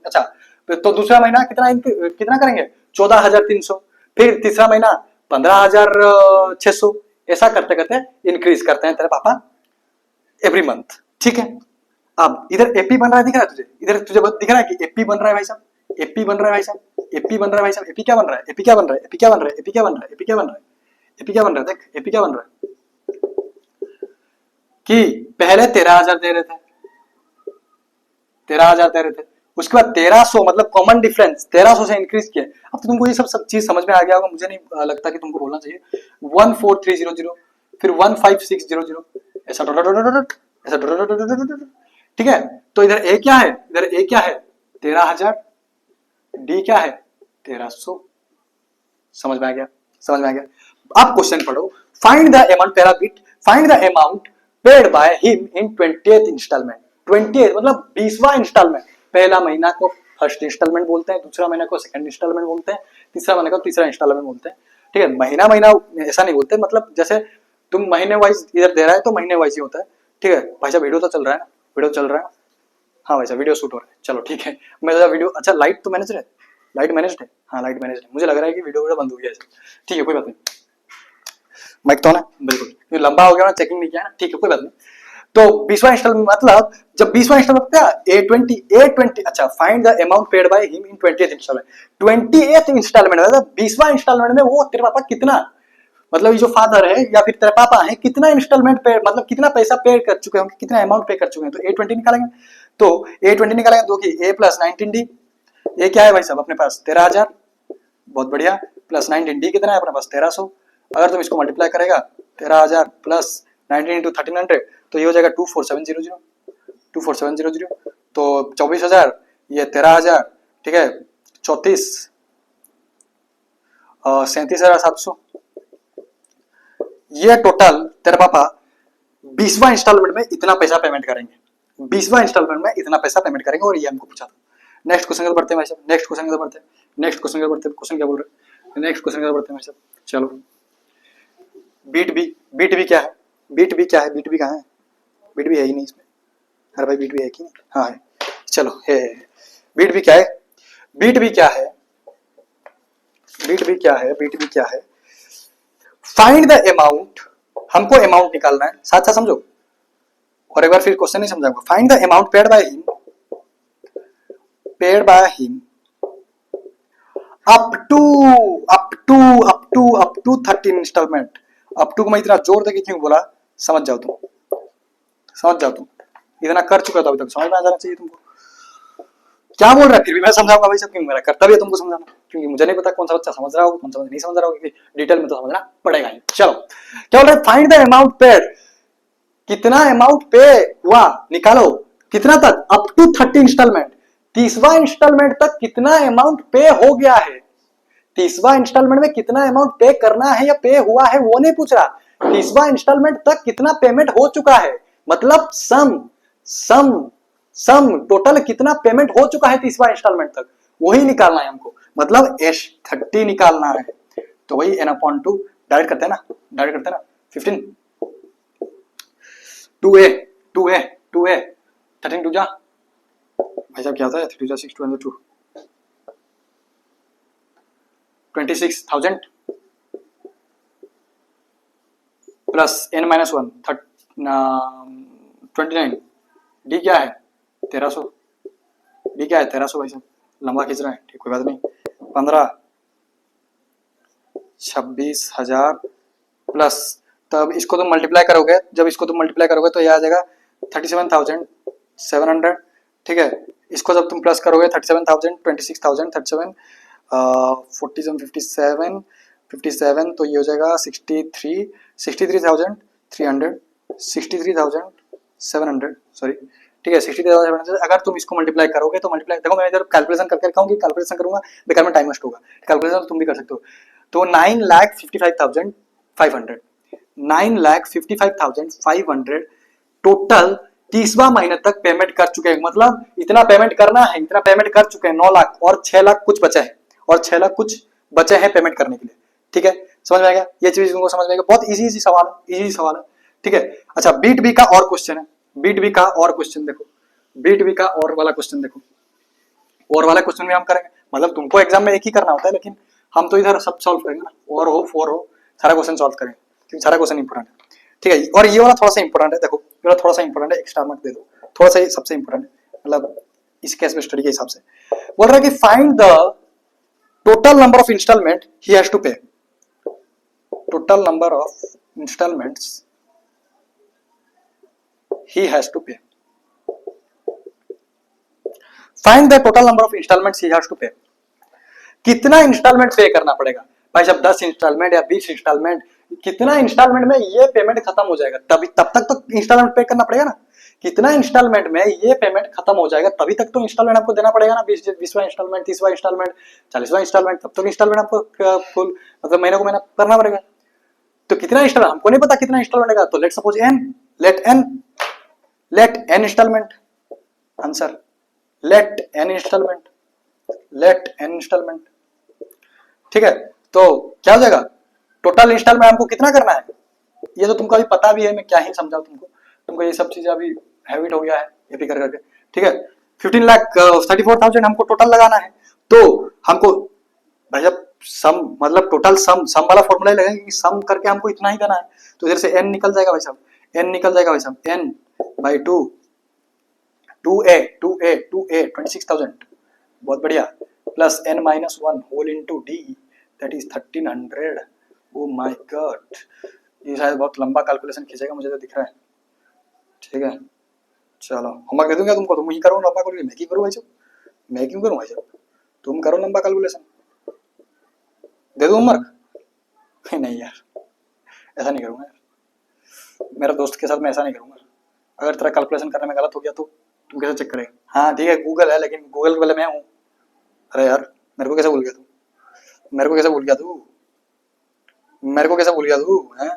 अच्छा, तो दूसरा महीना कितना करेंगे? 14,300, फिर तीसरा महीना 15,600, ऐसा करते करते इंक्रीज करते हैं तेरे पापा एवरी मंथ, ठीक है। अब इधर एपी बन रहा है, दिख रहा है तुझे, इधर तुझे दिख रहा है कि एपी बन रहा है भाई साहब, एपी बन रहा है भाई साहब, एपी बन रहा है भाई साहब, एपी क्या बन रहा है, एपी क्या बन रहा है, एपी क्या बन रहा है, एपी क्या बन रहा है, एपी क्या बन रहा है, एपी क्या बन रहा है, देख एपी क्या बन रहा है कि पहले 13,000 दे रहे थे, 13,000 दे रहे थे, उसके बाद 1300 मतलब कॉमन डिफरेंस 1300 से इंक्रीज किया। अब तो तुमको ये सब चीज समझ में आ गया होगा, मुझे नहीं लगता कि तुमको बोलना चाहिए। 14300 फिर 15600 ऐसा ऐसा, ठीक है। तो इधर ए क्या है, इधर ए क्या है 13,000, डी क्या है 1300। समझ में आ गया, समझ में आ गया। अब क्वेश्चन पढ़ो, फाइंड द अमाउंट, पहला bit, find the amount paid by him in 20th installment. 20th मतलब 20वां इंस्टॉलमेंट। पहला महीना को फर्स्ट इंस्टॉलमेंट बोलते हैं, दूसरा महीना को सेकंड इंस्टॉलमेंट बोलते हैं, तीसरा महीने को तीसरा इंस्टॉलमेंट बोलते हैं, ठीक है। महीना महीना ऐसा नहीं बोलते, मतलब जैसे तुम महीने वाइज इधर दे रहा है तो महीने वाइज ही होता है, ठीक है। भाई साहब वीडियो तो चल रहा है ना, वीडियो चल रहा है, हाँ भाई साहब वीडियो शूट हो रहा है, चलो ठीक है। मैं वीडियो, अच्छा लाइट तो मैनेज है, लाइट मैनेज है, हाँ लाइट मैनेज है। मुझे लग रहा है कि वीडियो बंद हो गया है, ठीक है कोई बात नहीं। माइक तो ना, बिल्कुल लंबा हो गया ना, चेकिंग नहीं किया ना, ठीक है कोई बात नहीं। तो 20वां इंस्टॉलमेंट मतलब जब 20वां इंस्टॉलमेंट क्या A20, अच्छा find the amount paid by him in 20th installment. 20th installment मतलब 20वां इंस्टॉलमेंट में वो तेरे पापा कितना, मतलब ये जो फादर है या फिर तेरे पापा है कितना इंस्टॉलमेंट पे, मतलब कितना पैसा पे कर चुके होंगे, कितना अमाउंट पे कर चुके हैं, तो A20 निकालेंगे। तो A20 निकालेंगे दो की A प्लस 19D, ये क्या है भाई साहब अपने पास 13,000, बहुत बढ़िया, प्लस 19D कितना है अपने पास 1300। अगर तुम इसको मल्टीप्लाई करेगा 13,000 प्लस 19 इंटू 1300 तो ये हो जाएगा 24700, 24700, तो 24,000 ये 13,000, ठीक है 34 37,700, ये टोटल तेरे पापा 20वां इंस्टॉलमेंट में इतना पैसा पेमेंट करेंगे, 20वां इंस्टॉलमेंट में इतना पैसा पेमेंट करेंगे, और ये हमको पूछा था। नेक्स्ट क्वेश्चन की बढ़ते हैं भाई साहब, नेक्स्ट क्वेश्चन की बढ़ते हैं, नेक्स्ट क्वेश्चन की बढ़ते हैं, क्वेश्चन क्या बोल रहे हैं, नेक्स्ट क्वेश्चन की बढ़ते हैं भाई साहब। चलो बीट बी, बीट बी क्या है, बीट बी क्या है, बीट बी कहाँ है, बीट बी है ही नहीं इसमें, अरे भाई बीट बी है कि नहीं, हाँ है, चलो है। बीट बी क्या है, बीट बी क्या है, बीट बी क्या है, बीट बी क्या है, फाइंड द अमाउंट, हमको अमाउंट निकालना है, साथ साथ समझो, और एक बार फिर क्वेश्चन नहीं समझाऊंगा। Find the amount paid by him, paid by him up to 13 installment. Up to को मैं इतना जोर देके क्यों बोला, समझ जाओ तुम, समझ जाओ तुम, इतना कर चुका था अभी तक, समझ में आ जाना चाहिए तुमको। क्या बोल रहा है फिर भी मैं समझाऊंगा भाई सब, क्योंकि मेरा कर्तव्य है तुमको समझाना, क्योंकि मुझे नहीं पता कौन सा बच्चा समझ रहा होगा कौन सा नहीं समझ रहा होगा, क्योंकि डिटेल में तो समझना पड़ेगा ही। चलो क्या बोल रहा है, फाइंड द अमाउंट पेड, कितना अमाउंट पे हुआ निकालो, कितना तक, अप टू 30 इंस्टॉलमेंट, 30वां इंस्टॉलमेंट तक कितना अमाउंट पे हो गया है, 30वां इंस्टॉलमेंट में कितना अमाउंट पे करना है या पे हुआ है वो नहीं पूछ रहा, 30वां इंस्टॉलमेंट तक कितना पेमेंट हो चुका है, मतलब सम सम सम टोटल कितना पेमेंट हो चुका है 30वां इंस्टॉलमेंट तक, वही निकालना है हमको, मतलब S30 निकालना है। तो वही n/2 डायरेक्ट करते हैं ना, डायरेक्ट करते हैं ना, 15 2a 2a 2a 13 2 जा भाई साहब क्या होता है 3 2 6 2 2 26,000 प्लस n-1 29, डी क्या है 1300, डी क्या है 1300 भाई साहब, लंबा खींच रहा है, ठीक कोई बात नहीं, 15 26,000 प्लस, तब इसको तुम मल्टीप्लाई करोगे, जब इसको तुम मल्टीप्लाई करोगे तो यह आ जाएगा 37,700, ठीक है। इसको जब तुम प्लस करोगे 37,000 26,000 37 47 57 57 तो ये हो जाएगा 63,700 सॉरी, ठीक है 63,700। अगर तुम इसको मल्टीप्लाई करोगे तो मल्टीप्लाई, देखो मैं इधर कैलकुलेशन करके रखा हूँ कि कैलकुलेशन करूंगा बेकार में टाइम वेस्ट होगा, कैलकुलेशन तुम भी कर सकते हो। तो 9,55,500 9,55,500 टोटल 30वां महीने तक पेमेंट कर चुके हैं, मतलब इतना पेमेंट करना है, इतना पेमेंट कर चुके हैं 9 लाख, और 6 लाख कुछ बचे हैं, और 6 लाख कुछ बचे हैं पेमेंट करने के लिए, ठीक है। समझ में आ गया, ये चीज तुमको समझ में आएगा, बहुत इजी सवाल है, इजी सवाल है, ठीक है। अच्छा बीट बी का और क्वेश्चन है, बीट बी का और क्वेश्चन देखो, बीट बी का और वाला क्वेश्चन देखो, और वाला क्वेश्चन भी हम करेंगे, मतलब तुमको एग्जाम में एक ही करना होता है, लेकिन हम तो इधर सब सॉल्व करेंगे ना, और हो फोर हो सारा क्वेश्चन सॉल्व करेंगे, क्योंकि सारा क्वेश्चन इंपॉर्टेंट है, ठीक है। और ये वाला थोड़ा सा इंपॉर्टेंट है, देखो ये वाला थोड़ा सा इंपॉर्टेंट है, एक्स्ट्रा मार्क दे दो, थोड़ा सा सबसे इंपॉर्टेंट, मतलब इस केस में स्टडी के हिसाब से बोल रहा है कि find the total number of installment he has to pay, total number of installments he has to pay. Find the total number of installments he has to pay. कितना इंस्टॉलमेंट पे करना पड़ेगा भाई साहब, 10 इंस्टॉलमेंट या 20 इंस्टॉलमेंट, कितना इंस्टॉलमेंट में ये पेमेंट खत्म हो जाएगा, तभी तब तक तो इंस्टॉलमेंट पे करना पड़ेगा ना। कितना इंस्टॉलमेंट में ये पेमेंट खत्म हो जाएगा तभी तक तो इंस्टॉलमेंट आपको देना पड़ेगा ना, 20वां इंस्टॉलमेंट, 30वां इंस्टॉलमेंट, 40वां इंस्टॉलमेंट, तब तक इंस्टॉलमेंट आपको फुल मतलब महीने को महीना करना पड़ेगा। तो कितना इंस्टॉलमेंट हमको नहीं पता कितना इंस्टॉलमेंट का, तो let suppose n, let n installment, answer let n installment, ठीक है। तो क्या हो जाएगा, टोटल इंस्टॉलमेंट हमको कितना करना है, ये तो तुमको अभी पता भी है, मैं क्या ही समझाऊं तुमको ये सब चीजें अभी हैबिट हो गया है ये भी कर करके, ठीक है। 15,34,000 हमको टोटल लगाना है, तो हमको भाई जब सम मतलब टोटल सम वाला फॉर्मूला लगेगा कि सम करके हमको इतना ही देना है, तो इधर से n निकल जाएगा भाई साहब, n निकल जाएगा भाई साहब, n by 2a 26,000, बहुत बढ़िया, plus n minus 1 whole into d that is 1300। Oh my god, ये शायद बहुत लंबा कैलकुलेशन खींचेगा मुझे तो दिख रहा है, ठीक है। चलो होमवर्क दे दूंगा तुमको, तुम ही करो लंबा कैलकुलेशन, मैं क्यों करूँ भाई साहब, मैं क्यों करूँ भाई साहब, तुम करो लंबा कैलकुलेशन, दे दो होमवर्क। नहीं यार ऐसा नहीं करूँगा यार, मेरा दोस्त के साथ मैं ऐसा नहीं करूँगा। अगर तेरा कैलकुलेशन करने में गलत हो गया तो तुम कैसे चेक करेगा। हाँ ठीक है गूगल है, लेकिन गूगल वाले मैं हूँ। अरे यार मेरे को कैसे भूल गया तू, मेरे को कैसे भूल गया तू, मेरे को कैसे भूल गया तू है।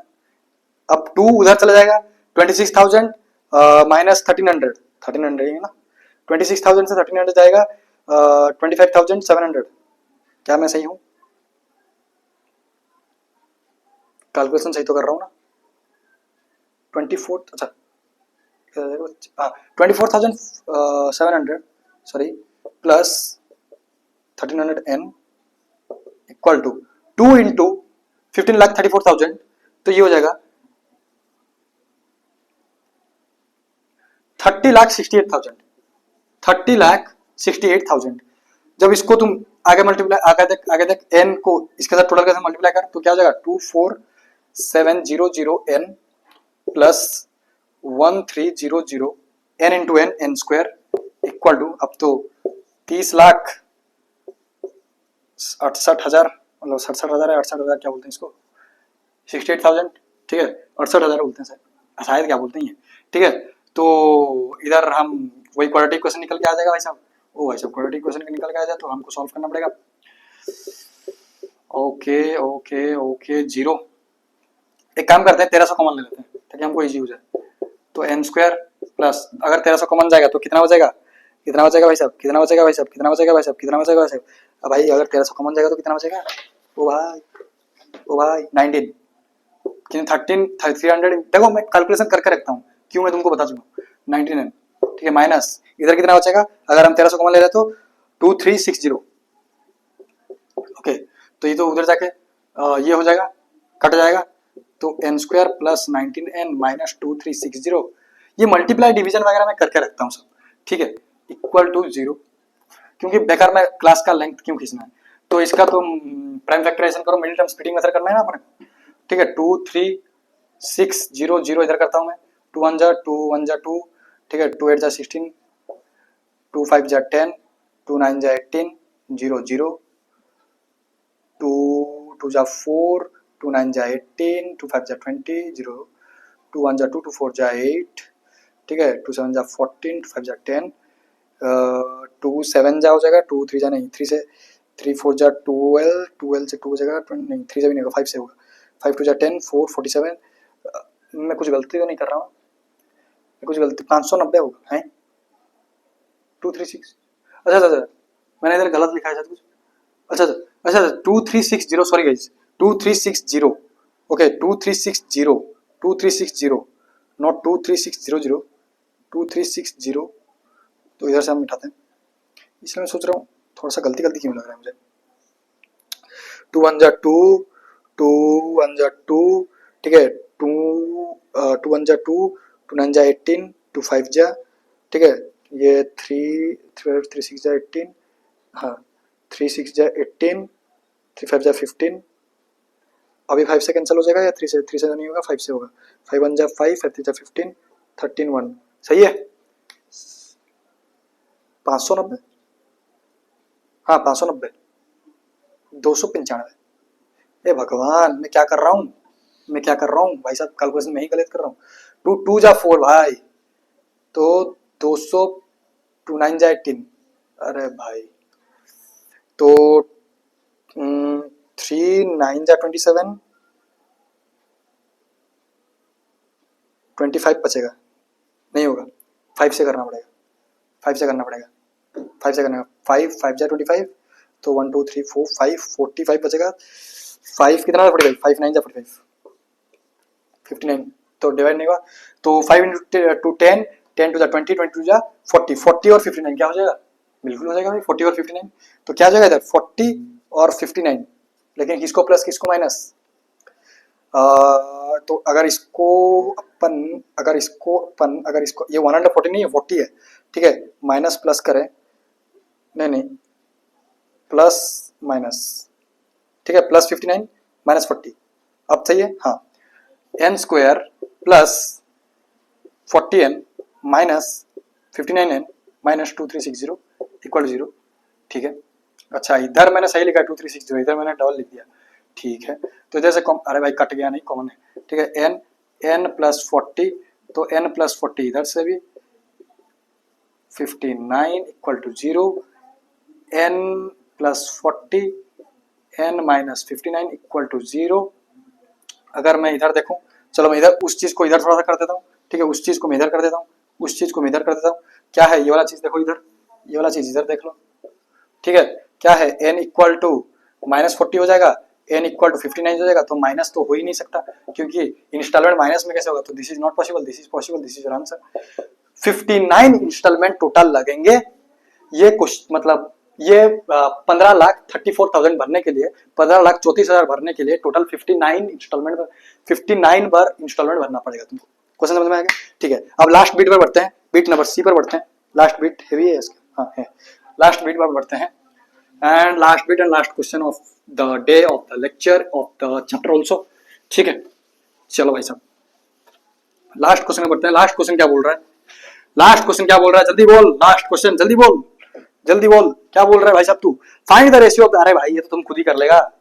अब 2 उधर चला जाएगा, 26,000 माइनस 1300 है ना, 26,000 से 1300 जाएगा 25,700। क्या मैं सही हूँ, कैलकुलेशन सही तो कर रहा हूँ ना। 24 अच्छा 24,700 sorry plus 1300 n equal to 2 into 15,34,000, तो ये हो जाएगा 30,68,000, 30,68,000। जब इसको तुम आगे मल्टीप्लाई आगे देख n को इसके साथ टोटल के साथ मल्टीप्लाई कर तो क्या हो जाएगा 24,700 n plus 1,300 n into n square equal to, अब तो 30,68,000 मतलब 67,000 है, 68,000 क्या बोलते हैं इसको, 68,000, ठीक है 68,000 बोलते हैं शायद क्या बोलते हैं, ठीक है। तो इधर हम वही क्वाड्रेटिक क्वेश्चन निकल के आ जाएगा भाई साहब, ओ भाई साहब क्वाड्रेटिक क्वेश्चन निकल के आ जाए तो हमको सॉल्व करना पड़ेगा। ओके ओके ओके जीरो, एक काम करते हैं 1300 कॉमन ले लेते हैं ताकि हमको इजी हो जाए। तो n स्क्वायर प्लस अगर 1300 कॉमन जाएगा तो कितना बचेगा, कितना बचेगा भाई साहब, कितना बचेगा भाई साहब, कितना बचेगा भाई साहब, कितना बचेगा भाई साहब। अब भाई अगर 1300 कॉमन जाएगा तो कितना बचेगा, ओ भाई 19 कितने 300। देखो मैं कैलकुलेशन करके रखता हूँ, क्यों मैं तुमको बता चुका हूँ 19 ठीक है, माइनस इधर कितना बचेगा अगर हम 1300 कॉमन ले रहे तो 2360। ओके तो ये तो उधर जाके ये हो जाएगा कट जाएगा, तो n square plus 19n minus 2360, ये मल्टीप्लाई डिवीजन वगैरह मैं करके रखता हूँ सब, ठीक है, इक्वल टू 0, क्योंकि बेकार में क्लास का लेंथ क्यों खींचना है। तो इसका तुम प्राइम फैक्टराइजेशन करो, मिडिल टर्म स्प्लिटिंग मेथड करना है ना अपने, ठीक है। 23600 इधर करता हूँ मैं, 2 1 जा 2 1 जा 2, ठीक है, 2 8 जा 16, 2 5 जा 10, 2 9 जा 18 0 0, 2 2 जा 4, 2 9 जा 18, 2 5 जा 20 0, 2 1 जा 2, 2 4 जा 8, ठीक है, 2 7 जा 14, 2 5 जा 10, 2 7 जा हो जाएगा, 2 3 जा नहीं, 3 से 3 4 जा 12, 12 से 2 हो जाएगा नहीं, 3 से भी नहीं होगा, 5 से होगा, 5 2 जा 10, 4 47। मैं कुछ गलती तो नहीं कर रहा हूँ, कुछ गलती 590 होगा है 236, अच्छा मैंने इधर गलत लिखा है कुछ, अच्छा 2360 सॉरी गाइस 2360, ओके 2360 नॉट 23600, 2360, तो इधर से हम मिटाते हैं, इसलिए मैं सोच रहा हूँ थोड़ा सा गलती क्यों लग रहा है मुझे। 2 1 जा 2, 2 1 जा 2, ठीक है, 2 1 जा 2, 2 9 जा 18, 2 5 जा, ठीक है, ये 3 6 हाँ 3 6 18, 3 5 15, अभी 5 से कैंसिल हो जाएगा या 3 से नहीं होगा, 5 से होगा, 5 1 5, 5 3 15, 13 1, सही है। 590, हाँ 590, 295। ए भगवान, मैं क्या कर रहा हूँ, मैं क्या कर रहा हूँ भाई साहब, कैलकुलेशन में ही गलत कर रहा हूँ। 2 2 जा 4 भाई, तो 200, 2 9 जा 18, अरे भाई तो 3 9 जा 27, 25 बचेगा, नहीं होगा, 5 से करना पड़ेगा, 5 से करना पड़ेगा, 5 से करना, 5 5 जा 25, तो 1 2 3 4 5 45 बचेगा। 5 कितना 45, 5 9 जा 45, 59, तो डिवाइड नहीं हुआ, तो 5 इंटू 10, 10 टू जा 20, 20 टू जा 40, 40 और 59 क्या हो जाएगा, बिल्कुल हो जाएगा भाई 40 और 59, तो क्या हो जाएगा इधर 40 और 59, लेकिन किसको प्लस किसको माइनस, तो अगर इसको ये 140 नहीं है 40 है, ठीक है, माइनस प्लस करें, नहीं प्लस माइनस, ठीक है, प्लस 59 माइनस 40, अब सही है, हाँ, n square plus 40n minus 59n minus 2360 equal 0, ठीक है। अच्छा इधर मैंने सही लिखा 2360, इधर मैंने डबल लिख दिया, ठीक है। तो इधर से अरे भाई कट गया, नहीं कॉमन है, ठीक है, n प्लस 40, तो n प्लस 40 इधर से भी 59 equal to 0, n plus 40 n minus 59 equal to 0। अगर मैं इधर देखूं, चलो मैं इधर उस चीज को इधर थोड़ा सा कर देता हूँ, ठीक है, उस चीज को मैं इधर कर देता हूँ, उस चीज को मैं इधर कर देता हूँ, क्या है ये वाला चीज देखो इधर, ये वाला चीज इधर देख लो, ठीक है, क्या है n इक्वल टू माइनस 40 हो जाएगा, n इक्वल टू 59 हो जाएगा, तो माइनस तो हो ही नहीं सकता, क्योंकि इंस्टॉलमेंट माइनस में कैसे होगा, तो this is not possible, this is possible, this is your answer. 59 installment total लगेंगे, ये कुछ मतलब ये 15,34,000 भरने के लिए, 15,34,000 भरने के लिए टोटल 59 बार इंस्टॉलमेंट भरना पड़ेगा तुमको। क्वेश्चन समझ में आ गया, ठीक है। अब लास्ट बीट पर बढ़ते हैं, बीट नंबर सी पर बढ़ते हैं, लास्ट बीट हेवी है इसका, हाँ है, लास्ट बीट पर बढ़ते हैं, and last bit and last question of the day of the lecture of the chapter also, ठीक है। चलो भाई साहब लास्ट क्वेश्चन में बढ़ते हैं। लास्ट क्वेश्चन क्या बोल रहा है, लास्ट क्वेश्चन क्या बोल रहा है, जल्दी बोल, लास्ट क्वेश्चन जल्दी बोल, जल्दी बोल, क्या बोल रहा है भाई साहब तू, फाइंड द रेशियो ऑफ, अरे भाई ये तो तुम खुद ही कर लेगा,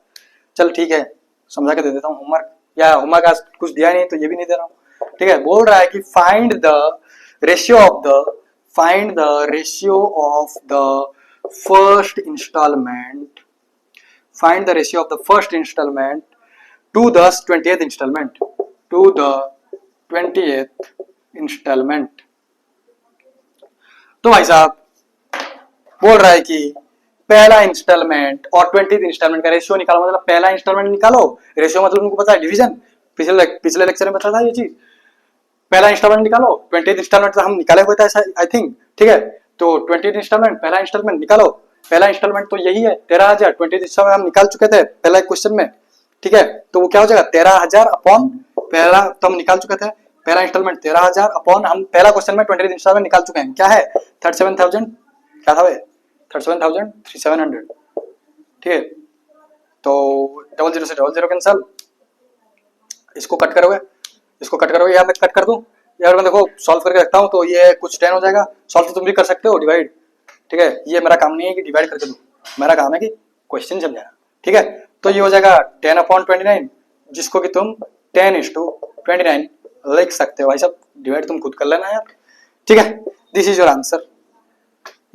चल ठीक है समझा के दे देता हूँ होमवर्क, या होमवर्क आज कुछ दिया नहीं तो ये भी नहीं दे रहा हूँ, ठीक है। बोल रहा है कि find the ratio of the first installment, find the ratio of the first installment to the 20th installment, to the 20th installment. तो भाई साहब बोल रहा है कि पहला इंस्टॉलमेंट और 20th इंस्टॉलमेंट का रेशियो निकालो, मतलब पहला इंस्टॉलमेंट निकालो, रेशियो मतलब उनको पता है डिवीजन, पिछले लेक्चर में बताया था ये चीज, पहला इंस्टॉलमेंट निकालो, 20th इंस्टॉलमेंट हम निकाले हुए थे आई थिंक, ठीक है। तो 20th इंस्टॉलमेंट, पहला इंस्टॉलमेंट निकालो, पहला इंस्टॉलमेंट तो यही है 13,000, 20th इंस्टॉलमेंट हम निकाल चुके थे पहला क्वेश्चन में, ठीक है। तो वो क्या हो जाएगा 13,000 अपॉन पहला, तो हम निकाल चुके थे पहला इंस्टॉलमेंट 13,000 अपॉन, हम पहला क्वेश्चन में 20th इंस्टॉलमेंट निकाल चुके हैं, क्या है 37,000, क्या था भाई 37,700, ठीक है। तो 00 से 00 कैंसल, इसको कट करोगे, इसको कट करोगे, या मैं कट कर दूं, यार मैं देखो सॉल्व करके रखता हूं, तो ये कुछ 10 हो जाएगा, सॉल्व तो तुम भी कर सकते हो डिवाइड, ठीक है। ये मेरा काम नहीं है कि डिवाइड करके दूं, मेरा काम है कि क्वेश्चन समझाना, ठीक है। तो ये हो जाएगा 10 अपॉन 29, जिसको कि तुम 10:29 लिख सकते हो, भाई साहब डिवाइड तुम खुद कर लेना यार, ठीक है। This is your answer.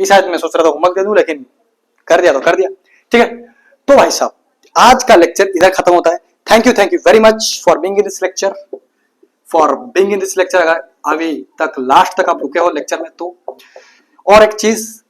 इस शायद मैं सोच रहा था होमवर्क दे दूं, लेकिन कर दिया तो कर दिया, ठीक है। तो भाई साहब आज का लेक्चर इधर खत्म होता है। Thank you very much for being in this lecture, अगर अभी तक लास्ट तक आप रुके हो लेक्चर में तो। और एक चीज,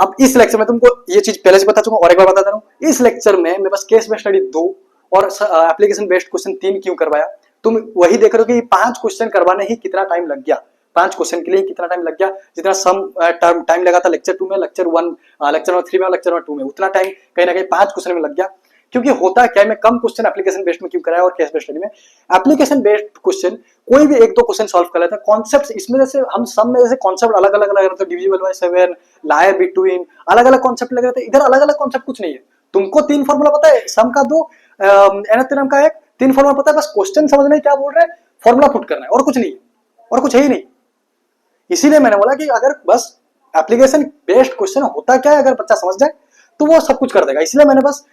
अब इस लेक्चर में तुमको ये चीज पहले से बता चुका हूं, और एक बार बता दे रहा हूं, इस लेक्चर में मैं बस केस बेस्ड स्टडी 2 और एप्लीकेशन बेस्ड क्वेश्चन 3 क्यों करवाया, तुम वही देख रहे हो कि 5 क्वेश्चन करवाने ही कितना टाइम लग गया, 5 क्वेश्चन के लिए कितना टाइम लग गया, जितना सम टाइम लगा था लेक्चर 2 में, लेक्चर 1 लेक्चर 3 में, लेक्चर 2 में, उतना टाइम कहीं ना कहीं 5 क्वेश्चन में लग गया। क्योंकि होता है क्या, मैं कम क्वेश्चन एप्लीकेशन बेस्ड में क्यों कराया और केस बेस्ड स्टडी में एप्लीकेशन बेस्ड क्वेश्चन कोई भी एक दो क्वेश्चन सॉल्व कर लेता है। कॉन्सेप्ट इसमें जैसे हम सब में जैसे कॉन्सेप्ट अलग अलग लग रहे थे, डिविजिबल बाय 7, लायर बिटवीन, अलग अलग कॉन्सेप्ट लग रहे थे। इधर अलग अलग कॉन्सेप्ट कुछ नहीं है। तुमको 3 फॉर्मूला पता है, सम का 2, एनथेरम का 1, 3 फॉर्मूला पता है, बस क्वेश्चन समझना है क्या बोल रहे हैं, फॉर्मूला पुट करना है और कुछ नहीं है, और कुछ है ही नहीं। इसीलिए मैंने बोला कि अगर बस एप्लीकेशन बेस्ड क्वेश्चन होता क्या है, अगर बच्चा समझ जाए तो वो सब कुछ कर देगा। इसलिए मैंने बस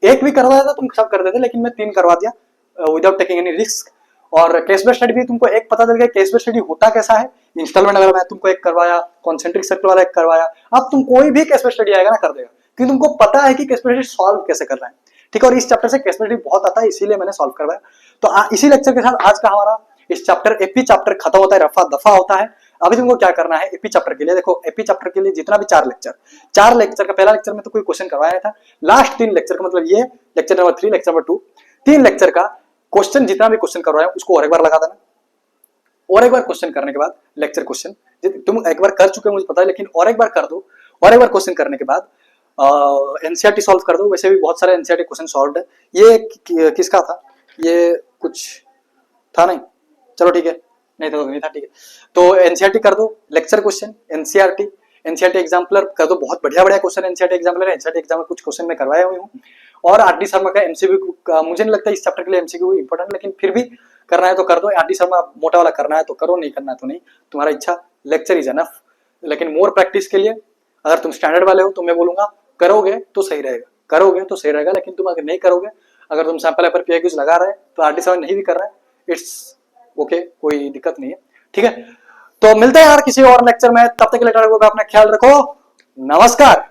एक भी करवाया था, तुम सब कर देते, लेकिन मैं 3 करवा दिया विदाउट टेकिंग एनी रिस्क। और केस बेस्ड स्टडी भी तुमको एक पता चल गया केस बेस्ड स्टडी होता कैसा है। इंस्टॉलमेंट अगर मैं तुमको एक करवाया, कॉन्सेंट्रिक सर्कल वाला एक करवाया, अब तुम कोई भी केस बेस्ड स्टडी आएगा ना कर देगा, क्योंकि तुमको पता है कि केस बेस्ड स्टडी सॉल्व कैसे कर रहे हैं। ठीक है, और इस चैप्टर से केस बेस्ड स्टडी बहुत आता है, इसीलिए मैंने सॉल्व करवाया। तो इसी लेक्चर के साथ आज का हमारा इस चैप्टर एपी चैप्टर खत्म होता है, रफा दफा होता है। अभी तुमको क्या करना है एपी चैप्टर के लिए, देखो एपी चैप्टर के लिए जितना भी 4 लेक्चर का, पहला लेक्चर में तो कोई क्वेश्चन करवाया नहीं था, लास्ट 3 लेक्चर का मतलब ये lecture number 3, lecture number 2, 3 lecture का क्वेश्चन, जितना भी क्वेश्चन करवाया उसको और एक बार लगा देना। और एक बार क्वेश्चन करने के बाद लेक्चर क्वेश्चन तुम एक बार कर चुके हो मुझे पता है, लेकिन और एक बार कर दो। और एक बार क्वेश्चन करने के बाद एनसीईआरटी सॉल्व कर दो। वैसे भी बहुत सारे एनसीईआरटी क्वेश्चन सॉल्व है। ये किसका था, ये कुछ था नहीं, चलो ठीक है, नहीं था तो नहीं था, ठीक है। तो एनसीईआरटी कर दो, लेक्चर क्वेश्चन एनसीईआरटी एग्जाम्पलर कर दो। बहुत बढ़िया बढ़िया क्वेश्चन एनसीईआरटी एग्जाम्पलर है। एनसीईआरटी एग्जाम में कुछ क्वेश्चन मैं करवाया हुई हूँ। और आरडी शर्मा का एमसीक्यू का मुझे नहीं लगता इस चैप्टर के लिए एमसीक्यू इंपॉर्टेंट, लेकिन फिर भी करना है तो कर दो। आरडी शर्मा मोटा वाला करना है तो करो, नहीं करना है तो नहीं, तुम्हारा इच्छा। लेक्चर इज एनफ, लेकिन मोर प्रैक्टिस के लिए अगर तुम स्टैंडर्ड वाले हो तो मैं बोलूंगा करोगे तो सही रहेगा, करोगे तो सही रहेगा। लेकिन तुम अगर नहीं करोगे, अगर तुम सैंपल पेपर पीआईक्यूज लगा रहे तो आरडी शर्मा नहीं भी कर रहा है, इट्स ओके, कोई दिक्कत नहीं है। ठीक है, तो मिलते हैं यार किसी और लेक्चर में, तब तक के लिए अपना ख्याल रखो। नमस्कार।